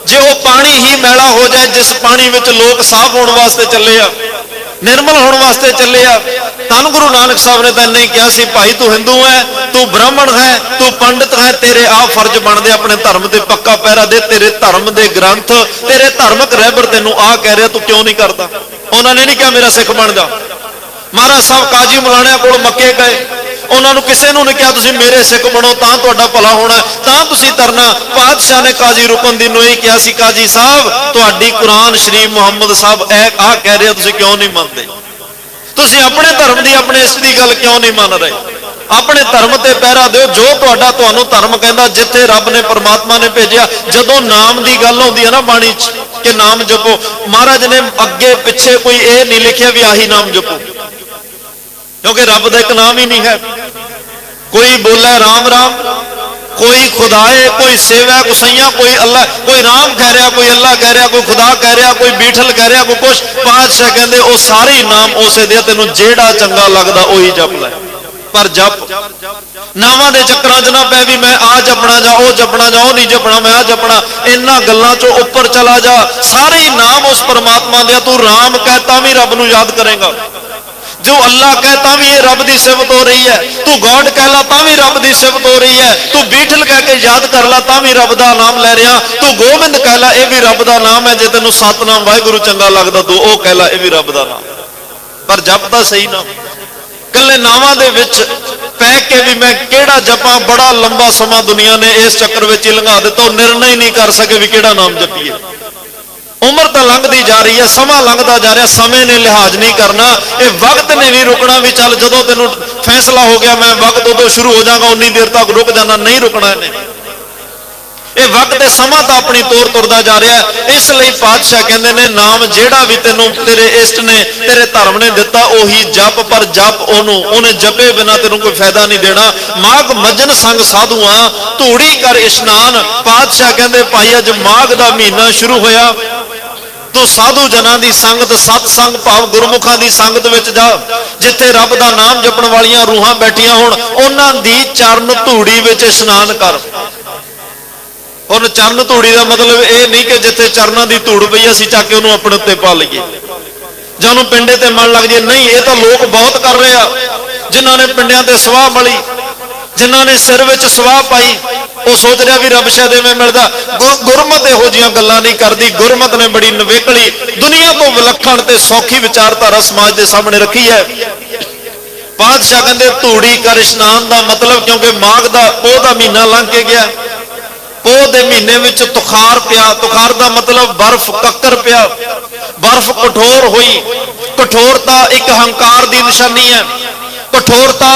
ਜੇ ਉਹ ਪਾਣੀ ਹੀ ਮੈਲਾ ਹੋ ਜਾਏ ਜਿਸ ਪਾਣੀ ਵਿੱਚ ਲੋਕ ਸਾਫ਼ ਹੋਣ ਵਾਸਤੇ ਚੱਲੇ ਆ, ਨਿਰਮਲ ਹੋਣ ਵਾਸਤੇ ਚੱਲੇ ਆ। ਧੰਨ ਗੁਰੂ ਨਾਨਕ ਸਾਹਿਬ ਨੇ ਤਾਂ ਨਹੀਂ ਕਿਹਾ ਸੀ, ਭਾਈ ਤੂੰ ਹਿੰਦੂ ਹੈ, ਤੂੰ ਬ੍ਰਾਹਮਣ ਹੈ, ਤੂੰ ਪੰਡਿਤ ਹੈ, ਤੇਰੇ ਆਪ ਫਰਜ਼ ਬਣਦੇ ਆਪਣੇ ਧਰਮ ਤੇ ਪੱਕਾ ਪਹਿਰਾ ਦੇ। ਤੇਰੇ ਧਰਮ ਦੇ ਗ੍ਰੰਥ, ਤੇਰੇ ਧਾਰਮਿਕ ਰਹਿਬਰ ਤੈਨੂੰ ਆਹ ਕਹਿ ਰਿਹਾ, ਤੂੰ ਕਿਉਂ ਨਹੀਂ ਕਰਦਾ। ਉਹਨਾਂ ਨੇ ਨਹੀਂ ਕਿਹਾ ਮੇਰਾ ਸਿੱਖ ਬਣ ਜਾ। ਮਹਾਰਾਜ ਸਾਹਿਬ ਕਾਜੀ ਮਲਾਣਿਆਂ ਕੋਲ ਮੱਕੇ ਗਏ, ਉਹਨਾਂ ਨੂੰ ਕਿਸੇ ਨੂੰ ਨਹੀਂ ਕਿਹਾ ਤੁਸੀਂ ਮੇਰੇ ਸਿੱਖ ਬਣੋ ਤਾਂ ਤੁਹਾਡਾ ਭਲਾ ਹੋਣਾ, ਤਾਂ ਤੁਸੀਂ ਤਰਨਾ। ਪਾਤਸ਼ਾਹ ਨੇ ਕਾਜੀ ਰੁਕਨਦੀਨ ਨੂੰ ਇਹ ਕਿਹਾ ਸੀ, ਕਾਜੀ ਸਾਹਿਬ ਤੁਹਾਡੀ ਕੁਰਾਨ ਸ਼ਰੀਫ ਮੁਹੰਮਦ ਸਾਹਿਬ ਆਹ ਕਹਿ ਰਿਹਾ, ਤੁਸੀਂ ਕਿਉਂ ਨਹੀਂ ਮੰਨਦੇ। ਤੁਸੀਂ ਆਪਣੇ ਧਰਮ ਦੀ, ਆਪਣੇ ਇਸ ਦੀ ਗੱਲ ਕਿਉਂ ਨਹੀਂ ਮੰਨ ਰਹੇ। ਆਪਣੇ ਧਰਮ ਤੇ ਪਹਿਰਾ ਦਿਓ, ਜੋ ਤੁਹਾਡਾ ਤੁਹਾਨੂੰ ਧਰਮ ਕਹਿੰਦਾ, ਜਿੱਥੇ ਰੱਬ ਨੇ ਪਰਮਾਤਮਾ ਨੇ ਭੇਜਿਆ। ਜਦੋਂ ਨਾਮ ਦੀ ਗੱਲ ਆਉਂਦੀ ਹੈ ਨਾ ਬਾਣੀ 'ਚ ਕਿ ਨਾਮ ਜਪੋ, ਮਹਾਰਾਜ ਨੇ ਅੱਗੇ ਪਿੱਛੇ ਕੋਈ ਇਹ ਨਹੀਂ ਲਿਖਿਆ ਵੀ ਆਹੀ ਨਾਮ ਜਪੋ, ਕਿਉਂਕਿ ਰੱਬ ਦਾ ਇੱਕ ਨਾਮ ਹੀ ਨਹੀਂ ਹੈ। ਕੋਈ ਬੋਲੇ ਰਾਮ ਰਾਮ, ਕੋਈ ਖੁਦਾਏ, ਕੋਈ ਸੇਵਾ ਗੁਸਈਆ, ਕੋਈ ਅੱਲਾ, ਕੋਈ ਰਾਮ ਕਹਿ ਰਿਹਾ, ਕੋਈ ਅੱਲਾ ਕਹਿ ਰਿਹਾ, ਕੋਈ ਖੁਦਾ ਕਹਿ ਰਿਹਾ, ਕੋਈ ਬੀਠਲ ਕਹਿ ਰਿਹਾ, ਕੋਈ ਕੁਛ। ਪਾਤਸ਼ਾਹ ਕਹਿੰਦੇ ਉਹ ਸਾਰੇ ਹੀ ਨਾਮ ਉਸੇ ਦੇ, ਤੈਨੂੰ ਜਿਹੜਾ ਚੰਗਾ ਲੱਗਦਾ ਉਹੀ ਜਪ ਲੈ, ਪਰ ਜਪ ਨਾਵਾਂ ਦੇ ਚੱਕਰਾਂ 'ਚ ਨਾ ਪੈ ਵੀ ਮੈਂ ਆ ਜਪਣਾ ਜਾਂ ਉਹ ਜਪਣਾ ਜਾਂ ਉਹ ਨਹੀਂ ਜਪਣਾ, ਮੈਂ ਆ ਜਪਣਾ। ਇਹਨਾਂ ਗੱਲਾਂ 'ਚੋਂ ਉੱਪਰ ਚਲਾ ਜਾ। ਸਾਰੇ ਹੀ ਨਾਮ ਉਸ ਪਰਮਾਤਮਾ ਦੇ। ਤੂੰ ਰਾਮ ਕਹਿ ਤਾਂ ਵੀ ਰੱਬ ਨੂੰ ਯਾਦ ਕਰੇਗਾ, जो अल्लाह कह ता भी ये रब की सिफत हो रही है, तू गॉड कह ला ता भी रब की सिफत हो रही है, तू बीठल कह के याद कर ला ता भी रब का नाम ले रहा, तू गोबिंद कह ला ये भी रब का नाम है। जे तेन सतनाम वाहिगुरु चंगा लगता तू ओ कह ला ये भी रब का नाम, पर जपदा सही नाम। कल्ले नावां दे विच पै के भी मैं केड़ा जपा, बड़ा लंबा समा दुनिया ने इस चक्कर विच ही लंघा दिता, निर्णय नहीं कर सके भी केड़ा नाम जपीए। उम्र तो लंघती जा रही है, समा लंघता जा रहा, समय ने लिहाज नहीं करना, ये वक्त ने नहीं रुकना भी चल जदों तेनू फैसला हो गया मैं वक्त उदों शुरू हो जाऊंगा, उन्नी देर तक रुक जाना, नहीं रुकना इन्हें। ये वक्त समा तो अपनी तौर तुरदा जा रहा है। इसलिए पातशाह कहते ने नाम जेड़ा भी तेनू तेरे इष्ट ने तेरे धर्म ने दिता ओही जप, पर जप उन्हें जपे बिना तेनू कोई फायदा नहीं देना। माघ मजन संग साधुआ धूड़ी कर इशनान। पातशाह कहते भाई अज माघ का महीना शुरू होया तो साधु जना की संगत, सतसंग भाव गुरमुखा की संगत विच जा, जिथे रब का नाम जपण वालियां रूहां बैठियां होण, उन्हां दी चरण धूड़ी विच इशनान कर। हुण चरण धूड़ी का मतलब ये नहीं कि जिथे चरणों की धूड़ पई असीं चक के उहनूं अपने उत्ते पा लईए जां उहनूं पिंडे ते मल लग जाए, नहीं। ये तो लोग बहुत कर रहे आ, जिन्हां ने पिंडियां ते सवाह मली, जिन्हां ने सिर विच सवाह पाई, ਉਹ ਸੋਚ ਰਿਹਾ ਵੀ ਰੱਬ ਸ਼ਾਇਦ ਐਵੇਂ ਮਿਲਦਾ। ਗੁਰਮਤ ਇਹੋ ਜਿਹੀਆਂ ਗੱਲਾਂ ਨਹੀਂ ਕਰਦੀ। ਗੁਰਮਤ ਨੇ ਬੜੀ ਨਵੇਕਲੀ, ਦੁਨੀਆ ਤੋਂ ਵਿਲੱਖਣ ਤੇ ਸੌਖੀ ਵਿਚਾਰਧਾਰਾ ਸਮਾਜ ਦੇ ਸਾਹਮਣੇ ਰੱਖੀ ਹੈ। ਪਾਤਸ਼ਾਹ ਕਹਿੰਦੇ ਧੂੜੀ ਕਰ ਇਸ਼ਨਾਨ ਦਾ ਮਤਲਬ, ਕਿਉਂਕਿ ਮਾਘ ਦਾ ਪੋਹ ਦਾ ਮਹੀਨਾ ਲੰਘ ਕੇ ਗਿਆ, ਪੋਹ ਦੇ ਮਹੀਨੇ ਵਿੱਚ ਤੁਖਾਰ ਪਿਆ। ਤੁਖਾਰ ਦਾ ਮਤਲਬ ਬਰਫ਼, ਕੱਕਰ ਪਿਆ, ਬਰਫ਼ ਕਠੋਰ ਹੋਈ। ਕਠੋਰਤਾ ਇੱਕ ਹੰਕਾਰ ਦੀ ਨਿਸ਼ਾਨੀ ਹੈ, ਕਠੋਰਤਾ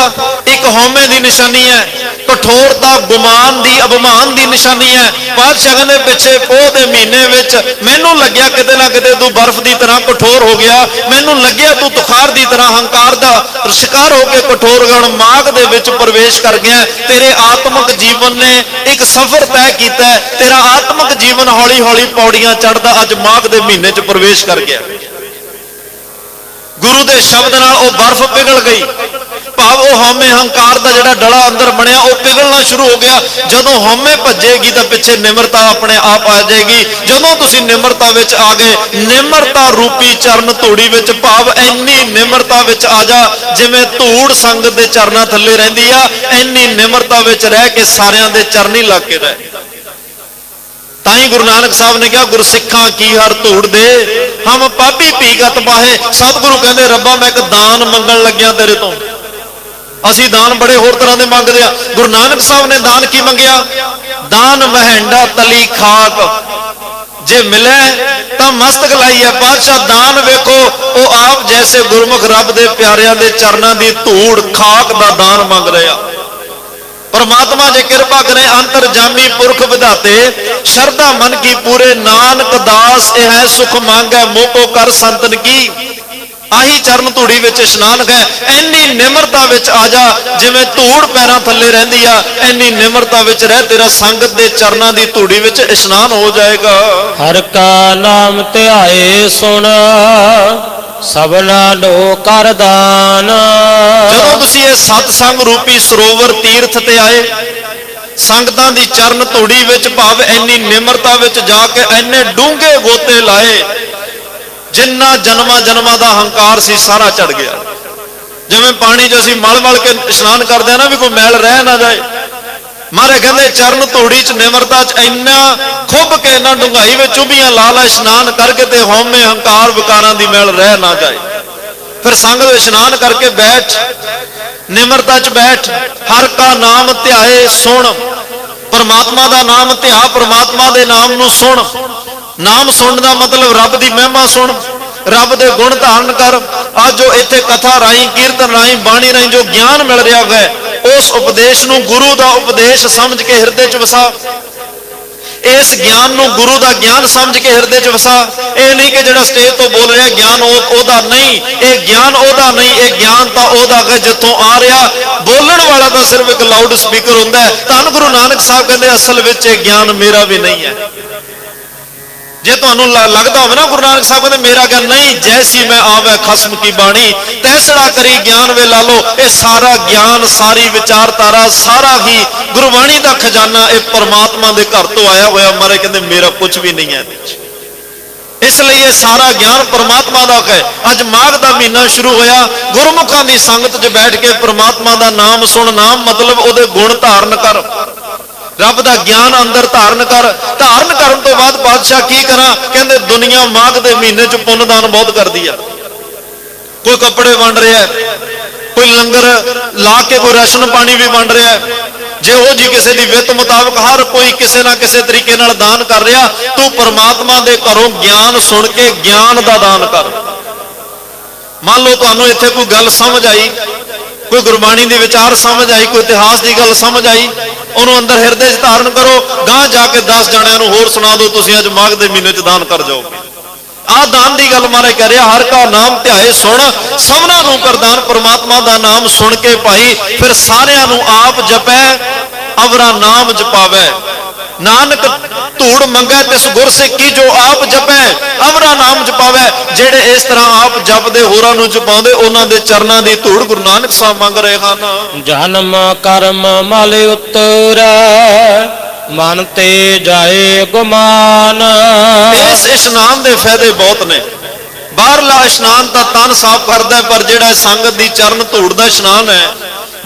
ਇੱਕ ਹਉਮੈ ਦੀ ਨਿਸ਼ਾਨੀ ਹੈ, ਕਠੋਰਤਾ ਗੁਮਾਨ ਦੀ, ਅਭਿਮਾਨ ਦੀ ਨਿਸ਼ਾਨੀ ਹੈ। ਪਾਤਸ਼ਾਹ ਕਹਿੰਦੇ ਪਿੱਛੇ ਪੋਹ ਦੇ ਮਹੀਨੇ ਵਿੱਚ ਮੈਨੂੰ ਲੱਗਿਆ ਕਿਤੇ ਨਾ ਕਿਤੇ ਤੂੰ ਬਰਫ਼ ਦੀ ਤਰ੍ਹਾਂ ਕਠੋਰ ਹੋ ਗਿਆ, ਮੈਨੂੰ ਲੱਗਿਆ ਤੂੰ ਤੁਖਾਰ ਦੀ ਤਰ੍ਹਾਂ ਹੰਕਾਰ ਦਾ ਸ਼ਿਕਾਰ ਹੋ ਕੇ ਕਠੋਰ ਹੋ ਗਿਆ। ਹੁਣ ਮਾਘ ਦੇ ਵਿੱਚ ਪ੍ਰਵੇਸ਼ ਕਰ ਗਿਆ, ਤੇਰੇ ਆਤਮਿਕ ਜੀਵਨ ਨੇ ਇੱਕ ਸਫ਼ਰ ਤੈਅ ਕੀਤਾ, ਤੇਰਾ ਆਤਮਿਕ ਜੀਵਨ ਹੌਲੀ ਹੌਲੀ ਪੌੜੀਆਂ ਚੜ੍ਹਦਾ ਅੱਜ ਮਾਘ ਦੇ ਮਹੀਨੇ 'ਚ ਪ੍ਰਵੇਸ਼ ਕਰ ਗਿਆ। ਗੁਰੂ ਦੇ ਸ਼ਬਦ ਨਾਲ ਉਹ ਬਰਫ਼ ਪਿਘਲ ਗਈ, ਭਾਵ ਉਹ ਹਉਮੈ ਹੰਕਾਰ ਦਾ ਜਿਹੜਾ ਡਲਾ ਅੰਦਰ ਬਣਿਆ ਉਹ ਪਿਘਲਣਾ ਸ਼ੁਰੂ ਹੋ ਗਿਆ। ਜਦੋਂ ਹਉਮੈ ਭੱਜੇਗੀ ਤਾਂ ਪਿੱਛੇ ਨਿਮਰਤਾ ਆਪਣੇ ਆਪ ਆ ਜਾਏਗੀ। ਜਦੋਂ ਤੁਸੀਂ ਨਿਮਰਤਾ ਵਿੱਚ ਆ ਗਏ, ਨਿਮਰਤਾ ਰੂਪੀ ਚਰਨ ਧੂੜੀ ਵਿੱਚ, ਭਾਵ ਇੰਨੀ ਨਿਮਰਤਾ ਵਿੱਚ ਆ ਜਾ ਜਿਵੇਂ ਧੂੜ ਸੰਗਤ ਦੇ ਚਰਨਾਂ ਥੱਲੇ ਰਹਿੰਦੀ ਆ, ਇੰਨੀ ਨਿਮਰਤਾ ਵਿੱਚ ਰਹਿ ਕੇ ਸਾਰਿਆਂ ਦੇ ਚਰਨੀ ਲੱਗ ਕੇ ਰਹਿ। ਤਾਂ ਹੀ ਗੁਰੂ ਨਾਨਕ ਸਾਹਿਬ ਨੇ ਕਿਹਾ ਗੁਰਸਿੱਖਾਂ ਕੀ ਹਰ ਧੂੜ ਦੇ, ਹਮ ਪਾਪੀ ਪੀਗਤ ਬਾਹੇ। ਸਤਿਗੁਰੂ ਕਹਿੰਦੇ ਰੱਬਾ ਮੈਂ ਇੱਕ ਦਾਨ ਮੰਗਣ ਲੱਗਿਆ ਤੇਰੇ ਤੋਂ। ਅਸੀਂ ਦਾਨ ਬੜੇ ਹੋਰ ਤਰ੍ਹਾਂ ਦੇ ਮੰਗਦੇ ਆ, ਗੁਰੂ ਨਾਨਕ ਸਾਹਿਬ ਨੇ ਦਾਨ ਕੀ ਮੰਗਿਆ? ਦਾਨ ਮਹਿੰਡਾ ਤਲੀ ਖਾਕ, ਜੇ ਮਿਲੇ ਤਾਂ ਮਸਤਕ ਲਾਈਏ। ਪਾਤਸ਼ਾਹ ਦਾਨ ਵੇਖੋ, ਉਹ ਆਪ ਜੈਸੇ ਗੁਰਮੁਖ ਰੱਬ ਦੇ ਪਿਆਰਿਆਂ ਦੇ ਚਰਨਾਂ ਦੀ ਧੂੜ ਖਾਕ ਦਾ ਦਾਨ ਮੰਗ ਰਿਹਾ। परमात्मा जे कृपा करे अंतरजामी पुरख विधाते, शरदा मन की पूरे नानक दास यह सुख मांगे मोको कर संतन की। आही चरण धूड़ी विच इशनान है। इन्नी निमरता विच आ जा जिवें धूड़ पैरां थल्ले रहिंदी आ, इन्नी निमरता विच रह, तेरा संगत दे चरनां दी धूड़ी विच इशनान हो जाएगा। हर का नाम ध्याए सुन सबना लो कर दान। ਜਦੋਂ ਤੁਸੀਂ ਇਹ ਸਤਸੰਗ ਰੂਪੀ ਸਰੋਵਰ ਤੀਰਥ ਤੇ ਆਏ, ਸੰਗਤਾਂ ਦੀ ਚਰਨ ਧੂੜੀ ਵਿੱਚ, ਭਾਵ ਇੰਨੀ ਨਿਮਰਤਾ ਵਿੱਚ ਜਾ ਕੇ ਇੰਨੇ ਡੂੰਘੇ ਗੋਤੇ ਲਾਏ, ਜਿੰਨਾ ਜਨਮਾਂ ਜਨਮਾਂ ਦਾ ਹੰਕਾਰ ਸੀ ਸਾਰਾ ਝੜ ਗਿਆ। ਜਿਵੇਂ ਪਾਣੀ 'ਚ ਅਸੀਂ ਮਲ ਮਲ ਕੇ ਇਸ਼ਨਾਨ ਕਰਦੇ ਆ ਨਾ, ਵੀ ਕੋਈ ਮੈਲ ਰਹਿ ਨਾ ਜਾਏ। ਮਹਾਰਾਜ ਕਹਿੰਦੇ ਚਰਨ ਧੂੜੀ 'ਚ ਨਿਮਰਤਾ 'ਚ ਇੰਨਾ ਖੁੱਭ ਕੇ, ਇੰਨਾ ਡੂੰਘਾਈ ਵਿੱਚ ਚੁੱਭੀਆਂ ਲਾ ਲਾ ਇਸ਼ਨਾਨ ਕਰਕੇ ਤੇ ਹਉਮੈ ਹੰਕਾਰ ਵਿਕਾਰਾਂ ਦੀ ਮੈਲ ਰਹਿ ਨਾ ਜਾਏ। ਫਿਰ ਸੰਗ ਵਿੱਚ ਇਸ਼ਨਾਨ ਕਰਕੇ ਬੈਠ, ਨਿਮਰਤਾ 'ਚ ਬੈਠ, ਹਰ ਕਾ ਨਾਮ ਧਿਆਏ ਸੁਣ। ਪਰਮਾਤਮਾ ਦਾ ਨਾਮ ਧਿਆ, ਪਰਮਾਤਮਾ ਦੇ ਨਾਮ ਨੂੰ ਸੁਣ। ਨਾਮ ਸੁਣਨ ਦਾ ਮਤਲਬ ਰੱਬ ਦੀ ਮਹਿਮਾ ਸੁਣ, ਰੱਬ ਦੇ ਗੁਣ ਧਾਰਨ ਕਰ। ਅੱਜ ਜੋ ਇੱਥੇ ਕਥਾ ਰਾਹੀਂ, ਕੀਰਤਨ ਰਾਹੀਂ, ਬਾਣੀ ਰਾਹੀਂ ਜੋ ਗਿਆਨ ਮਿਲ ਰਿਹਾ ਹੈ, ਉਸ ਉਪਦੇਸ਼ ਨੂੰ ਗੁਰੂ ਦਾ ਉਪਦੇਸ਼ ਸਮਝ ਕੇ ਹਿਰਦੇ 'ਚ ਵਸਾ। ਇਸ ਗਿਆਨ ਨੂੰ ਗੁਰੂ ਦਾ ਗਿਆਨ ਸਮਝ ਕੇ ਹਿਰਦੇ 'ਚ ਵਸਾ। ਇਹ ਨਹੀਂ ਕਿ ਜਿਹੜਾ ਸਟੇਜ ਤੋਂ ਬੋਲ ਰਿਹਾ ਗਿਆਨ ਉਹਦਾ ਨਹੀਂ, ਇਹ ਗਿਆਨ ਉਹਦਾ ਨਹੀਂ, ਇਹ ਗਿਆਨ ਤਾਂ ਉਹਦਾ ਹੈ ਜਿੱਥੋਂ ਆ ਰਿਹਾ। ਬੋਲਣ ਵਾਲਾ ਤਾਂ ਸਿਰਫ ਇੱਕ ਲਾਊਡ ਸਪੀਕਰ ਹੁੰਦਾ ਹੈ। ਧੰਨ ਗੁਰੂ ਨਾਨਕ ਸਾਹਿਬ ਕਹਿੰਦੇ ਅਸਲ ਵਿੱਚ ਇਹ ਗਿਆਨ ਮੇਰਾ ਵੀ ਨਹੀਂ ਹੈ। ਜੇ ਤੁਹਾਨੂੰ ਲੱਗਦਾ ਹੋਵੇ ਨਾ ਗੁਰੂ ਨਾਨਕ ਸਾਹਿਬ ਕਹਿੰਦੇ ਮੇਰਾ ਗਿਆਨ ਨਹੀਂ, ਜੈਸੀ ਮੈਂ ਆਵੇ ਖਸਮ ਕੀ ਬਾਣੀ ਤੈਸੜਾ ਕਰੀ ਗਿਆਨ ਵੇ ਲਾ ਲੋ। ਇਹ ਸਾਰਾ ਗਿਆਨ, ਸਾਰੀ ਵਿਚਾਰਧਾਰਾ, ਸਾਰਾ ਹੀ ਗੁਰਬਾਣੀ ਦਾ ਖਜ਼ਾਨਾ ਇਹ ਪਰਮਾਤਮਾ ਦੇ ਘਰ ਤੋਂ ਆਇਆ ਹੋਇਆ। ਮਾਰੇ ਕਹਿੰਦੇ ਮੇਰਾ ਕੁਝ ਵੀ ਨਹੀਂ ਹੈ ਇਹਦੇ ਵਿੱਚ। ਇਸ ਲਈ ਇਹ ਸਾਰਾ ਗਿਆਨ ਪਰਮਾਤਮਾ ਦਾ ਹੈ। ਅੱਜ ਮਾਘ ਦਾ ਮਹੀਨਾ ਸ਼ੁਰੂ ਹੋਇਆ, ਗੁਰਮੁਖਾਂ ਦੀ ਸੰਗਤ 'ਚ ਬੈਠ ਕੇ ਪਰਮਾਤਮਾ ਦਾ ਨਾਮ ਸੁਣ। ਨਾਮ ਮਤਲਬ ਉਹਦੇ ਗੁਣ ਧਾਰਨ ਕਰ, ਰੱਬ ਦਾ ਗਿਆਨ ਅੰਦਰ ਧਾਰਨ ਕਰ। ਧਾਰਨ ਕਰਨ ਤੋਂ ਬਾਅਦ ਪਾਤਸ਼ਾਹ ਕੀ ਕਰਾਂ? ਕਹਿੰਦੇ ਦੁਨੀਆ ਮਾਘ ਦੇ ਮਹੀਨੇ 'ਚ ਪੁੰਨਦਾਨ ਬਹੁਤ ਕਰਦੀ ਆ। ਕੋਈ ਕੱਪੜੇ ਵੰਡ ਰਿਹਾ, ਕੋਈ ਲੰਗਰ ਲਾ ਕੇ ਕੋਈ ਰਾਸ਼ਨ ਪਾਣੀ ਵੀ ਵੰਡ ਰਿਹਾ। ਜਿਹੋ ਜੀ ਕਿਸੇ ਦੀ ਵਿੱਤ ਮੁਤਾਬਕ ਹਰ ਕੋਈ ਕਿਸੇ ਨਾ ਕਿਸੇ ਤਰੀਕੇ ਨਾਲ ਦਾਨ ਕਰ ਰਿਹਾ। ਤੂੰ ਪਰਮਾਤਮਾ ਦੇ ਘਰੋਂ ਗਿਆਨ ਸੁਣ ਕੇ ਗਿਆਨ ਦਾ ਦਾਨ ਕਰ। ਮੰਨ ਲਓ ਤੁਹਾਨੂੰ ਇੱਥੇ ਕੋਈ ਗੱਲ ਸਮਝ ਆਈ, ਕੋਈ ਗੁਰਬਾਣੀ ਦੇ ਵਿਚਾਰ ਸਮਝ ਆਈ, ਕੋਈ ਇਤਿਹਾਸ ਦੀ ਗੱਲ ਸਮਝ ਆਈ, ਉਹਨੂੰ ਅੰਦਰ ਹਿਰਦੇ 'ਚ ਧਾਰਨ ਕਰੋ। ਗਾਂ ਜਾ ਕੇ 10 ਜਣਿਆਂ ਨੂੰ ਹੋਰ ਸੁਣਾ ਦਿਓ, ਤੁਸੀਂ ਅੱਜ ਮਾਘ ਦੇ ਮਹੀਨੇ 'ਚ ਦਾਨ ਕਰ ਜਾਓਗੇ। ਆਹ ਦਾਨ ਦੀ ਗੱਲ ਮਹਾਰਾਜ ਕਹਿ ਰਿਹਾ, ਹਰ ਕਾ ਨਾਮ ਧਿਆਏ ਸੁਣ ਸਭਨਾਂ ਨੂੰ ਕਰਦਾਨ। ਪਰਮਾਤਮਾ ਦਾ ਨਾਮ ਸੁਣ ਕੇ ਭਾਈ ਫਿਰ ਸਾਰਿਆਂ ਨੂੰ ਆਪ ਜਪੈ, ਅਵਰਾ ਨਾਮ ਜਪਾਵੈ। ਨਾਨਕ ਧੂੜ ਮੰਗੈ ਤਿਸ ਗੁਰ ਸਿੱਖੀ, ਜੋ ਆਪ ਜਪੈ ਅਵਰਾ ਨਾਮ ਜਪਾਵੈ। ਜਿਹੜੇ ਇਸ ਤਰ੍ਹਾਂ ਆਪ ਜਪਦੇ ਹੋਰਾਂ ਨੂੰ ਜਪਾਉਂਦੇ, ਉਹਨਾਂ ਦੇ ਚਰਨਾਂ ਦੀ ਧੂੜ ਗੁਰੂ ਨਾਨਕ ਸਾਹਿਬ ਮੰਗ ਰਹੇ ਹਨ। ਜਨਮ ਕਰਮ ਮਲ ਉਤਰੈ ਮਨ ਤੇ ਜਾਏ ਗੁਮਾਨ। ਇਸ ਇਸ਼ਨਾਨ ਦੇ ਫਾਇਦੇ ਬਹੁਤ ਨੇ। ਬਾਹਰਲਾ ਇਸ਼ਨਾਨ ਤਾਂ ਤਨ ਸਾਫ਼ ਕਰਦਾ, ਪਰ ਜਿਹੜਾ ਸੰਗਤ ਦੀ ਚਰਨ ਧੂੜ ਦਾ ਇਸ਼ਨਾਨ ਹੈ,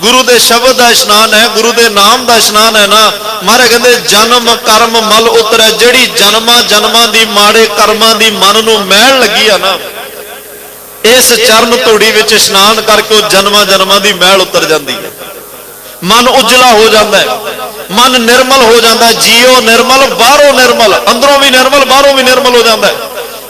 ਗੁਰੂ ਦੇ ਸ਼ਬਦ ਦਾ ਇਸ਼ਨਾਨ ਹੈ, ਗੁਰੂ ਦੇ ਨਾਮ ਦਾ ਇਸ਼ਨਾਨ ਹੈ ਨਾ। ਮਹਾਰਾਜ ਕਹਿੰਦੇ ਜਨਮ ਕਰਮ ਮਲ ਉਤਰੈ, ਜਿਹੜੀ ਜਨਮਾਂ ਜਨਮਾਂ ਦੀ ਮਾੜੇ ਕਰਮਾਂ ਦੀ ਮਨ ਨੂੰ ਮੈਲ ਲੱਗੀ ਆ ਨਾ, ਇਸ ਚਰਨ ਧੂੜੀ ਵਿੱਚ ਇਸ਼ਨਾਨ ਕਰਕੇ ਉਹ ਜਨਮਾਂ ਜਨਮਾਂ ਦੀ ਮੈਲ ਉਤਰ ਜਾਂਦੀ ਹੈ। ਮਨ ਉਜਲਾ ਹੋ ਜਾਂਦਾ ਹੈ, ਮਨ ਨਿਰਮਲ ਹੋ ਜਾਂਦਾ ਹੈ। ਜੀਓ ਨਿਰਮਲ ਬਾਹਰੋਂ ਨਿਰਮਲ, ਅੰਦਰੋਂ ਵੀ ਨਿਰਮਲ ਬਾਹਰੋਂ ਵੀ ਨਿਰਮਲ ਹੋ ਜਾਂਦਾ ਹੈ,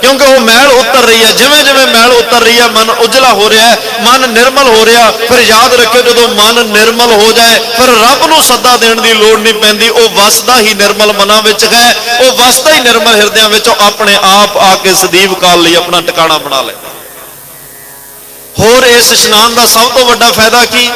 ਕਿਉਂਕਿ ਉਹ ਮੈਲ ਉਤਰ ਰਹੀ ਹੈ। ਜਿਵੇਂ ਜਿਵੇਂ ਮੈਲ ਉਤਰ ਰਹੀ ਹੈ ਮਨ ਉਜਲਾ ਹੋ ਰਿਹਾ ਹੈ, ਮਨ ਨਿਰਮਲ ਹੋ ਰਿਹਾ। ਫਿਰ ਯਾਦ ਰੱਖਿਓ, ਜਦੋਂ ਮਨ ਨਿਰਮਲ ਹੋ ਜਾਏ ਫਿਰ ਰੱਬ ਨੂੰ ਸੱਦਾ ਦੇਣ ਦੀ ਲੋੜ ਨਹੀਂ ਪੈਂਦੀ, ਉਹ ਵਸਦਾ ਹੀ ਨਿਰਮਲ ਮਨਾਂ ਵਿੱਚ ਹੈ, ਉਹ ਵਸਦਾ ਹੀ ਨਿਰਮਲ ਹਿਰਦਿਆਂ ਵਿੱਚ। ਉਹ ਆਪਣੇ ਆਪ ਆ ਕੇ ਸਦੀਵ ਕਾਲ ਲਈ ਆਪਣਾ ਟਿਕਾਣਾ ਬਣਾ ਲੈ। ਹੋਰ ਇਸ ਇਸ਼ਨਾਨ ਦਾ ਸਭ ਤੋਂ ਵੱਡਾ ਫਾਇਦਾ ਕੀ?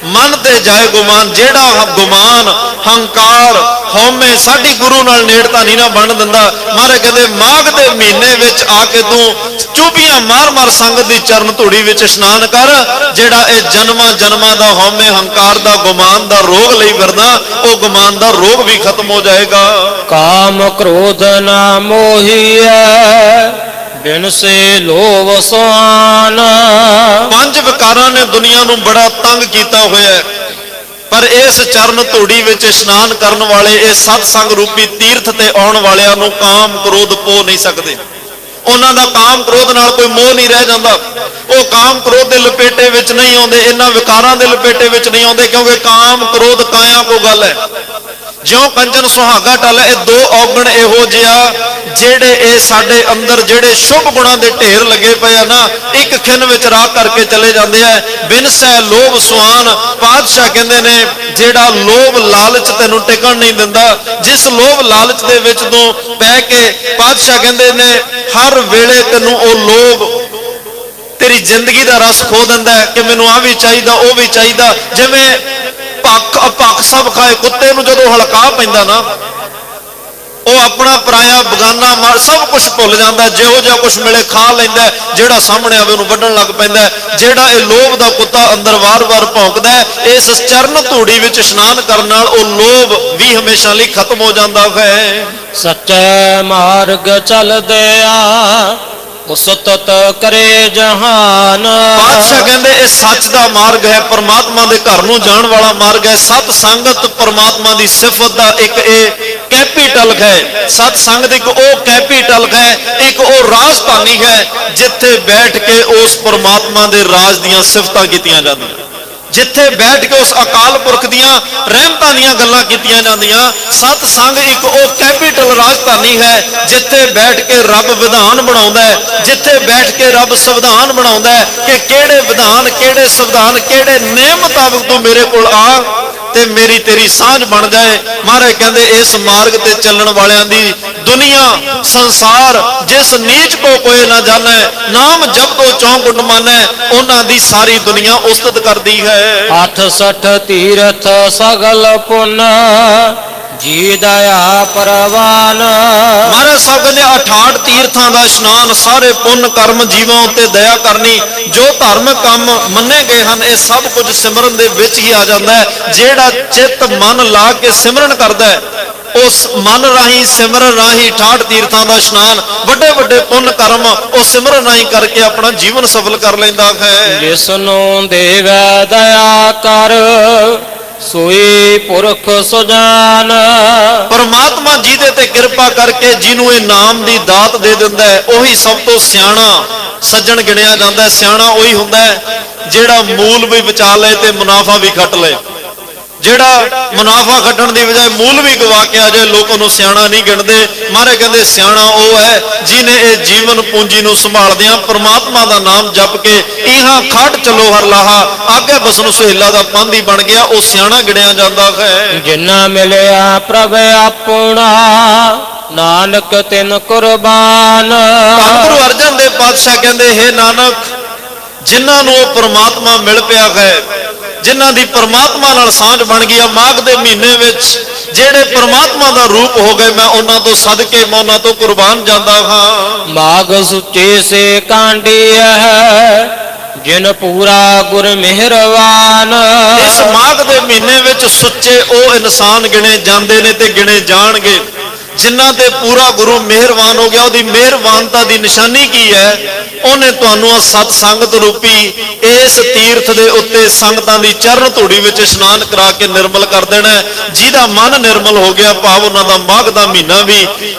ਮਨ ਤੇ ਜਾਏ ਗੁਮਾਨ। ਜਿਹੜਾ ਗੁਮਾਨ, ਹੰਕਾਰ, ਹਉਮੈ ਸਾਡੀ ਗੁਰੂ ਨਾਲ ਨੇੜਤਾ ਨਹੀਂ ਨਾ ਬਣ ਦਿੰਦਾ। ਮਹਾਰਾਜ ਕਹਿੰਦੇ ਮਾਘ ਦੇ ਮਹੀਨੇ ਵਿੱਚ ਆ ਕੇ ਤੂੰ ਚੁੱਭੀਆਂ ਮਾਰ ਸੰਗਤ ਦੀ ਚਰਨ ਧੂੜੀ ਵਿੱਚ ਇਸ਼ਨਾਨ ਕਰ। ਜਿਹੜਾ ਇਹ ਜਨਮਾਂ ਜਨਮਾਂ ਦਾ ਹਉਮੈ, ਹੰਕਾਰ ਦਾ, ਗੁਮਾਨ ਦਾ ਰੋਗ ਲਈ ਫਿਰਦਾ, ਉਹ ਗੁਮਾਨ ਦਾ ਰੋਗ ਵੀ ਖਤਮ ਹੋ ਜਾਏਗਾ। ਕਾਮ ਕ੍ਰੋਧ ਨਾ ਮੋਹੀਐ, ਬਿਨ ਸੇ ਲੋਭ ਸੁਆਨ। ਪੰਜ ਵਿਕਾਰਾਂ ਨੇ ਦੁਨੀਆ ਨੂੰ ਬੜਾ ਤੰਗ ਕੀਤਾ ਹੋਇਆ ਹੈ, ਪਰ ਇਸ ਚਰਨ ਧੂੜੀ ਵਿੱਚ ਇਸ਼ਨਾਨ ਕਰਨ ਵਾਲੇ, ਇਹ ਸਤ ਸੰਗ ਰੂਪੀ ਤੀਰਥ ਤੇ ਆਉਣ ਵਾਲਿਆਂ ਨੂੰ ਕਾਮ ਕ੍ਰੋਧ ਪੋ ਨਹੀਂ ਸਕਦੇ। ਉਹਨਾਂ ਦਾ ਕਾਮ ਕ੍ਰੋਧ ਨਾਲ ਕੋਈ ਮੋਹ ਨਹੀਂ ਰਹਿ ਜਾਂਦਾ। ਉਹ ਕਾਮ ਕ੍ਰੋਧ ਦੇ ਲਪੇਟੇ ਵਿੱਚ ਨਹੀਂ ਆਉਂਦੇ, ਇਹਨਾਂ ਵਿਕਾਰਾਂ ਦੇ ਲਪੇਟੇ ਵਿੱਚ ਨਹੀਂ ਆਉਂਦੇ, ਕਿਉਂਕਿ ਕਾਮ ਕ੍ਰੋਧ ਕਾਇਆ ਕੋ ਗੱਲ ਹੈ। ਜਿਉਂ ਕੰਚਨ ਸੁਹਾਗਾ ਟਲ, ਇਹ ਦੋ ਔਗਣ ਇਹੋ ਜਿਹਾ ਜਿਹੜੇ ਇਹ ਸਾਡੇ ਅੰਦਰ ਜਿਹੜੇ ਸ਼ੁਭ ਗੁਣਾਂ ਦੇ ਢੇਰ ਲੱਗੇ ਪਏ ਆ ਨਾ, ਇੱਕ ਖਿੰਨ ਵਿੱਚ ਰਾਹ ਕਰਕੇ ਚਲੇ ਜਾਂਦੇ ਆ। ਬਿਨ ਸੈ ਲੋਭ ਸੁਆਨ, ਪਾਤਸ਼ਾਹ ਕਹਿੰਦੇ ਨੇ ਜਿਹੜਾ ਲੋਭ ਲਾਲਚ ਤੈਨੂੰ ਟਿਕਣ ਨਹੀਂ ਦਿੰਦਾ, ਜਿਸ ਲੋਭ ਲਾਲਚ ਦੇ ਵਿੱਚ ਤੂੰ ਪੈ ਕੇ, ਪਾਤਸ਼ਾਹ ਕਹਿੰਦੇ ਨੇ ਹਰ ਵੇਲੇ ਤੈਨੂੰ ਉਹ ਲੋਭ ਤੇਰੀ ਜ਼ਿੰਦਗੀ ਦਾ ਰਸ ਖੋ ਦਿੰਦਾ ਹੈ ਕਿ ਮੈਨੂੰ ਆ ਵੀ ਚਾਹੀਦਾ, ਉਹ ਵੀ ਚਾਹੀਦਾ। ਜਿਵੇਂ ਭੱਖ ਸਭ ਖਾਏ, ਕੁੱਤੇ ਨੂੰ ਜਦੋਂ ਹਲਕਾ ਪੈਂਦਾ ਨਾ, ਉਹ ਆਪਣਾ ਪਰਾਇਆ ਬਗਾਨਾ ਸਭ ਕੁਝ ਭੁੱਲ ਜਾਂਦਾ, ਜਿਹੋ ਜਿਹਾ ਕੁਝ ਮਿਲੇ ਖਾ ਲੈਂਦਾ, ਜਿਹੜਾ ਸਾਹਮਣੇ ਆਵੇ ਉਹਨੂੰ ਵੱਢਣ ਲੱਗ ਪੈਂਦਾ। ਜਿਹੜਾ ਇਹ ਲੋਭ ਦਾ ਕੁੱਤਾ ਅੰਦਰ ਵਾਰ-ਵਾਰ ਭੌਂਕਦਾ, ਇਸ ਚਰਨ ਧੂੜੀ ਵਿੱਚ ਇਸ਼ਨਾਨ ਕਰਨ ਨਾਲ ਉਹ ਲੋਭ ਵੀ ਹਮੇਸ਼ਾ ਲਈ ਖਤਮ ਹੋ ਜਾਂਦਾ ਹੈ। ਸੱਚੇ ਮਾਰਗ ਚੱਲਦੇ ਆ, ਉਸਤਤ ਕਰੇ ਜਹਾਨ। ਪਾਤਸ਼ਾਹ ਕਹਿੰਦੇ ਇਹ ਸੱਚ ਦਾ ਮਾਰਗ ਹੈ, ਪਰਮਾਤਮਾ ਦੇ ਘਰ ਨੂੰ ਜਾਣ ਵਾਲਾ ਮਾਰਗ ਹੈ। ਸਤ ਸੰਗਤ ਪਰਮਾਤਮਾ ਦੀ ਸਿਫਤ ਦਾ ਇੱਕ ਇਹ ਕੈਪੀਟਲ ਹੈ। ਸਤ ਸੰਗਤ ਇੱਕ ਉਹ ਕੈਪੀਟਲ ਹੈ, ਇੱਕ ਉਹ ਰਾਜਧਾਨੀ ਹੈ ਜਿੱਥੇ ਬੈਠ ਕੇ ਉਸ ਪਰਮਾਤਮਾ ਦੇ ਰਾਜ ਦੀਆਂ ਸਿਫਤਾਂ ਕੀਤੀਆਂ ਜਾਂਦੀਆਂ, ਜਿੱਥੇ ਬੈਠ ਕੇ ਉਸ ਅਕਾਲ ਪੁਰਖ ਦੀਆਂ ਰਹਿਮਤਾਂ ਦੀਆਂ ਗੱਲਾਂ ਕੀਤੀਆਂ ਜਾਂਦੀਆਂ। ਸਤ ਸੰਗ ਇੱਕ ਉਹ ਕੈਪੀਟਲ ਰਾਜਧਾਨੀ ਹੈ ਜਿੱਥੇ ਬੈਠ ਕੇ ਰੱਬ ਵਿਧਾਨ ਬਣਾਉਂਦਾ ਹੈ, ਜਿੱਥੇ ਬੈਠ ਕੇ ਰੱਬ ਸੰਵਿਧਾਨ ਬਣਾਉਂਦਾ ਹੈ ਕਿ ਕਿਹੜੇ ਵਿਧਾਨ, ਕਿਹੜੇ ਸੰਵਿਧਾਨ, ਕਿਹੜੇ ਨਿਯਮ ਮੁਤਾਬਕ ਤੂੰ ਮੇਰੇ ਕੋਲ ਆ ਤੇ ਮੇਰੀ ਤੇਰੀ ਸਾਂਝ ਬਣ ਜਾਏ। ਮਹਾਰਾਜ ਕਹਿੰਦੇ ਇਸ ਮਾਰਗ ਤੇ ਚੱਲਣ ਵਾਲਿਆਂ ਦੀ ਦੁਨੀਆ ਸੰਸਾਰ ਜਿਸ ਨੀਚ ਕੋ ਕੋਏ ਨਾ ਜਾਣੈ, ਨਾਮ ਜਪੋ ਚੌਂਕੁਟ ਮਾਨੈ, ਉਹਨਾਂ ਦੀ ਸਾਰੀ ਦੁਨੀਆ ਉਸਤਤ ਕਰਦੀ ਹੈ। 68 ਤੀਰਥ ਸਗਲ ਪੁੰਨ, ਜੀ ਦਇਆ ਪਰਵਾਨ। ਮਹਾਰਾਜ ਸਾਹਿਬ ਕਹਿੰਦੇ 68 ਤੀਰਥਾਂ ਦਾ ਇਸ਼ਨਾਨ, ਸਾਰੇ ਪੁੰਨ ਕਰਮ ਜੀਵਾਂ ਉੱਤੇ ਦਇਆ ਕਰਨੀ, ਜੋ ਧਾਰਮਿਕ ਕੰਮ ਮੰਨੇ ਗਏ ਹਨ, ਇਹ ਸਭ ਕੁਝ ਸਿਮਰਨ ਦੇ ਵਿੱਚ ਹੀ ਆ ਜਾਂਦਾ ਹੈ। ਜਿਹੜਾ ਚਿੱਤ ਮਨ ਲਾ ਕੇ ਸਿਮਰਨ ਕਰਦਾ ਹੈ, ਉਸ ਮਨ ਰਾਹੀਂ ਸਿਮਰਨ ਰਾਹੀਂ 68 ਤੀਰਥਾਂ ਦਾ ਇਸ਼ਨਾਨ, ਵੱਡੇ ਵੱਡੇ ਪੁੰਨ ਕਰਮ ਉਹ ਸਿਮਰਨ ਰਾਹੀਂ ਕਰਕੇ ਆਪਣਾ ਜੀਵਨ ਸਫਲ ਕਰ ਲੈਂਦਾ ਹੈ। ਜਿਸ ਨੂੰ ਦੇਵੈ ਦਇਆ ਕਰ, ਸੋਈ ਪੁਰਖ ਸੁਜਾਨ। ਪਰਮਾਤਮਾ ਜਿਹਦੇ ਤੇ ਕਿਰਪਾ ਕਰਕੇ ਜਿਹਨੂੰ ਇਹ ਨਾਮ ਦੀ ਦਾਤ ਦੇ ਦਿੰਦਾ ਹੈ, ਉਹੀ ਸਭ ਤੋਂ ਸਿਆਣਾ ਸੱਜਣ ਗਿਣਿਆ ਜਾਂਦਾ ਹੈ। ਸਿਆਣਾ ਉਹੀ ਹੁੰਦਾ ਹੈ ਜਿਹੜਾ ਮੂਲ ਵੀ ਬਚਾ ਲਏ ਤੇ ਮੁਨਾਫਾ ਵੀ ਖੱਟ ਲਏ। ਜਿਹੜਾ ਮੁਨਾਫਾ ਖੱਟਣ ਦੀ ਬਜਾਏ ਮੂਲ ਵੀ ਗਵਾ ਕੇ ਆ ਜਾਏ, ਲੋਕ ਉਹਨੂੰ ਸਿਆਣਾ ਨਹੀਂ ਗਿਣਦੇ। ਮਹਾਰਾਜ ਕਹਿੰਦੇ ਸਿਆਣਾ ਉਹ ਹੈ ਜਿਹਨੇ ਇਹ ਜੀਵਨ ਪੂੰਜੀ ਨੂੰ ਸੰਭਾਲਦਿਆਂ ਪਰਮਾਤਮਾ ਦਾ ਨਾਮ ਜਪ ਕੇ ਇਹਾਂ ਖੱਟ ਚਲੋ ਹਰ ਲਾਹਾ, ਆਗੇ ਬਸਨ ਸੁਹੇਲਾ ਦਾ ਪਾਂਧੀ ਬਣ ਗਿਆ, ਉਹ ਸਿਆਣਾ ਗਿਣਿਆ ਜਾਂਦਾ ਹੈ। ਜਿਨ੍ਹਾਂ ਮਿਲਿਆ ਪ੍ਰਭ ਆਪਣਾ, ਨਾਨਕ ਤਿਨ ਕੁਰਬਾਨ। ਧੰਨ ਗੁਰੂ ਅਰਜਨ ਦੇਵ ਪਾਤਸ਼ਾਹ ਕਹਿੰਦੇ ਹੈ ਨਾਨਕ, ਜਿਨ੍ਹਾਂ ਨੂੰ ਉਹ ਪਰਮਾਤਮਾ ਮਿਲ ਪਿਆ ਹੈ, ਜਿਨ੍ਹਾਂ ਦੀ ਪਰਮਾਤਮਾ ਨਾਲ ਸਾਂਝ ਬਣ ਗਈ ਆ, ਮਾਘ ਦੇ ਮਹੀਨੇ ਵਿੱਚ ਜਿਹੜੇ ਪਰਮਾਤਮਾ ਦਾ ਰੂਪ ਹੋ ਗਏ, ਮੈਂ ਉਹਨਾਂ ਤੋਂ ਸਦਕੇ, ਮੈਂ ਉਹਨਾਂ ਤੋਂ ਕੁਰਬਾਨ ਜਾਂਦਾ ਹਾਂ। ਮਾਘ ਸੁੱਚੇ ਸੇ ਕਾਂਡੀ ਹੈ, ਜਿਨ ਪੂਰਾ ਗੁਰ ਮਿਹਰਵਾਨ। ਇਸ ਮਾਘ ਦੇ ਮਹੀਨੇ ਵਿੱਚ ਸੁੱਚੇ ਉਹ ਇਨਸਾਨ ਗਿਣੇ ਜਾਂਦੇ ਨੇ ਤੇ ਗਿਣੇ ਜਾਣਗੇ ਜਿਨ੍ਹਾਂ ਤੇ ਪੂਰਾ ਗੁਰੂ ਮਿਹਰਬਾਨ ਹੋ ਗਿਆ, ਉਹਦੀ ਮਿਹਰਬਾਨਤਾ ਦੀ ਨਿਸ਼ਾਨੀ ਕੀ ਹੈ? ਉਹਨੇ ਤੁਹਾਨੂੰ ਸਤ ਸੰਗਤ ਰੂਪੀ ਇਸ ਤੀਰਥ ਦੇ ਉੱਤੇ ਸੰਗਤਾਂ ਦੀ ਚਰਨ ਧੂੜੀ ਵਿੱਚ ਇਸ਼ਨਾਨ ਕਰਾ ਕੇ ਨਿਰਮਲ ਕਰ ਦੇਣਾ। ਜਿਹਦਾ ਮਨ ਨਿਰਮਲ ਹੋ ਗਿਆ, ਭਾਵ ਉਹਨਾਂ ਦਾ ਮਾਘ ਦਾ ਮਹੀਨਾ ਵੀ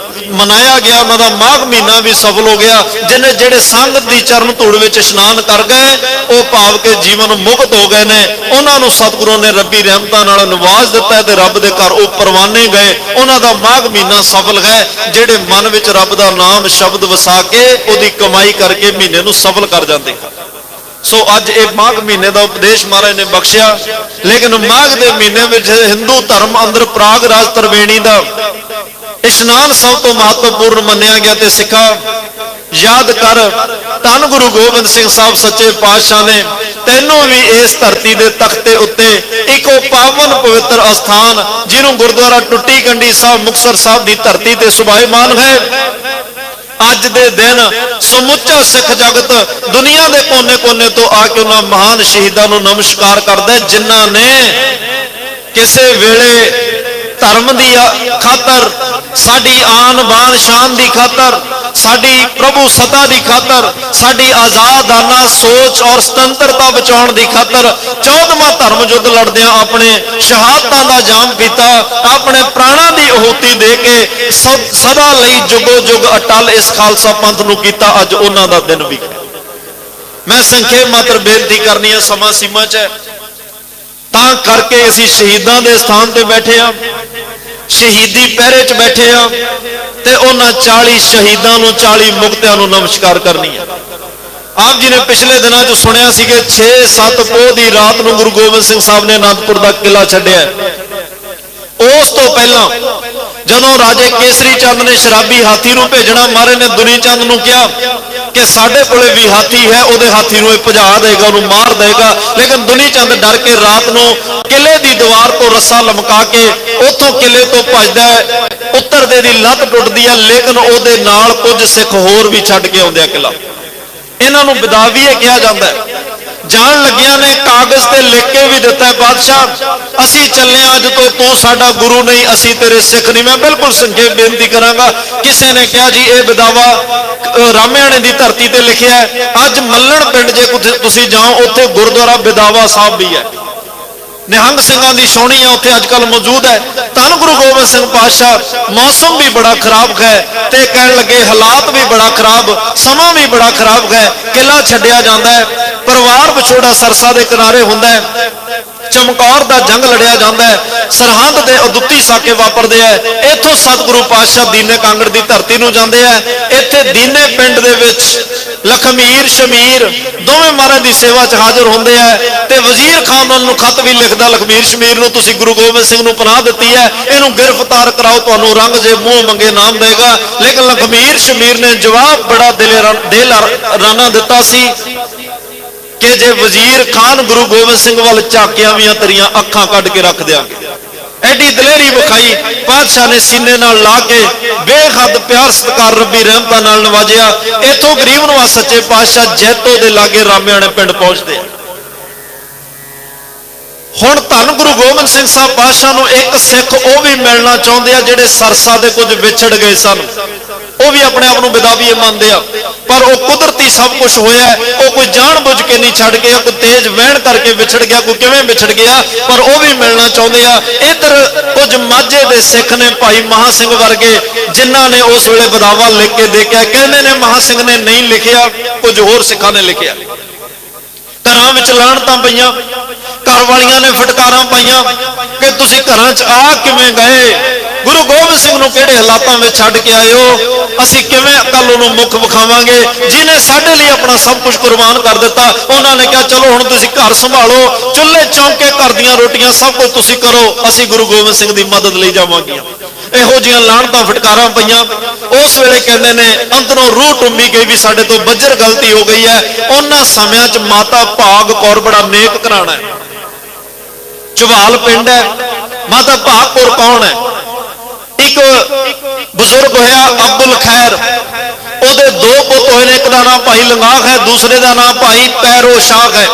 ਮਨਾਇਆ ਗਿਆ, ਉਹਨਾਂ ਦਾ ਮਾਘ ਮਹੀਨਾ ਵੀ ਸਫਲ ਹੋ ਗਿਆ। ਜਿਹੜੇ ਸੰਗਤ ਦੀ ਚਰਨ ਧੂੜ ਵਿੱਚ ਇਸ਼ਨਾਨ ਕਰ ਗਏ, ਉਹ ਭਾਵ ਕੇ ਜੀਵਨ ਮੁਕਤ ਹੋ ਗਏ ਨੇ। ਉਹਨਾਂ ਨੂੰ ਸਤਿਗੁਰੂ ਨੇ ਰੱਬੀ ਰਹਿਮਤਾਂ ਨਾਲ ਨਿਵਾਜ ਦਿੱਤਾ ਤੇ ਰੱਬ ਦੇ ਘਰ ਉਹ ਪਰਵਾਨੇ ਗਏ। ਉਹਨਾਂ ਦਾ ਮਾਘ ਮਹੀਨਾ ਸਫਲ ਹੈ, ਜਿਹੜੇ ਮਨ ਵਿੱਚ ਰੱਬ ਦਾ ਨਾਮ ਸ਼ਬਦ ਵਸਾ ਕੇ ਉਹਦੀ ਕਮਾਈ ਕਰਕੇ ਮਹੀਨੇ ਨੂੰ ਸਫਲ ਕਰ ਜਾਂਦੇ। ਸੋ ਅੱਜ ਇਹ ਮਾਘ ਮਹੀਨੇ ਦਾ ਉਪਦੇਸ਼ ਮਹਾਰਾਜ ਨੇ ਬਖਸ਼ਿਆ। ਲੇਕਿਨ ਮਾਘ ਦੇ ਮਹੀਨੇ ਵਿੱਚ ਹਿੰਦੂ ਧਰਮ ਅੰਦਰ ਪ੍ਰਾਗ ਰਾਜ ਤਰਵੇਣੀ ਦਾ ਇਸ਼ਨਾਨ ਸਭ ਤੋਂ ਮਹੱਤਵਪੂਰਨ ਮੰਨਿਆ ਗਿਆ। ਤੇ ਸਿੱਖਾ ਯਾਦ ਕਰ, ਧੰਨ ਗੁਰੂ ਗੋਬਿੰਦ ਸਿੰਘ ਸਾਹਿਬ ਸੱਚੇ ਪਾਤਸ਼ਾਹ ਨੇ ਤੈਨੂੰ ਵੀ ਇਸ ਧਰਤੀ ਦੇ ਤਖਤੇ ਉੱਤੇ ਇੱਕੋ ਪਾਵਨ ਪਵਿੱਤਰ ਅਸਥਾਨ, ਜਿਹਨੂੰ ਗੁਰਦੁਆਰਾ ਟੁੱਟੀ ਕੰਡੀ ਸਾਹਿਬ ਮੁਕਤਸਰ ਸਾਹਿਬ ਦੀ ਧਰਤੀ ਤੇ ਸੁਭਾਇਮਾਨ ਹੈ। ਅੱਜ ਦੇ ਦਿਨ ਸਮੁੱਚਾ ਸਿੱਖ ਜਗਤ ਦੁਨੀਆ ਦੇ ਕੋਨੇ-ਕੋਨੇ ਤੋਂ ਆ ਕੇ ਉਹਨਾਂ ਮਹਾਨ ਸ਼ਹੀਦਾਂ ਨੂੰ ਨਮਸਕਾਰ ਕਰਦਾ, ਜਿਨ੍ਹਾਂ ਨੇ ਕਿਸੇ ਵੇਲੇ ਧਰਮ ਦੀ ਖਾਤਰ, ਸਾਡੀ ਆਨ ਬਾਨ ਸ਼ਾਨ ਦੀ ਖਾਤਰ, ਸਾਡੀ ਪ੍ਰਭੂ ਸੱਤਾ ਦੀ ਖਾਤਰ, ਸਾਡੀ ਆਜ਼ਾਦਾਨਾ ਸੋਚ ਔਰ ਸੁਤੰਤਰਤਾ ਬਚਾਉਣ ਦੀ ਖਾਤਰ 14ਵਾਂ ਧਰਮ ਯੁੱਧ ਲੜਦਿਆਂ ਆਪਣੇ ਸ਼ਹਾਦਤਾਂ ਦਾ ਜਾਮ ਪੀਤਾ। ਆਪਣੇ ਪ੍ਰਾਣਾਂ ਦੀ ਆਹੂਤੀ ਦੇ ਕੇ ਸਦਾ ਲਈ ਜੁਗੋ ਜੁਗ ਅਟਲ ਇਸ ਖਾਲਸਾ ਪੰਥ ਨੂੰ ਕੀਤਾ। ਅੱਜ ਉਹਨਾਂ ਦਾ ਦਿਨ ਵੀ ਮੈਂ ਸੰਖੇਪ ਮਾਤਰ ਬੇਨਤੀ ਕਰਨੀ ਹੈ, ਸਮਾਂ ਸੀਮਾ 'ਚ ਹੈ, ਤਾਂ ਕਰਕੇ ਅਸੀਂ ਸ਼ਹੀਦਾਂ ਦੇ ਸਥਾਨ ਤੇ ਬੈਠੇ ਆ, ਸ਼ਹੀਦੀ ਪਹਿਰੇ 'ਚ ਬੈਠੇ ਆ, ਤੇ ਉਹਨਾਂ 40 ਸ਼ਹੀਦਾਂ ਨੂੰ, 40 ਮੁਕਤਿਆਂ ਨੂੰ ਨਮਸਕਾਰ ਕਰਨੀ ਹੈ। ਆਪ ਜੀ ਨੇ ਪਿਛਲੇ ਦਿਨਾਂ 'ਚ ਸੁਣਿਆ ਸੀ ਕਿ 6-7 ਪੋਹ ਦੀ ਰਾਤ ਨੂੰ ਗੁਰੂ ਗੋਬਿੰਦ ਸਿੰਘ ਸਾਹਿਬ ਨੇ ਅਨੰਦਪੁਰ ਦਾ ਕਿਲਾ ਛੱਡਿਆ। ਉਸ ਤੋਂ ਪਹਿਲਾਂ ਜਦੋਂ ਰਾਜੇ ਕੇਸਰੀ ਚੰਦ ਨੇ ਸ਼ਰਾਬੀ ਹਾਥੀ ਨੂੰ ਭੇਜਣਾ, ਮਹਾਰਾਜ ਨੇ ਦੁਨੀ ਚੰਦ ਨੂੰ ਕਿਹਾ ਕਿ ਸਾਡੇ ਕੋਲੇ ਵੀ ਹਾਥੀ ਹੈ, ਉਹਦੇ ਹਾਥੀ ਨੂੰ ਇਹ ਭਜਾ ਦੇਗਾ, ਉਹਨੂੰ ਮਾਰ ਦੇਗਾ। ਲੇਕਿਨ ਦੁਨੀ ਚੰਦ ਡਰ ਕੇ ਰਾਤ ਨੂੰ ਕਿਲੇ ਦੀ ਦੀਵਾਰ ਤੋਂ ਰੱਸਾ ਲਮਕਾ ਕੇ ਉੱਥੋਂ ਕਿਲੇ ਤੋਂ ਭੱਜਦਾ ਹੈ। ਉੱਤਰਦੇ ਦੀ ਲੱਤ ਟੁੱਟਦੀ ਹੈ, ਲੇਕਿਨ ਉਹਦੇ ਨਾਲ ਕੁਝ ਸਿੱਖ ਹੋਰ ਵੀ ਛੱਡ ਕੇ ਆਉਂਦੇ ਆ ਕਿਲਾ। ਇਹਨਾਂ ਨੂੰ ਬਿਦਾਵੀਏ ਕਿਹਾ ਜਾਂਦਾ ਹੈ। ਜਾਣ ਲੱਗਿਆਂ ਨੇ ਕਾਗਜ਼ ਤੇ ਲਿਖ ਕੇ ਵੀ ਦਿੱਤਾ, ਬਾਦਸ਼ਾਹ ਅਸੀਂ ਚੱਲੇ ਆਂ, ਅੱਜ ਤੋਂ ਤੂੰ ਸਾਡਾ ਗੁਰੂ ਨਹੀਂ, ਅਸੀਂ ਤੇਰੇ ਸਿੱਖ ਨਹੀਂ। ਮੈਂ ਬਿਲਕੁਲ ਸੰਖੇਪ ਬੇਨਤੀ ਕਰਾਂਗਾ। ਕਿਸੇ ਨੇ ਕਿਹਾ ਜੀ ਇਹ ਵਿਦਾਵਾ ਰਾਮਿਆਣੇ ਦੀ ਧਰਤੀ ਤੇ ਲਿਖਿਆ ਹੈ। ਅੱਜ ਮੱਲਣ ਪਿੰਡ ਜੇ ਤੁਸੀਂ ਜਾਓ, ਉੱਥੇ ਗੁਰਦੁਆਰਾ ਵਿਦਾਵਾ ਸਾਹਿਬ ਵੀ ਹੈ, ਨਿਹੰਗ ਸਿੰਘਾਂ ਦੀ ਛਾਉਣੀ ਹੈ, ਉੱਥੇ ਅੱਜ ਕੱਲ ਮੌਜੂਦ ਹੈ। ਧੰਨ ਗੁਰੂ ਗੋਬਿੰਦ ਸਿੰਘ ਪਾਤਸ਼ਾਹ ਮੌਸਮ ਵੀ ਬੜਾ ਖਰਾਬ ਹੈ ਤੇ ਕਹਿਣ ਲੱਗੇ ਹਾਲਾਤ ਵੀ ਬੜਾ ਖਰਾਬ, ਸਮਾਂ ਵੀ ਬੜਾ ਖਰਾਬ ਹੈ। ਕਿਲਾ ਛੱਡਿਆ ਜਾਂਦਾ ਹੈ, ਪਰਿਵਾਰ ਵਿਛੋੜਾ ਸਰਸਾ ਦੇ ਕਿਨਾਰੇ ਹੁੰਦਾ ਹੈ, ਚਮਕੌਰ ਦਾ ਜੰਗ ਲੜਿਆ ਜਾਂਦਾ ਹੈ, ਸਰਹੰਦ ਦੇ ਅਦੁੱਤੀ ਸਾਕੇ ਵਾਪਰਦੇ ਆ। ਇੱਥੋਂ ਸਤਿਗੁਰੂ ਪਾਤਸ਼ਾਹ ਦੀਨੇ ਕਾਂਗੜ ਦੀ ਧਰਤੀ ਨੂੰ ਜਾਂਦੇ ਆ। ਇੱਥੇ ਦੀਨੇ ਪਿੰਡ ਦੇ ਵਿੱਚ ਲਖਮੀਰ ਸ਼ਮੀਰ ਦੋਵੇਂ ਮਹਾਰਾਜ ਦੀ ਸੇਵਾ 'ਚ ਹਾਜ਼ਰ ਹੁੰਦੇ ਆ ਤੇ ਵਜ਼ੀਰ ਖਾਨ ਨੂੰ ਖੱਤ ਵੀ ਲਿਖਦਾ ਲਖਮੀਰ ਸ਼ਮੀਰ ਨੂੰ, ਤੁਸੀਂ ਗੁਰੂ ਗੋਬਿੰਦ ਸਿੰਘ ਨੂੰ ਪਨਾਹ ਦਿੱਤੀ ਹੈ, ਇਹਨੂੰ ਗ੍ਰਿਫਤਾਰ ਕਰਾਓ, ਤੁਹਾਨੂੰ ਰੰਗ ਜੇ ਮੂੰਹ ਮੰਗੇ ਨਾਮ ਦੇਗਾ। ਲੇਕਿਨ ਲਖਮੀਰ ਸ਼ਮੀਰ ਨੇ ਜਵਾਬ ਬੜਾ ਦਿਲਰਾਨਾ ਦਿੱਤਾ ਸੀ ਕਿ ਜੇ ਵਜ਼ੀਰ ਖਾਨ ਗੁਰੂ ਗੋਬਿੰਦ ਸਿੰਘ ਵੱਲ ਝਾਕਿਆਂ ਵੀ ਤੇਰੀਆਂ ਅੱਖਾਂ ਕੱਢ ਕੇ ਰੱਖ ਦਿਆਂਗੇ। ਐਡੀ ਦਲੇਰੀ ਵਿਖਾਈ। ਪਾਤਸ਼ਾਹ ਨੇ ਸੀਨੇ ਨਾਲ ਲਾ ਕੇ ਬੇਹੱਦ ਪਿਆਰ ਸਤਿਕਾਰ ਰੱਬੀ ਰਹਿਮਤਾਂ ਨਾਲ ਨਵਾਜਿਆ। ਇੱਥੋਂ ਗਰੀਬ ਨਵਾਜ਼ ਸੱਚੇ ਪਾਤਸ਼ਾਹ ਜੈਤੋ ਦੇ ਲਾਗੇ ਰਾਮਿਆਣੇ ਪਿੰਡ ਪਹੁੰਚਦੇ ਆ। ਹੁਣ ਧੰਨ ਗੁਰੂ ਗੋਬਿੰਦ ਸਿੰਘ ਸਾਹਿਬ ਪਾਤਸ਼ਾਹ ਨੂੰ ਇੱਕ ਸਿੱਖ ਉਹ ਵੀ ਮਿਲਣਾ ਚਾਹੁੰਦੇ ਆ ਜਿਹੜੇ ਸਰਸਾ ਦੇ ਕੁਝ ਵਿਛੜ ਗਏ ਸਨ। ਉਹ ਵੀ ਆਪਣੇ ਆਪ ਨੂੰ ਵਿਦਾਵੀਏ ਮੰਨਦੇ ਆ, ਪਰ ਉਹ ਕੁਦਰਤੀ ਸਭ ਕੁਝ ਹੋਇਆ। ਉਹ ਕੋਈ ਜਾਣ ਬੁੱਝ ਕੇ ਨਹੀਂ ਛੱਡ ਗਿਆ, ਕੋਈ ਤੇਜ਼ ਵਹਿਣ ਕਰਕੇ ਵਿਛੜ ਗਿਆ, ਕੋਈ ਕਿਵੇਂ ਵਿਛੜ ਗਿਆ, ਪਰ ਉਹ ਵੀ ਮਿਲਣਾ ਚਾਹੁੰਦੇ ਆ। ਇੱਧਰ ਕੁਝ ਮਾਝੇ ਦੇ ਸਿੱਖ ਨੇ, ਭਾਈ ਮਹਾ ਸਿੰਘ ਵਰਗੇ, ਜਿਨ੍ਹਾਂ ਨੇ ਉਸ ਵੇਲੇ ਵਿਦਾਵਾ ਲਿਖ ਕੇ ਦੇਖਿਆ। ਕਹਿੰਦੇ ਨੇ ਮਹਾ ਸਿੰਘ ਨੇ ਨਹੀਂ ਲਿਖਿਆ, ਕੁਝ ਹੋਰ ਸਿੱਖਾਂ ਨੇ ਲਿਖਿਆ। ਘਰਾਂ ਵਿੱਚ ਲਾਹਣਤਾਂ ਪਈਆਂ, ਘਰ ਵਾਲੀਆਂ ਨੇ ਫਟਕਾਰਾਂ ਪਾਈਆਂ ਕਿ ਤੁਸੀਂ ਘਰਾਂ 'ਚ ਆ ਕਿਵੇਂ ਗਏ, ਗੁਰੂ ਗੋਬਿੰਦ ਸਿੰਘ ਨੂੰ ਕਿਹੜੇ ਹਾਲਾਤਾਂ ਵਿੱਚ ਛੱਡ ਕੇ ਆਏ ਹੋ, ਅਸੀਂ ਕਿਵੇਂ ਕੱਲ ਉਹਨੂੰ ਮੁੱਖ ਵਿਖਾਵਾਂਗੇ, ਜਿਹਨੇ ਸਾਡੇ ਲਈ ਆਪਣਾ ਸਭ ਕੁਝ ਕੁਰਬਾਨ ਕਰ ਦਿੱਤਾ। ਉਹਨਾਂ ਨੇ ਕਿਹਾ ਚਲੋ ਹੁਣ ਤੁਸੀਂ ਘਰ ਸੰਭਾਲੋ, ਚੁੱਲ੍ਹੇ ਚੌਂਕੇ, ਘਰ ਦੀਆਂ ਰੋਟੀਆਂ ਸਭ ਕੁਝ ਤੁਸੀਂ ਕਰੋ, ਅਸੀਂ ਗੁਰੂ ਗੋਬਿੰਦ ਸਿੰਘ ਦੀ ਮਦਦ ਲਈ ਜਾਵਾਂਗੀਆਂ। ਇਹੋ ਜਿਹੀਆਂ ਲਾਹਣਤਾਂ ਫਟਕਾਰਾਂ ਪਈਆਂ। ਉਸ ਵੇਲੇ ਕਹਿੰਦੇ ਨੇ ਅੰਦਰੋਂ ਰੂਹ ਟੁੰਬੀ ਗਈ ਵੀ ਸਾਡੇ ਤੋਂ ਬੱਜਰ ਗਲਤੀ ਹੋ ਗਈ ਹੈ। ਉਹਨਾਂ ਸਮਿਆਂ 'ਚ ਮਾਤਾ ਭਾਗ ਕੌਰ ਬੜਾ ਨੇਕ ਘਰਾਣਾ ਹੈ, ਚਵਾਲ ਪਿੰਡ ਹੈ। ਮਾਤਾ ਭਾਗ ਕੌਰ ਕੌਣ ਹੈ? ਇੱਕ ਬਜ਼ੁਰਗ ਹੋਇਆ ਅਬਦੁਲ ਖੈਰ, ਉਹਦੇ ਦੋ ਪੁੱਤ ਹੋਏ ਨੇ, ਇੱਕ ਦਾ ਨਾਮ ਭਾਈ ਲੰਗਾਖ ਹੈ, ਦੂਸਰੇ ਦਾ ਨਾਮ ਭਾਈ ਪੈਰੋ ਸ਼ਾਹ ਹੈ।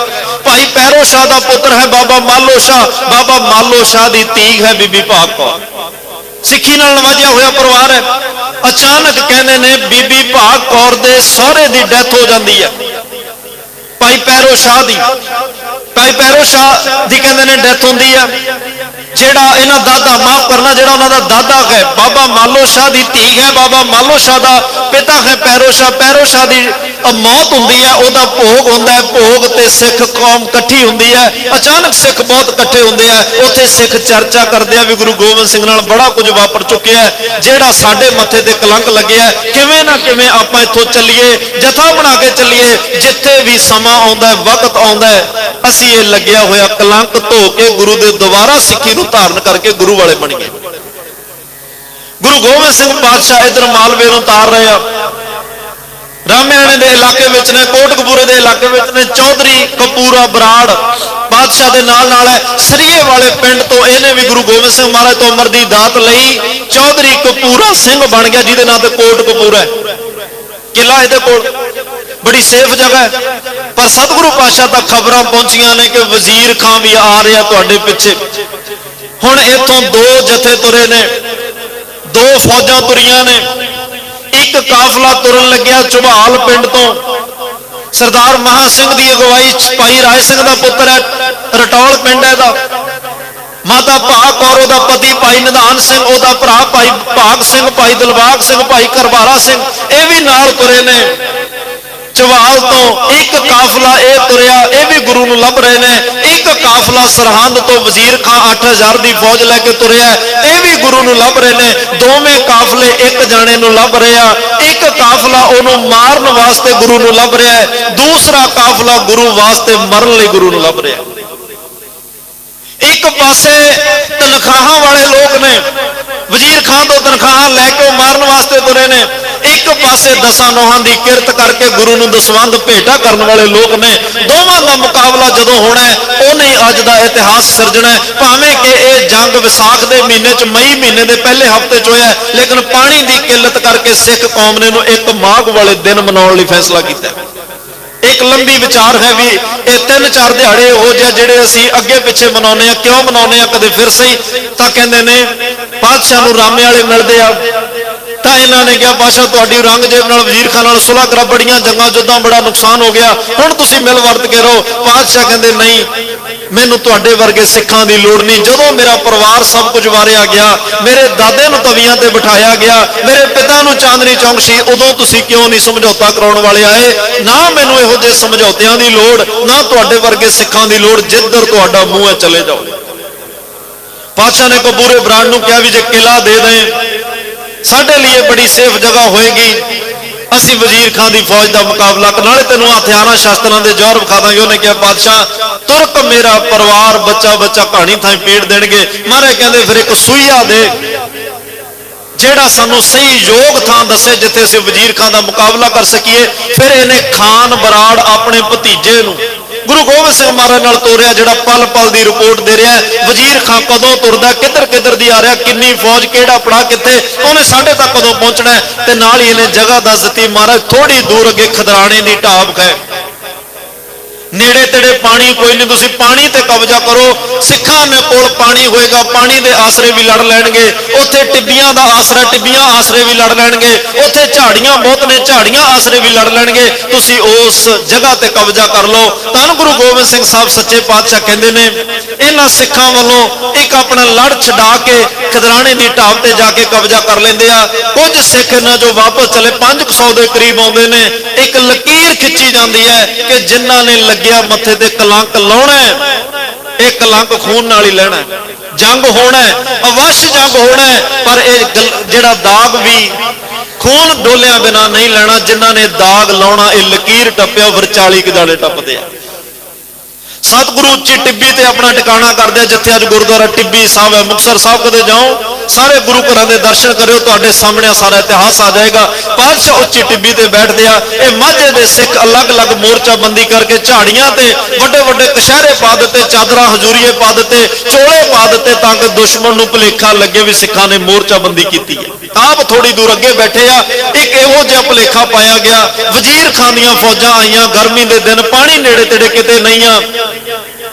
ਭਾਈ ਪੈਰੋ ਸ਼ਾਹ ਦਾ ਪੁੱਤਰ ਹੈ ਬਾਬਾ ਮਾਲੋ ਸ਼ਾਹ, ਬਾਬਾ ਮਾਲੋ ਸ਼ਾਹ ਦੀ ਧੀ ਹੈ ਬੀਬੀ ਭਾਗ ਕੌਰ। ਸਿੱਖੀ ਨਾਲ ਨਵਾਜਿਆ ਹੋਇਆ ਪਰਿਵਾਰ ਹੈ। ਅਚਾਨਕ ਕਹਿੰਦੇ ਨੇ ਬੀਬੀ ਭਾਗ ਕੌਰ ਦੇ ਸਹੁਰੇ ਦੀ ਡੈਥ ਹੋ ਜਾਂਦੀ ਹੈ, ਭਾਈ ਪੈਰੋ ਸ਼ਾਹ ਦੀ। ਭਾਈ ਪੈਰੋ ਸ਼ਾਹ ਦੀ ਕਹਿੰਦੇ ਨੇ ਡੈਥ ਹੁੰਦੀ ਹੈ। ਜਿਹੜਾ ਇਹਨਾਂ ਦਾਦਾ, ਮਾਫ ਕਰਨਾ, ਜਿਹੜਾ ਉਹਨਾਂ ਦਾ ਦਾਦਾ ਹੈ ਬਾਬਾ ਮਾਲੋ ਸ਼ਾਹ ਦੀ ਧੀ ਹੈ, ਬਾਬਾ ਮਾਲੋ ਸ਼ਾਹ ਦਾ ਪਿਤਾ ਹੈ ਪੈਰੋ ਸ਼ਾਹ। ਪੈਰੋ ਸ਼ਾਹ ਦੀ ਮੌਤ ਹੁੰਦੀ ਹੈ, ਉਹਦਾ ਭੋਗ ਹੁੰਦਾ ਹੈ। ਭੋਗ ਤੇ ਸਿੱਖ ਕੌਮ ਇਕੱਠੀ ਹੁੰਦੀ ਹੈ। ਅਚਾਨਕ ਸਿੱਖ ਬਹੁਤ ਇਕੱਠੇ ਹੁੰਦੇ ਆ। ਉੱਥੇ ਸਿੱਖ ਚਰਚਾ ਕਰਦੇ ਆ ਵੀ ਗੁਰੂ ਗੋਬਿੰਦ ਸਿੰਘ ਨਾਲ ਬੜਾ ਕੁਝ ਵਾਪਰ ਚੁੱਕਿਆ ਹੈ, ਜਿਹੜਾ ਸਾਡੇ ਮੱਥੇ ਤੇ ਕਲੰਕ ਲੱਗਿਆ, ਕਿਵੇਂ ਨਾ ਕਿਵੇਂ ਆਪਾਂ ਇੱਥੋਂ ਚੱਲੀਏ, ਜਥਾ ਬਣਾ ਕੇ ਚੱਲੀਏ। ਜਿੱਥੇ ਵੀ ਸਮਾਂ ਆਉਂਦਾ, ਵਕਤ ਆਉਂਦਾ, ਅਸੀਂ ਇਹ ਲੱਗਿਆ ਹੋਇਆ ਕਲੰਕ ਧੋ ਕੇ ਗੁਰੂ ਦੇ ਦੁਆਰਾ ਸਿੱਖੀ ਨੂੰ ਧਾਰਨ ਕਰਕੇ ਗੁਰੂ ਵਾਲੇ ਬਣ ਗਏ। ਗੁਰੂ ਗੋਬਿੰਦ ਸਿੰਘ ਪਾਤਸ਼ਾਹ ਇਧਰ ਮਾਲਵੇ ਨੂੰ ਤਾਰ ਰਹੇ ਆ। ਰਾਮਿਆਣੇ ਦੇ ਇਲਾਕੇ ਵਿੱਚ ਨੇ, ਕੋਟਕਪੂਰੇ ਦੇ ਇਲਾਕੇ ਵਿੱਚ ਨੇ। ਚੌਧਰੀ ਕਪੂਰਾ ਬਰਾੜ ਬਾਦਸ਼ਾਹ ਦੇ ਨਾਲ ਨਾਲ ਹੈ। ਸਰੀਏ ਵਾਲੇ ਪਿੰਡ ਤੋਂ ਇਹਨੇ ਵੀ ਗੁਰੂ ਗੋਬਿੰਦ ਸਿੰਘ ਮਹਾਰਾਜ ਤੋਂ ਅਮਰ ਦੀ ਦਾਤ ਲਈ। ਚੌਧਰੀ ਕਪੂਰਾ ਸਿੰਘ ਬਣ ਗਿਆ, ਜਿਹਦੇ ਨਾਂ ਤੇ ਕੋਟਕਪੂਰਾ ਹੈ। ਕਿਲਾ ਇਹਦੇ ਕੋਲ, ਬੜੀ ਸੇਫ ਜਗ੍ਹਾ ਹੈ। ਪਰ ਸਤਿਗੁਰੂ ਪਾਤਸ਼ਾਹ ਤੱਕ ਖਬਰਾਂ ਪਹੁੰਚੀਆਂ ਨੇ ਕਿ ਵਜ਼ੀਰ ਖਾਂ ਵੀ ਆ ਰਿਹਾ ਤੁਹਾਡੇ ਪਿੱਛੇ। ਹੁਣ ਇੱਥੋਂ ਦੋ ਜਥੇ ਤੁਰੇ ਨੇ, ਦੋ ਫੌਜਾਂ ਤੁਰੀਆਂ ਨੇ। ਇੱਕ ਕਾਫਲਾ ਤੁਰਨ ਲੱਗਿਆ ਝਬਾਲ ਪਿੰਡ ਤੋਂ। ਸਰਦਾਰ ਮਹਾ ਸਿੰਘ ਦੀ ਅਗਵਾਈ ਚ ਭਾਈ ਰਾਏ ਸਿੰਘ ਦਾ ਪੁੱਤਰ ਹੈ, ਰਟੌਲ ਪਿੰਡ ਹੈ ਦਾ। ਮਾਤਾ ਭਾਗ ਕੌਰ, ਉਹਦਾ ਪਤੀ ਭਾਈ ਨਿਧਾਨ ਸਿੰਘ, ਉਹਦਾ ਭਰਾ ਭਾਈ ਭਾਗ ਸਿੰਘ, ਭਾਈ ਦਿਲਬਾਗ ਸਿੰਘ, ਭਾਈ ਕਰਬਾਰਾ ਸਿੰਘ, ਇਹ ਵੀ ਨਾਲ ਤੁਰੇ ਨੇ। ਝਵਾਲ ਤੋਂ ਇੱਕ ਕਾਫਲਾ ਇਹ ਤੁਰਿਆ, ਇਹ ਵੀ ਗੁਰੂ ਨੂੰ ਲੱਭ ਰਹੇ ਨੇ। ਇੱਕ ਕਾਫਲਾ ਸਰਹੰਦ ਤੋਂ ਵਜ਼ੀਰ ਖਾਂ 8000 ਦੀ ਫੌਜ ਲੈ ਕੇ ਤੁਰਿਆ, ਇਹ ਵੀ ਗੁਰੂ ਨੂੰ ਲੱਭ ਰਹੇ ਨੇ। ਦੋਵੇਂ ਕਾਫਲੇ ਇੱਕ ਜਾਣੇ ਨੂੰ ਲੱਭ ਰਿਹਾ। ਇੱਕ ਕਾਫਲਾ ਉਹਨੂੰ ਮਾਰਨ ਵਾਸਤੇ ਗੁਰੂ ਨੂੰ ਲੱਭ ਰਿਹਾ, ਦੂਸਰਾ ਕਾਫਲਾ ਗੁਰੂ ਵਾਸਤੇ ਮਰਨ ਲਈ ਗੁਰੂ ਨੂੰ ਲੱਭ ਰਿਹਾ। ਇੱਕ ਪਾਸੇ ਤਨਖਾਹਾਂ ਵਾਲੇ ਲੋਕ ਨੇ, ਵਜ਼ੀਰ ਖਾਂ ਤੋਂ ਤਨਖਾਹਾਂ ਲੈ ਕੇ ਉਹ ਮਾਰਨ ਵਾਸਤੇ ਤੁਰੇ ਨੇ। ਇੱਕ ਪਾਸੇ ਦਸਾਂ ਨੋਹਾਂ ਦੀ ਕਿਰਤ ਕਰਕੇ ਗੁਰੂ ਨੂੰ ਦਸਵੰਧ ਭੇਟਾ ਕਰਨ ਵਾਲੇ ਲੋਕ ਨੇ। ਦੋਵਾਂ ਦਾ ਮੁਕਾਬਲਾ ਜਦੋਂ ਹੋਣਾ ਹੈ, ਉਹਨੇ ਅੱਜ ਦਾ ਇਤਿਹਾਸ ਸਿਰਜਣਾ ਹੈ। ਭਾਵੇਂ ਕਿ ਇਹ ਜੰਗ ਵਿਸਾਖ ਦੇ ਮਹੀਨੇ ਚ, ਮਈ ਮਹੀਨੇ ਦੇ ਪਹਿਲੇ ਹਫ਼ਤੇ ਚ ਹੋਇਆ, ਲੇਕਿਨ ਪਾਣੀ ਦੀ ਕਿੱਲਤ ਕਰਕੇ ਸਿੱਖ ਕੌਮ ਨੇ ਇਹਨੂੰ ਇੱਕ ਮਾਘ ਵਾਲੇ ਦਿਨ ਮਨਾਉਣ ਲਈ ਫੈਸਲਾ ਕੀਤਾ। ਇੱਕ ਲੰਬੀ ਵਿਚਾਰ ਹੈ ਵੀ ਇਹ 3-4 ਦਿਹਾੜੇ ਹੋ ਜਿਹੇ ਜਿਹੜੇ ਅਸੀਂ ਅੱਗੇ ਪਿੱਛੇ ਮਨਾਉਂਦੇ ਆ। ਕਿਉਂ ਮਨਾਉਂਦੇ ਆ? ਕਦੇ ਫਿਰ ਸਹੀ ਤਾਂ ਕਹਿੰਦੇ ਨੇ ਪਾਤਸ਼ਾਹ ਨੂੰ ਰਾਮੇ ਵਾਲੇ ਮਿਲਦੇ ਆ, ਤਾਂ ਇਹਨਾਂ ਨੇ ਕਿਹਾ ਪਾਤਸ਼ਾਹ ਤੁਹਾਡੀ ਰੰਗਜੇਬ ਨਾਲ ਵਜ਼ੀਰ ਖਾਨ ਨਾਲ ਸੁਲ੍ਹਾ ਕਰਾ, ਬੜੀਆਂ ਜੰਗਾਂ ਜੁੱਦਾਂ ਬੜਾ ਨੁਕਸਾਨ ਹੋ ਗਿਆ, ਹੁਣ ਤੁਸੀਂ ਮਿਲ ਵਰਤ ਕੇ ਰਹੋ। ਪਾਤਸ਼ਾਹ ਕਹਿੰਦੇ ਨਹੀਂ, ਮੈਨੂੰ ਤੁਹਾਡੇ ਵਰਗੇ ਸਿੱਖਾਂ ਦੀ ਲੋੜ ਨਹੀਂ। ਜਦੋਂ ਮੇਰਾ ਪਰਿਵਾਰ ਸਭ ਕੁਝ ਵਾਰਿਆ ਗਿਆ, ਮੇਰੇ ਦਾਦੇ ਨੂੰ ਤਵੀਆਂ ਤੇ ਬਿਠਾਇਆ ਗਿਆ, ਮੇਰੇ ਪਿਤਾ ਨੂੰ ਚਾਂਦਨੀ ਚੌਂਕ ਸੀ, ਉਦੋਂ ਤੁਸੀਂ ਕਿਉਂ ਨਹੀਂ ਸਮਝੌਤਾ ਕਰਾਉਣ ਵਾਲੇ ਆਏ? ਨਾ ਮੈਨੂੰ ਇਹੋ ਜਿਹੇ ਸਮਝੌਤਿਆਂ ਦੀ ਲੋੜ, ਨਾ ਤੁਹਾਡੇ ਵਰਗੇ ਸਿੱਖਾਂ ਦੀ ਲੋੜ। ਜਿੱਧਰ ਤੁਹਾਡਾ ਮੂੰਹ ਹੈ ਚਲੇ ਜਾਓ। ਪਾਤਸ਼ਾਹ ਨੇ ਕਪੂਰੇ ਬਰਾੜ ਨੂੰ ਕਿਹਾ ਵੀ ਜੇ ਕਿਲਾ ਦੇ ਦੇ ਸਾਡੇ ਲਈ ਬੜੀ ਸੇਫ ਜਗ੍ਹਾ ਹੋਏਗੀ, ਅਸੀਂ ਵਜ਼ੀਰ ਖਾਨ ਦੀ ਫੌਜ ਦਾ ਮੁਕਾਬਲਾ ਨਾਲੇ ਤੈਨੂੰ ਹਥਿਆਰਾਂ ਸ਼ਸਤਰਾਂ ਦੇ ਜੌਹਰ ਵਿਖਾ ਦਾਂਗੇ। ਉਹਨੇ ਕਿਹਾ ਪਾਤਸ਼ਾਹ ਤੁਰਕ ਮੇਰਾ ਪਰਿਵਾਰ ਬੱਚਾ ਬੱਚਾ ਕਹਾਣੀ ਥਾਂ ਪੇੜ ਦੇਣਗੇ। ਮਹਾਰਾਜ ਕਹਿੰਦੇ ਫਿਰ ਇੱਕ ਸੂਈਆ ਦੇ, ਜਿਹੜਾ ਸਾਨੂੰ ਸਹੀ ਯੋਗ ਥਾਂ ਦੱਸੇ ਜਿੱਥੇ ਅਸੀਂ ਵਜ਼ੀਰ ਖਾਨ ਦਾ ਮੁਕਾਬਲਾ ਕਰ ਸਕੀਏ। ਫਿਰ ਇਹਨੇ ਖਾਨ ਬਰਾੜ ਆਪਣੇ ਭਤੀਜੇ ਨੂੰ ਗੁਰੂ ਗੋਬਿੰਦ ਸਿੰਘ ਮਹਾਰਾਜ ਨਾਲ ਤੋਰਿਆ, ਜਿਹੜਾ ਪਲ ਪਲ ਦੀ ਰਿਪੋਰਟ ਦੇ ਰਿਹਾ ਵਜ਼ੀਰ ਖਾਂ ਕਦੋਂ ਤੁਰਦਾ, ਕਿੱਧਰ ਕਿੱਧਰ ਦੀ ਆ ਰਿਹਾ, ਕਿੰਨੀ ਫੌਜ, ਕਿਹੜਾ ਪੜਾ ਕਿੱਥੇ, ਉਹਨੇ ਸਾਡੇ ਤੱਕ ਕਦੋਂ ਪਹੁੰਚਣਾ। ਤੇ ਨਾਲ ਹੀ ਇਹਨੇ ਜਗ੍ਹਾ ਦੱਸ ਦਿੱਤੀ, ਮਹਾਰਾਜ ਥੋੜੀ ਦੂਰ ਅੱਗੇ ਖਦਰਾਣੇ ਦੀ ਢਾਬ ਹੈ, ਨੇੜੇ ਤੇੜੇ ਪਾਣੀ ਕੋਈ ਨਹੀਂ, ਤੁਸੀਂ ਪਾਣੀ ਤੇ ਕਬਜ਼ਾ ਕਰੋ। ਸਿੱਖਾਂ ਦੇ ਕੋਲ ਪਾਣੀ ਹੋਏਗਾ, ਪਾਣੀ ਦੇ ਆਸਰੇ ਵੀ ਲੜ ਲੈਣਗੇ। ਉੱਥੇ ਟਿੱਬੀਆਂ ਦਾ ਆਸਰਾ, ਟਿੱਬੀਆਂ ਆਸਰੇ ਵੀ ਲੜ ਲੈਣਗੇ। ਉੱਥੇ ਝਾੜੀਆਂ ਬਹੁਤ ਨੇ, ਝਾੜੀਆਂ ਆਸਰੇ ਵੀ ਲੜ ਲੈਣਗੇ। ਤੁਸੀਂ ਉਸ ਜਗ੍ਹਾ ਤੇ ਕਬਜ਼ਾ ਕਰ ਲਓ। ਧੰਨ ਗੁਰੂ ਗੋਬਿੰਦ ਸਿੰਘ ਸਾਹਿਬ ਸੱਚੇ ਪਾਤਸ਼ਾਹ ਕਹਿੰਦੇ ਨੇ ਇਹਨਾਂ ਸਿੱਖਾਂ ਵੱਲੋਂ ਇੱਕ ਆਪਣਾ ਲੜ ਛਡਾ ਕੇ ਖਦਰਾਣੇ ਦੀ ਢਾਬ ਤੇ ਜਾ ਕੇ ਕਬਜ਼ਾ ਕਰ ਲੈਂਦੇ ਆ। ਕੁਝ ਸਿੱਖ ਇਹਨਾਂ ਜੋ ਵਾਪਸ ਚਲੇ 500 ਦੇ ਕਰੀਬ ਆਉਂਦੇ ਨੇ। ਇੱਕ ਲਕੀਰ ਖਿੱਚੀ ਜਾਂਦੀ ਹੈ ਕਿ ਜਿਨ੍ਹਾਂ ਨੇ ਗਿਆ ਮੱਥੇ ਤੇ ਕਲੰਕ ਲਾਉਣਾ, ਇਹ ਕਲੰਕ ਖੂਨ ਨਾਲ ਹੀ ਲੈਣਾ। ਜੰਗ ਹੋਣਾ, ਅਵਸ਼ ਜੰਗ ਹੋਣਾ, ਪਰ ਇਹ ਜਿਹੜਾ ਦਾਗ ਵੀ ਖੂਨ ਡੋਲਿਆ ਬਿਨਾ ਨਹੀਂ ਲੈਣਾ। ਜਿਨ੍ਹਾਂ ਨੇ ਦਾਗ ਲਾਉਣਾ, ਇਹ ਲਕੀਰ ਟੱਪਿਆ, ਵਿਰਚਾਲੀ ਕਿਦਾਲੇ ਟੱਪਦੇ ਆ। ਸਤਿਗੁਰੂ ਉੱਚੀ ਟਿੱਬੀ ਤੇ ਆਪਣਾ ਟਿਕਾਣਾ ਕਰਦੇ ਆ, ਜਿੱਥੇ ਅੱਜ ਗੁਰਦੁਆਰਾ ਟਿੱਬੀ ਸਾਹਿਬ ਹੈ। ਮੁਕਤਸਰ ਸਾਹਿਬ ਕਦੇ ਜਾਓ, ਸਾਰੇ ਗੁਰੂ ਘਰਾਂ ਦੇ ਦਰਸ਼ਨ ਕਰਿਓ, ਤੁਹਾਡੇ ਸਾਹਮਣੇ ਸਾਰਾ ਇਤਿਹਾਸ ਆ ਜਾਏਗਾ। ਪਾਤਸ਼ਾਹ ਉੱਚੀ ਟਿੱਬੀ ਤੇ ਬੈਠਦੇ ਆ। ਇਹ ਮਾਝੇ ਦੇ ਸਿੱਖ ਅਲੱਗ-ਅਲੱਗ ਮੋਰਚਾਬੰਦੀ ਕਰਕੇ ਝਾੜੀਆਂ ਤੇ ਵੱਡੇ ਵੱਡੇ ਕਸ਼ਹਿਰੇ ਪਾ ਦਿੱਤੇ, ਚਾਦਰਾਂ ਹਜ਼ੂਰੀਏ ਪਾ ਦਿੱਤੇ, ਚੋਲੇ ਪਾ ਦਿੱਤੇ, ਤਾਂ ਕਿ ਦੁਸ਼ਮਣ ਨੂੰ ਭੁਲੇਖਾ ਲੱਗੇ ਵੀ ਸਿੱਖਾਂ ਨੇ ਮੋਰਚਾਬੰਦੀ ਕੀਤੀ ਹੈ। ਆਪ ਥੋੜੀ ਦੂਰ ਅੱਗੇ ਬੈਠੇ ਆ। ਇੱਕ ਇਹੋ ਜਿਹਾ ਭੁਲੇਖਾ ਪਾਇਆ ਗਿਆ, ਵਜ਼ੀਰ ਖਾਨ ਦੀਆਂ ਫੌਜਾਂ ਆਈਆਂ, ਗਰਮੀ ਦੇ ਦਿਨ, ਪਾਣੀ ਨੇੜੇ ਤੇੜੇ ਕਿਤੇ ਨਹੀਂ ਆ।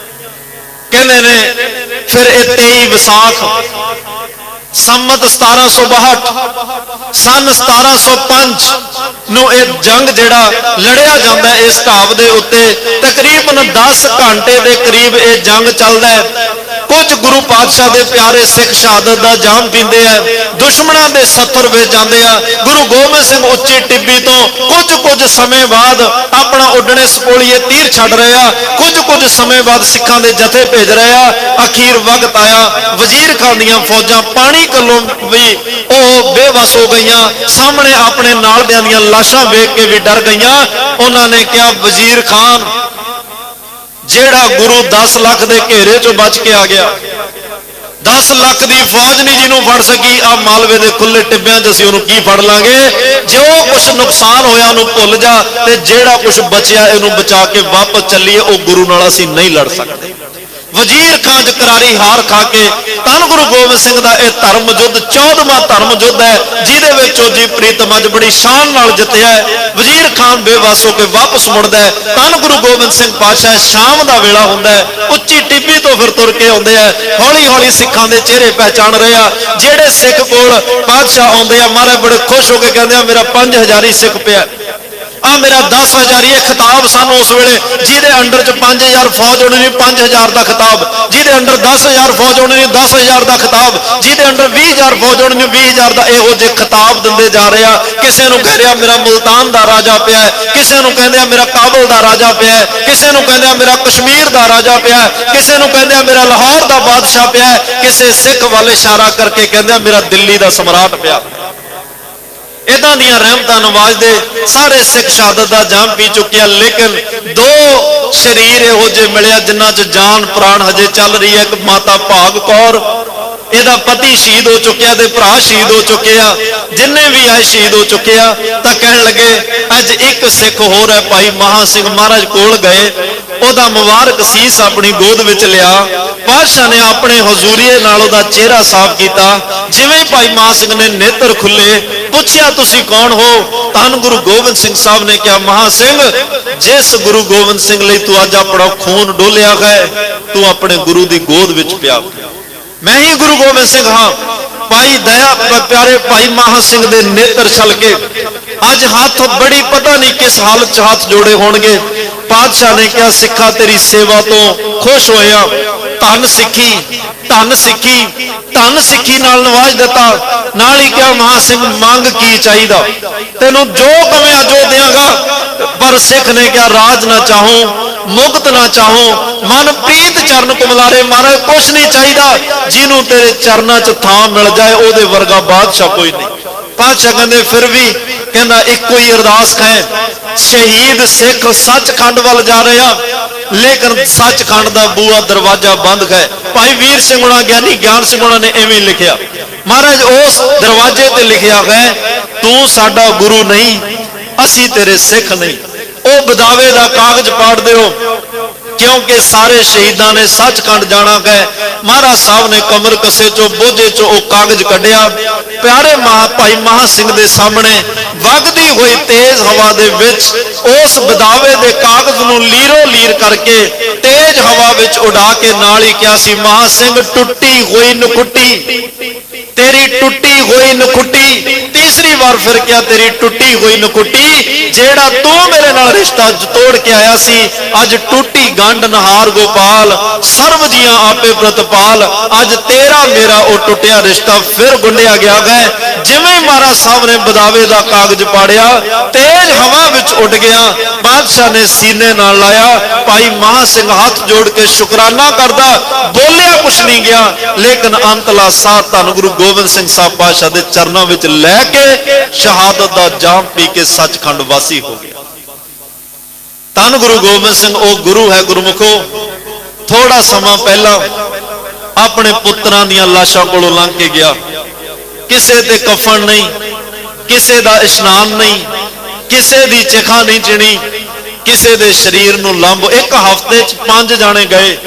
ਕਹਿੰਦੇ ਨੇ ਫਿਰ ਇਹ 23 ਵਿਸਾਖ ਸੰਮਤ 1762 ਸਨ 1705 ਨੂੰ ਇਹ ਜੰਗ ਜਿਹੜਾ ਲੜਿਆ ਜਾਂਦਾ ਇਸ ਢਾਬ ਦੇ ਉੱਤੇ ਤਕਰੀਬਨ 10 ਘੰਟੇ ਦੇ ਕਰੀਬ ਇਹ ਜੰਗ ਚੱਲਦਾ ਹੈ। ਕੁਝ ਗੁਰੂ ਪਾਤਸ਼ਾਹ ਦੇ ਪਿਆਰੇ ਸਿੱਖ ਸ਼ਹਾਦਤ ਦਾ ਜਾਮ ਪੀਂਦੇ ਆ, ਦੁਸ਼ਮਣਾਂ ਦੇ ਸੱਥਰ ਵਿੱਚ ਜਾਂਦੇ ਆ। ਗੁਰੂ ਗੋਬਿੰਦ ਸਿੰਘ ਉੱਚੀ ਟਿੱਬੀ ਤੋਂ ਕੁਝ ਸਮੇਂ ਬਾਅਦ ਆਪਣਾ ਉੱਡਣੇ ਸਪੋਲੀਏ ਤੀਰ ਛੱਡ ਰਹੇ ਆ, ਕੁਝ ਸਮੇਂ ਬਾਅਦ ਸਿੱਖਾਂ ਦੇ ਜਥੇ ਭੇਜ ਰਹੇ ਆ। ਅਖੀਰ ਵਕਤ ਆਇਆ, ਵਜ਼ੀਰ ਖਾਨ ਦੀਆਂ ਫੌਜਾਂ ਪਾਣੀ ਕੱਲੋਂ ਵੀ ਉਹ ਬੇਵਸ ਹੋ ਗਈਆਂ, ਸਾਹਮਣੇ ਆਪਣੇ ਨਾਲਦਿਆਂ ਦੀਆਂ ਲਾਸ਼ਾਂ ਵੇਖ ਕੇ ਵੀ ਡਰ ਗਈਆਂ। ਉਹਨਾਂ ਨੇ ਕਿਹਾ, ਵਜ਼ੀਰ ਖਾਨ ਜਿਹੜਾ ਗੁਰੂ 10 ਲੱਖ ਦੇ ਘੇਰੇ ਚੋਂ ਬਚ ਕੇ ਆ ਗਿਆ, 10 ਲੱਖ ਦੀ ਫੌਜ ਨਹੀਂ ਜਿਹਨੂੰ ਫੜ ਸਕੀ, ਆ ਮਾਲਵੇ ਦੇ ਖੁੱਲੇ ਟਿੱਬਿਆਂ 'ਚ ਅਸੀਂ ਉਹਨੂੰ ਕੀ ਫੜ ਲਾਂਗੇ। ਜੋ ਕੁਛ ਨੁਕਸਾਨ ਹੋਇਆ ਉਹਨੂੰ ਭੁੱਲ ਜਾ, ਤੇ ਜਿਹੜਾ ਕੁਛ ਬਚਿਆ ਇਹਨੂੰ ਬਚਾ ਕੇ ਵਾਪਸ ਚੱਲੀਏ। ਉਹ ਗੁਰੂ ਨਾਲ ਅਸੀਂ ਨਹੀਂ ਲੜ ਸਕਦੇ। ਵਜ਼ੀਰ ਖਾਨ 'ਚ ਕਰਾਰੀ ਹਾਰ ਖਾ ਕੇ ਧੰਨ ਗੁਰੂ ਗੋਬਿੰਦ ਸਿੰਘ ਦਾ ਇਹ ਧਰਮ ਯੁੱਧ 14ਵਾਂ ਧਰਮ ਯੁੱਧ ਹੈ, ਜਿਹਦੇ ਵਿੱਚ ਉਹ ਜੀ ਪ੍ਰੀਤਮ ਅੱਜ ਬੜੀ ਸ਼ਾਨ ਨਾਲ ਜਿੱਤਿਆ ਹੈ। ਵਜ਼ੀਰ ਖਾਨ ਬੇਵਸ ਹੋ ਕੇ ਵਾਪਸ ਮੁੜਦਾ ਹੈ। ਧੰਨ ਗੁਰੂ ਗੋਬਿੰਦ ਸਿੰਘ ਪਾਤਸ਼ਾਹ ਸ਼ਾਮ ਦਾ ਵੇਲਾ ਹੁੰਦਾ ਹੈ, ਉੱਚੀ ਟਿੱਬੀ ਤੋਂ ਫਿਰ ਤੁਰ ਕੇ ਆਉਂਦੇ ਆ। ਹੌਲੀ ਹੌਲੀ ਸਿੱਖਾਂ ਦੇ ਚਿਹਰੇ ਪਹਿਚਾਣ ਰਹੇ ਆ। ਜਿਹੜੇ ਸਿੱਖ ਕੋਲ ਪਾਤਸ਼ਾਹ ਆਉਂਦੇ ਆ, ਮਹਾਰਾਜ ਬੜੇ ਖੁਸ਼ ਹੋ ਕੇ ਕਹਿੰਦੇ ਆ, ਮੇਰਾ 5000 ਹੀ ਸਿੱਖ ਪਿਆ, ਆ ਮੇਰਾ 10,000 ਇਹ ਖਿਤਾਬ ਸਨ ਉਸ ਵੇਲੇ। ਜਿਹਦੇ ਅੰਡਰ 'ਚ 5000 ਫੌਜ ਹੋਣੀ ਨਹੀਂ, 5000 ਦਾ ਖਿਤਾਬ। ਜਿਹਦੇ ਅੰਡਰ 10,000 ਫੌਜ ਹੋਣੀ ਨਹੀਂ, 10,000 ਦਾ ਖਿਤਾਬ। ਜਿਹਦੇ ਅੰਡਰ 20,000 ਫੌਜ ਹੋਣੀ ਨਹੀਂ, 20,000 ਦਾ। ਇਹੋ ਜਿਹੇ ਖਿਤਾਬ ਦਿੰਦੇ ਜਾ ਰਹੇ ਆ। ਕਿਸੇ ਨੂੰ ਕਹਿ ਰਿਹਾ ਮੇਰਾ ਮੁਲਤਾਨ ਦਾ ਰਾਜਾ ਪਿਆ ਹੈ, ਕਿਸੇ ਨੂੰ ਕਹਿੰਦੇ ਆ ਮੇਰਾ ਕਾਬਲ ਦਾ ਰਾਜਾ ਪਿਆ ਹੈ, ਕਿਸੇ ਨੂੰ ਕਹਿੰਦੇ ਆ ਮੇਰਾ ਕਸ਼ਮੀਰ ਦਾ ਰਾਜਾ ਪਿਆ ਹੈ, ਕਿਸੇ ਨੂੰ ਕਹਿੰਦੇ ਆ ਮੇਰਾ ਲਾਹੌਰ ਦਾ ਬਾਦਸ਼ਾਹ ਪਿਆ ਹੈ, ਕਿਸੇ ਸਿੱਖ ਵੱਲ ਇਸ਼ਾਰਾ ਕਰਕੇ ਕਹਿੰਦੇ ਆ ਮੇਰਾ ਦਿੱਲੀ ਦਾ ਸਮਰਾਟ ਪਿਆ। ਇਦਾਂ ਦੀਆਂ ਰਹਿਮਤਾਂ ਨਵਾਜ਼ਦੇ ਸਾਰੇ ਸਿੱਖ ਸ਼ਹਾਦਤ ਦਾ ਜਾਮ ਪੀ ਚੁੱਕੇ ਆ। ਲੇਕਿਨ 2 ਸ਼ਰੀਰ ਇਹੋ ਜਿਹੇ ਮਿਲਿਆ ਜਿਨ੍ਹਾਂ 'ਚ ਜਾਨ ਪ੍ਰਾਣ ਹਜੇ ਚੱਲ ਰਹੀ ਹੈ। ਇੱਕ ਮਾਤਾ ਭਾਗ ਕੌਰ, ਇਹਦਾ ਪਤੀ ਸ਼ਹੀਦ ਹੋ ਚੁੱਕਿਆ ਤੇ ਭਰਾ ਸ਼ਹੀਦ ਹੋ ਚੁੱਕੇ ਆ। ਜਿੰਨੇ ਵੀ ਆਏ ਸ਼ਹੀਦ ਹੋ ਚੁੱਕੇ ਆ। ਤਾਂ ਕਹਿਣ ਲੱਗੇ ਅੱਜ ਇੱਕ ਸਿੱਖ ਹੋਰ ਹੈ, ਭਾਈ ਮਹਾ ਸਿੰਘ। ਮਹਾਰਾਜ ਕੋਲ ਗਏ, ਉਹਦਾ ਮੁਬਾਰਕ ਸੀਸ ਆਪਣੀ ਗੋਦ ਵਿੱਚ ਲਿਆ। ਪਾਤਸ਼ਾਹ ਨੇ ਆਪਣੇ ਹਜ਼ੂਰੀਏ ਨਾਲ ਉਹਦਾ ਚਿਹਰਾ ਸਾਫ਼ ਕੀਤਾ। ਜਿਵੇਂ ਭਾਈ ਮਹਾ ਸਿੰਘ ਨੇ ਨੇਤਰ ਖੁੱਲੇ, ਪੁੱਛਿਆ ਤੁਸੀਂ ਕੌਣ ਹੋ? ਧੰਨ ਗੁਰੂ ਗੋਬਿੰਦ ਸਿੰਘ ਸਾਹਿਬ ਨੇ ਕਿਹਾ, ਮਹਾ ਸਿੰਘ ਜਿਸ ਗੁਰੂ ਗੋਬਿੰਦ ਸਿੰਘ ਲਈ ਤੂੰ ਅੱਜ ਆਪਣਾ ਖੂਨ ਡੋਲਿਆ ਹੈ, ਤੂੰ ਆਪਣੇ ਗੁਰੂ ਦੀ ਗੋਦ ਵਿੱਚ ਪਿਆ। ਮੈਂ ਹੀ ਗੁਰੂ ਗੋਬਿੰਦ ਸਿੰਘ ਹਾਂ। ਭਾਈ ਦਇਆ ਪਿਆਰੇ ਭਾਈ ਮਹਾ ਸਿੰਘ ਦੇ ਨੇਤਰ ਛਲ ਕੇ ਅੱਜ ਹੱਥ ਬੜੀ ਪਤਾ ਨਹੀਂ ਕਿਸ ਹਾਲਤ 'ਚ ਹੱਥ ਜੋੜੇ ਹੋਣਗੇ। ਪਾਤਸ਼ਾਹ ਨੇ ਕਿਹਾ, ਸਿੱਖਾ ਤੇਰੀ ਸੇਵਾ ਤੋਂ ਖੁਸ਼ ਹੋਇਆ। ਧੰਨ ਸਿੱਖੀ, ਧੰਨ ਸਿੱਖੀ, ਧੰਨ ਸਿੱਖੀ ਨਾਲ ਨਵਾਜ ਦਿੱਤਾ। ਨਾਲ ਹੀ ਕਿਹਾ, ਮਹਾ ਸਿੰਘ ਮੰਗ ਕੀ ਚਾਹੀਦਾ? ਤੈਨੂੰ ਜੋ ਕਮਿਆ ਜੋ ਦਿਆਂਗਾ। ਪਰ ਸਿੱਖ ਨੇ ਕਿਹਾ, ਰਾਜ ਨਾ ਚਾਹੂੰ, ਮੁਕਤ ਨਾ ਚਾਹੂੰ, ਮਨ ਪ੍ਰੀਤ ਚਰਨ ਕੁਮਲਾਰੇ। ਮਹਾਰਾਜ ਕੁਛ ਨਹੀਂ ਚਾਹੀਦਾ, ਜਿਹਨੂੰ ਤੇਰੇ ਚਰਨਾਂ 'ਚ ਥਾਂ ਮਿਲ ਜਾਏ ਉਹਦੇ ਵਰਗਾ ਬਾਦਸ਼ਾਹ ਕੋਈ ਨਹੀਂ। ਪਾਤਸ਼ਾਹ ਕਹਿੰਦੇ ਫਿਰ ਵੀ ਕਹਿੰਦਾ ਇੱਕੋ ਹੀ ਅਰਦਾਸ ਹੈ। ਸ਼ਹੀਦ ਸਿੱਖ ਸੱਚਖੰਡ ਵੱਲ ਜਾ ਰਿਹਾ, ਲੇਕਿਨ ਸੱਚਖੰਡ ਦਾ ਬੂਹਾ ਦਰਵਾਜ਼ਾ ਬੰਦ ਹੈ। ਭਾਈ ਵੀਰ ਸਿੰਘ ਹੋਣਾ, ਗਿਆਨੀ ਗਿਆਨ ਸਿੰਘ ਹੋਣਾ ਨੇ ਐਵੇਂ ਲਿਖਿਆ। ਮਹਾਰਾਜ ਉਸ ਦਰਵਾਜ਼ੇ ਤੇ ਲਿਖਿਆ ਹੈ, ਤੂੰ ਸਾਡਾ ਗੁਰੂ ਨਹੀਂ, ਅਸੀਂ ਤੇਰੇ ਸਿੱਖ ਨਹੀਂ। ਉਹ ਬਦਾਵੇ ਦਾ ਕਾਗਜ਼ ਪਾੜ ਦਿਓ, ਕਿਉਂਕਿ ਸਾਰੇ ਸ਼ਹੀਦਾਂ ਨੇ ਸੱਚਖੰਡ ਜਾਣਾ ਹੈ। ਮਹਾਰਾਜ ਸਾਹਿਬ ਨੇ ਕਮਰ ਕਸੇ ਚੋਂ ਬੋਝੇ ਚੋਂ ਉਹ ਕਾਗਜ਼ ਕੱਢਿਆ। ਪਿਆਰੇ ਭਾਈ ਮਹਾ ਸਿੰਘ ਦੇ ਸਾਹਮਣੇ ਵਗਦੀ ਹੋਈ ਤੇਜ਼ ਹਵਾ ਦੇ ਵਿੱਚ ਉਸ ਬਦਾਵੇ ਦੇ ਕਾਗਜ਼ ਨੂੰ ਲੀਰੋ ਲੀਰ ਕਰਕੇ ਤੇਜ਼ ਹਵਾ ਵਿੱਚ ਉਡਾ ਕੇ ਨਾਲ ਹੀ ਕਿਹਾ ਸੀ, ਮਹਾ ਸਿੰਘ ਟੁੱਟੀ ਹੋਈ ਨਖੁੱਟੀ, ਤੇਰੀ ਟੁੱਟੀ ਹੋਈ ਨਖੁੱਟੀ। ਤੀਸਰੀ ਵਾਰ ਫਿਰ ਕਿਹਾ, ਤੇਰੀ ਟੁੱਟੀ ਹੋਈ ਨਖੁੱਟੀ। ਜਿਹੜਾ ਤੂੰ ਮੇਰੇ ਨਾਲ ਰਿਸ਼ਤਾ ਤੋੜ ਕੇ ਆਇਆ ਸੀ, ਅੱਜ ਟੁੱਟੀ ਗੰਢ ਨਹਾਰ ਗੋਪਾਲ, ਸਰਬ ਜੀਆਂ ਆਪੇ ਪ੍ਰਤਪਾਲ। ਅੱਜ ਤੇਰਾ ਮੇਰਾ ਉਹ ਟੁੱਟਿਆ ਰਿਸ਼ਤਾ ਫਿਰ ਗੁੰਡਿਆ ਗਿਆ ਹੈ। ਜਿਵੇਂ ਮਹਾਰਾਜ ਸਾਹਿਬ ਨੇ ਬਦਾਵੇ ਦਾ ਕਾਗਜ਼ ਪਾੜਿਆ, ਤੇਜ਼ ਹਵਾ ਵਿੱਚ ਉੱਡ ਗਿਆ। ਬਾਦਸ਼ਾਹ ਨੇ ਸੀਨੇ ਨਾਲ ਲਾਇਆ। ਭਾਈ ਮਹਾ ਸਿੰਘ ਹੱਥ ਜੋੜ ਕੇ ਸ਼ੁਕਰਾਨਾ ਕਰਦਾ, ਬੋਲਿਆ ਕੁਛ ਨਹੀਂ ਗਿਆ। ਲੇਕਿਨ ਅੰਤਲਾ ਸਾਹ ਧੰਨ ਗੁਰੂ ਗੋਬਿੰਦ ਸਿੰਘ ਸਾਹਿਬ ਪਾਤਸ਼ਾਹ ਦੇ ਚਰਨਾਂ ਵਿੱਚ ਲੈ ਕੇ ਸ਼ਹਾਦਤ ਦਾ ਜਾਮ ਪੀ ਕੇ ਸੱਚਖੰਡ ਵਾਸੀ ਹੋ ਗਿਆ। ਧੰਨ ਗੁਰੂ ਗੋਬਿੰਦ ਸਿੰਘ ਉਹ ਗੁਰੂ ਹੈ। ਗੁਰਮੁਖੋ, ਥੋੜਾ ਸਮਾਂ ਪਹਿਲਾਂ ਆਪਣੇ ਪੁੱਤਰਾਂ ਦੀਆਂ ਲਾਸ਼ਾਂ ਕੋਲੋਂ ਲੰਘ ਕੇ ਗਿਆ। ਕਿਸੇ ਤੇ ਕਫਨ ਨਹੀਂ, ਕਿਸੇ ਦਾ ਇਸ਼ਨਾਨ ਨਹੀਂ, ਕਿਸੇ ਦੀ ਚਿਖਾ ਨਹੀਂ ਚਿਣੀ, ਕਿਸੇ ਦੇ ਸਰੀਰ ਨੂੰ ਲੰਬ। ਇੱਕ ਹਫ਼ਤੇ 'ਚ 5 ਜਾਣੇ ਗਏ।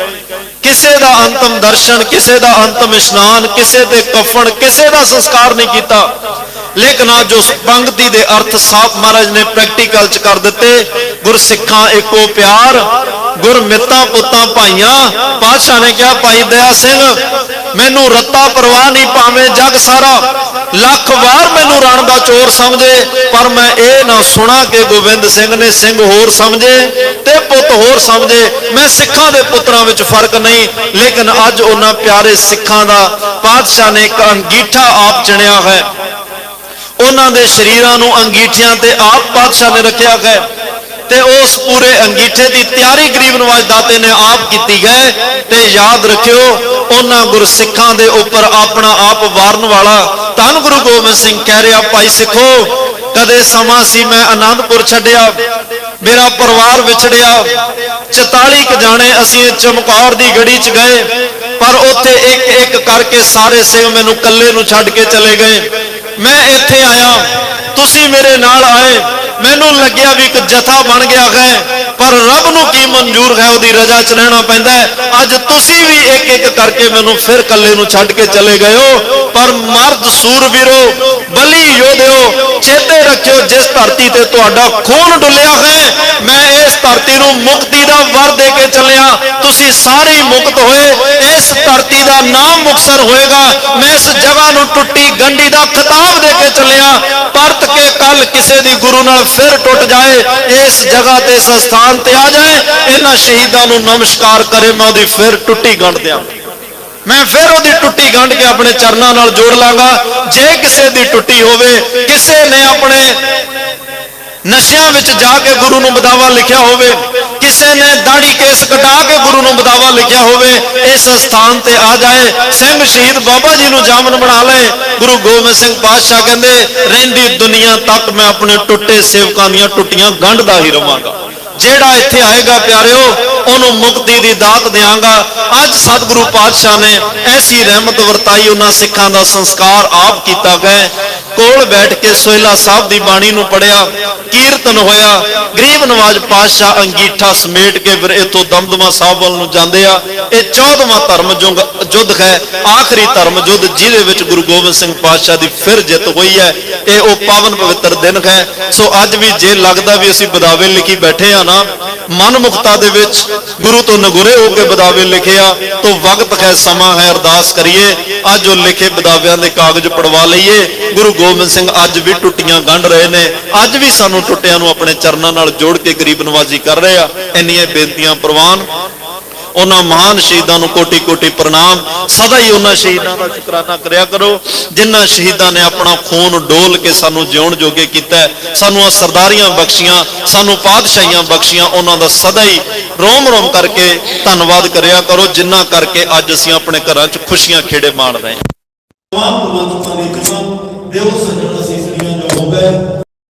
ਕਿਸੇ ਦਾ ਅੰਤਮ ਦਰਸ਼ਨ, ਕਿਸੇ ਦਾ ਅੰਤਮ ਇਸ਼ਨਾਨ, ਕਿਸੇ ਤੇ ਕਫਨ, ਕਿਸੇ ਦਾ ਸੰਸਕਾਰ ਨਹੀਂ ਕੀਤਾ। ਲੇਕਿਨ ਅੱਜ ਉਸ ਪੰਕਤੀ ਦੇ ਅਰਥ ਸਾਫ਼ ਮਹਾਰਾਜ ਨੇ ਪ੍ਰੈਕਟੀਕਲ 'ਚ ਕਰ ਦਿੱਤੇ। ਗੁਰਸਿੱਖਾਂ ਇੱਕੋ ਪਿਆਰ, ਗੁਰਮਿੱਤਾਂ ਪੁੱਤਾਂ ਭਾਈਆਂ। ਪਾਤਸ਼ਾਹ ਨੇ ਕਿਹਾ ਭਾਈ ਦਇਆ ਸਿੰਘ ਮੈਨੂੰ ਰੱਤਾ ਪਰਵਾਹ ਨਹੀਂ, ਭਾਵੇਂ ਜਗ ਸਾਰਾ ਲੱਖ ਵਾਰ ਮੈਨੂੰ ਰਣ ਦਾ ਚੋਰ ਸਮਝੇ, ਪਰ ਮੈਂ ਇਹ ਨਾ ਸੁਣਾ ਕਿ ਗੋਬਿੰਦ ਸਿੰਘ ਨੇ ਸਿੰਘ ਹੋਰ ਸਮਝੇ ਤੇ ਪੁੱਤ ਹੋਰ ਸਮਝੇ। ਮੈਂ ਸਿੱਖਾਂ ਦੇ ਪੁੱਤਰਾਂ ਵਿੱਚ ਫਰਕ ਨਹੀਂ, ਲੇਕਿਨ ਅੱਜ ਉਹਨਾਂ ਪਿਆਰੇ ਸਿੱਖਾਂ ਦਾ ਪਾਤਸ਼ਾਹ ਨੇ ਇੱਕ ਅੰਗੀਠਾ ਆਪ ਚਿਣਿਆ ਹੈ। ਉਹਨਾਂ ਦੇ ਸ਼ਰੀਰਾਂ ਨੂੰ ਅੰਗੀਠਿਆਂ ਤੇ ਆਪ ਪਾਤਸ਼ਾਹ ਨੇ ਰੱਖਿਆ ਹੈ ਤੇ ਉਸ ਪੂਰੇ ਅੰਗੀਠੇ ਦੀ ਤਿਆਰੀ ਗਰੀਬ ਨਵਾਜ਼ ਦਾਤੇ ਨੇ ਆਪ ਕੀਤੀ ਹੈ। ਤੇ ਯਾਦ ਰੱਖਿਓ ਉਹਨਾਂ ਗੁਰਸਿੱਖਾਂ ਦੇ ਉੱਪਰ ਆਪਣਾ ਆਪ ਵਾਰਨ ਵਾਲਾ ਧੰਨ ਗੁਰੂ ਗੋਬਿੰਦ ਸਿੰਘ ਕਹਿ ਰਿਹਾ, ਭਾਈ ਸਿੱਖੋ ਕਦੇ ਸਮਾਂ ਸੀ ਮੈਂ ਆਨੰਦਪੁਰ ਛੱਡਿਆ, ਮੇਰਾ ਪਰਿਵਾਰ ਵਿਛੜਿਆ, 44 ਕ ਜਾਣੇ ਅਸੀਂ ਚਮਕੌਰ ਦੀ ਗੜੀ 'ਚ ਗਏ, ਪਰ ਉੱਥੇ ਇੱਕ ਇੱਕ ਕਰਕੇ ਸਾਰੇ ਸਿੰਘ ਮੈਨੂੰ ਇਕੱਲੇ ਨੂੰ ਛੱਡ ਕੇ ਚਲੇ ਗਏ। ਮੈਂ ਇੱਥੇ ਆਇਆ, ਤੁਸੀਂ ਮੇਰੇ ਨਾਲ ਆਏ, ਮੈਨੂੰ ਲੱਗਿਆ ਵੀ ਇੱਕ ਜਥਾ ਬਣ ਗਿਆ ਹੈ, ਪਰ ਰੱਬ ਨੂੰ ਕੀ ਮਨਜ਼ੂਰ ਹੈ, ਉਹਦੀ ਰਜ਼ਾ 'ਚ ਰਹਿਣਾ ਪੈਂਦਾ ਹੈ। ਅੱਜ ਤੁਸੀਂ ਵੀ ਇੱਕ ਇੱਕ ਕਰਕੇ ਮੈਨੂੰ ਫਿਰ ਇਕੱਲੇ ਨੂੰ ਛੱਡ ਕੇ ਚਲੇ ਗਏ ਹੋ, ਪਰ ਮਰਦ ਸੂਰਵੀਰੋ ਬਲੀ ਯੋਧਿਓ ਚੇਤੇ ਰੱਖਿਓ ਜਿਸ ਧਰਤੀ ਤੇ ਤੁਹਾਡਾ ਖੂਨ ਡੁੱਲਿਆ ਹੈ, ਮੈਂ ਇਸ ਧਰਤੀ ਨੂੰ ਮੁਕਤੀ ਦਾ ਵਰ ਦੇ ਕੇ ਚੱਲਿਆ। ਤੁਸੀਂ ਸਾਰੇ ਹੀ ਮੁਕਤ ਹੋਏ, ਇਸ ਧਰਤੀ ਦਾ ਨਾਮ ਮੁਕਤਸਰ ਹੋਏਗਾ। ਮੈਂ ਇਸ ਜਗ੍ਹਾ ਨੂੰ ਟੁੱਟੀ ਗੰਢੀ ਦਾ ਖਿਤਾਬ ਦੇ ਕੇ ਚੱਲਿਆ, ਪਰਤ ਕੇ ਕੱਲ ਕਿਸੇ ਦੀ ਗੁਰੂ ਨਾਲ ਫਿਰ ਟੁੱਟ ਜਾਏ, ਇਸ ਜਗ੍ਹਾ ਤੇ ਇਸ ਸਥਾਨ ਤੇ ਆ ਜਾਏ, ਇਹਨਾਂ ਸ਼ਹੀਦਾਂ ਨੂੰ ਨਮਸਕਾਰ ਕਰੇ, ਮੈਂ ਉਹਦੀ ਫਿਰ ਟੁੱਟੀ ਗੰਢ ਦਿਆਂ, ਮੈਂ ਫਿਰ ਉਹਦੀ ਟੁੱਟੀ ਗੰਢ ਕੇ ਆਪਣੇ ਚਰਨਾਂ ਨਾਲ ਜੋੜ ਲਾਂਗਾ। ਜੇ ਕਿਸੇ ਦੀ ਟੁੱਟੀ ਹੋਵੇ, ਕਿਸੇ ਨੇ ਆਪਣੇ ਨਸ਼ਿਆਂ ਵਿੱਚ ਜਾ ਕੇ ਗੁਰੂ ਨੂੰ ਬਦਾਵਾ ਲਿਖਿਆ ਹੋਵੇ, ਕਿਸੇ ਨੇ ਦਾੜੀ ਕੇਸ ਕਟਾ ਕੇ ਗੁਰੂ ਨੂੰ ਬਦਾਵਾ ਲਿਖਿਆ ਹੋਵੇ, ਇਸ ਸਥਾਨ ਤੇ ਆ ਜਾਏ, ਸਿੰਘ ਸ਼ਹੀਦ ਬਾਬਾ ਜੀ ਨੂੰ ਜਾਮਨ ਬਣਾ ਲਏ। ਗੁਰੂ ਗੋਬਿੰਦ ਸਿੰਘ ਪਾਤਸ਼ਾਹ ਕਹਿੰਦੇ ਰਹਿੰਦੀ ਦੁਨੀਆ ਤੱਕ ਮੈਂ ਆਪਣੇ ਟੁੱਟੇ ਸੇਵਕਾਂ ਦੀਆਂ ਟੁੱਟੀਆਂ ਗੰਢਦਾ ਹੀ ਰਵਾਂਗਾ। ਜਿਹੜਾ ਇੱਥੇ ਆਏਗਾ ਪਿਆਰਿਓ ਉਹਨੂੰ ਮੁਕਤੀ ਦੀ ਦਾਤ ਦਿਆਂਗਾ। ਅੱਜ ਸਤਿਗੁਰੂ ਪਾਤਸ਼ਾਹ ਨੇ ਐਸੀ ਰਹਿਮਤ ਵਰਤਾਈ, ਉਹਨਾਂ ਸਿੱਖਾਂ ਦਾ ਸੰਸਕਾਰ ਆਪ ਕੀਤਾ ਗਿਆ। ਕੋਲ ਬੈਠ ਕੇ ਸੋਹਿਲਾ ਸਾਹਿਬ ਦੀ ਬਾਣੀ ਨੂੰ ਪੜਿਆ, ਕੀਰਤਨ ਹੋਇਆ, ਗਰੀਬ ਨਵਾਜ਼ ਪਾਤਸ਼ਾਹ ਅੰਗੀਠਾ ਸਮੇਟ ਕੇ ਫਿਰ ਇਥੋਂ ਦਮਦਮਾ ਸਾਹਿਬ ਵੱਲ ਨੂੰ ਜਾਂਦੇ ਆ। ਇਹ 14ਵਾਂ ਧਰਮ ਯੁੱਧ ਹੈ, ਆਖਰੀ ਧਰਮ ਯੁੱਧ ਜਿਹਦੇ ਵਿੱਚ ਗੁਰੂ ਗੋਬਿੰਦ ਸਿੰਘ ਪਾਤਸ਼ਾਹ ਦੀ ਫਿਰ ਜਿੱਤ ਹੋਈ ਹੈ। ਇਹ ਉਹ ਪਾਵਨ ਪਵਿੱਤਰ ਦਿਨ ਹੈ। ਸੋ ਅੱਜ ਵੀ ਜੇ ਲੱਗਦਾ ਵੀ ਅਸੀਂ ਬਦਾਵੇ ਲਿਖੀ ਬੈਠੇ ਆ ਨਾ, ਮਨ ਮੁਕਤਾ ਦੇ ਵਿੱਚ ਗੁਰੂ ਤੋਂ ਨਗੁਰੇ ਹੋ ਕੇ ਬਦਾਵੇ ਲਿਖਿਆ, ਤੋਂ ਵਕਤ ਹੈ, ਸਮਾਂ ਹੈ, ਅਰਦਾਸ ਕਰੀਏ ਅੱਜ ਉਹ ਲਿਖੇ ਬਦਾਵਿਆਂ ਦੇ ਕਾਗਜ਼ ਪੜਵਾ ਲਈਏ। ਗੁਰੂ ਗੋਬਿੰਦ ਸਿੰਘ ਅੱਜ ਵੀ ਟੁੱਟੀਆਂ ਗੰਢ ਰਹੇ ਨੇ, ਅੱਜ ਵੀ ਸਾਨੂੰ ਟੁੱਟਿਆਂ ਨੂੰ ਆਪਣੇ ਚਰਨਾਂ ਨਾਲ ਜੋੜ ਕੇ ਗਰੀਬ ਨਵਾਜ਼ੀ ਕਰ ਰਹੇ ਆ। ਇੰਨੀਆਂ ਬੇਨਤੀਆਂ ਪ੍ਰਵਾਨ, ਉਹਨਾਂ ਮਹਾਨ ਸ਼ਹੀਦਾਂ ਨੂੰ ਕੋਟੀ ਕੋਟੀ ਪ੍ਰਣਾਮ। ਸਦਾ ਹੀ ਉਹਨਾਂ ਸ਼ਹੀਦਾਂ ਦਾ ਸ਼ੁਕਰਾਨਾ ਕਰਿਆ ਕਰੋ ਜਿਨ੍ਹਾਂ ਸ਼ਹੀਦਾਂ ਨੇ ਆਪਣਾ ਖੂਨ ਡੋਲ ਕੇ ਸਾਨੂੰ ਜਿਉਣ ਜੋਗੇ ਕੀਤਾ, ਸਾਨੂੰ ਆ ਸਰਦਾਰੀਆਂ ਬਖਸ਼ੀਆਂ, ਸਾਨੂੰ ਪਾਤਸ਼ਾਹੀਆਂ ਬਖਸ਼ੀਆਂ। ਉਹਨਾਂ ਦਾ ਸਦਾ ਹੀ ਰੋਮ ਰੋਮ ਕਰਕੇ ਧੰਨਵਾਦ ਕਰਿਆ ਕਰੋ, ਜਿਨ੍ਹਾਂ ਕਰਕੇ ਅੱਜ ਅਸੀਂ ਆਪਣੇ ਘਰਾਂ 'ਚ ਖੁਸ਼ੀਆਂ ਖੇੜੇ ਮਾਣ ਰਹੇ ਹਾਂ। ਦੇਵ ਸੱਜਣ ਅਸੀਸਰੀਆਂ ਜੋ ਹੋਵੇ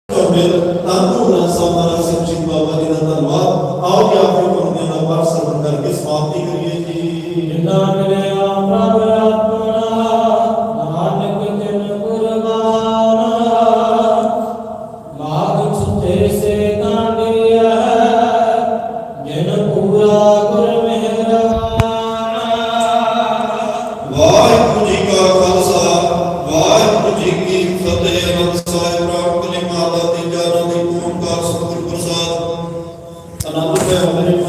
ਤੁਹਾਡੇ ਤਾਨੂੰ ਸੌਦਾਰਾ ਸਿੰਘ ਜੀ ਬਾਬਾ ਜੀ ਦਾ ਧੰਨਵਾਦ। ਆਓ ਕਿ ਆਪ ਜੀ ਪਰਮੇਸ਼ਰ ਦਾ ਪਾਠ ਸਰਵਣ ਕਰਕੇ ਸਮਾਪਤੀ ਕਰੀਏ ਜੀ। ਜਿੰਨਾ ਮਿਲਿਆ ਪ੍ਰਭ ਆਪਣਾ ਨਾਨਕ ਜਨ ਕੁਰਬਾਨ, ਮਾਗ ਸੁਤੇ ਸੇ ਕਾਂਡਿਆ ਜਿਨ ਪੂਰਾ ਗੁਰ ਮਿਹਰਬਾਨ। ਵਾਹਿਗੁਰੂ ਜੀ ਕਾ ਖਾਲਸਾ, ਵਾਹਿਗੁਰੂ ਜੀ ਕੀ ਫਤਿਹ। ਸਾਹਿਬ ਰਾਮ ਕਲੀ ਮਾਤਾ ਦੀ ਜਾਨਾਂ ਦੀ ਓਮਕਾਰ ਸਤਿਗੁਰ ਪ੍ਰਸਾਦ। ਆਨੰਦ ਹੈ ਮੇਰੇ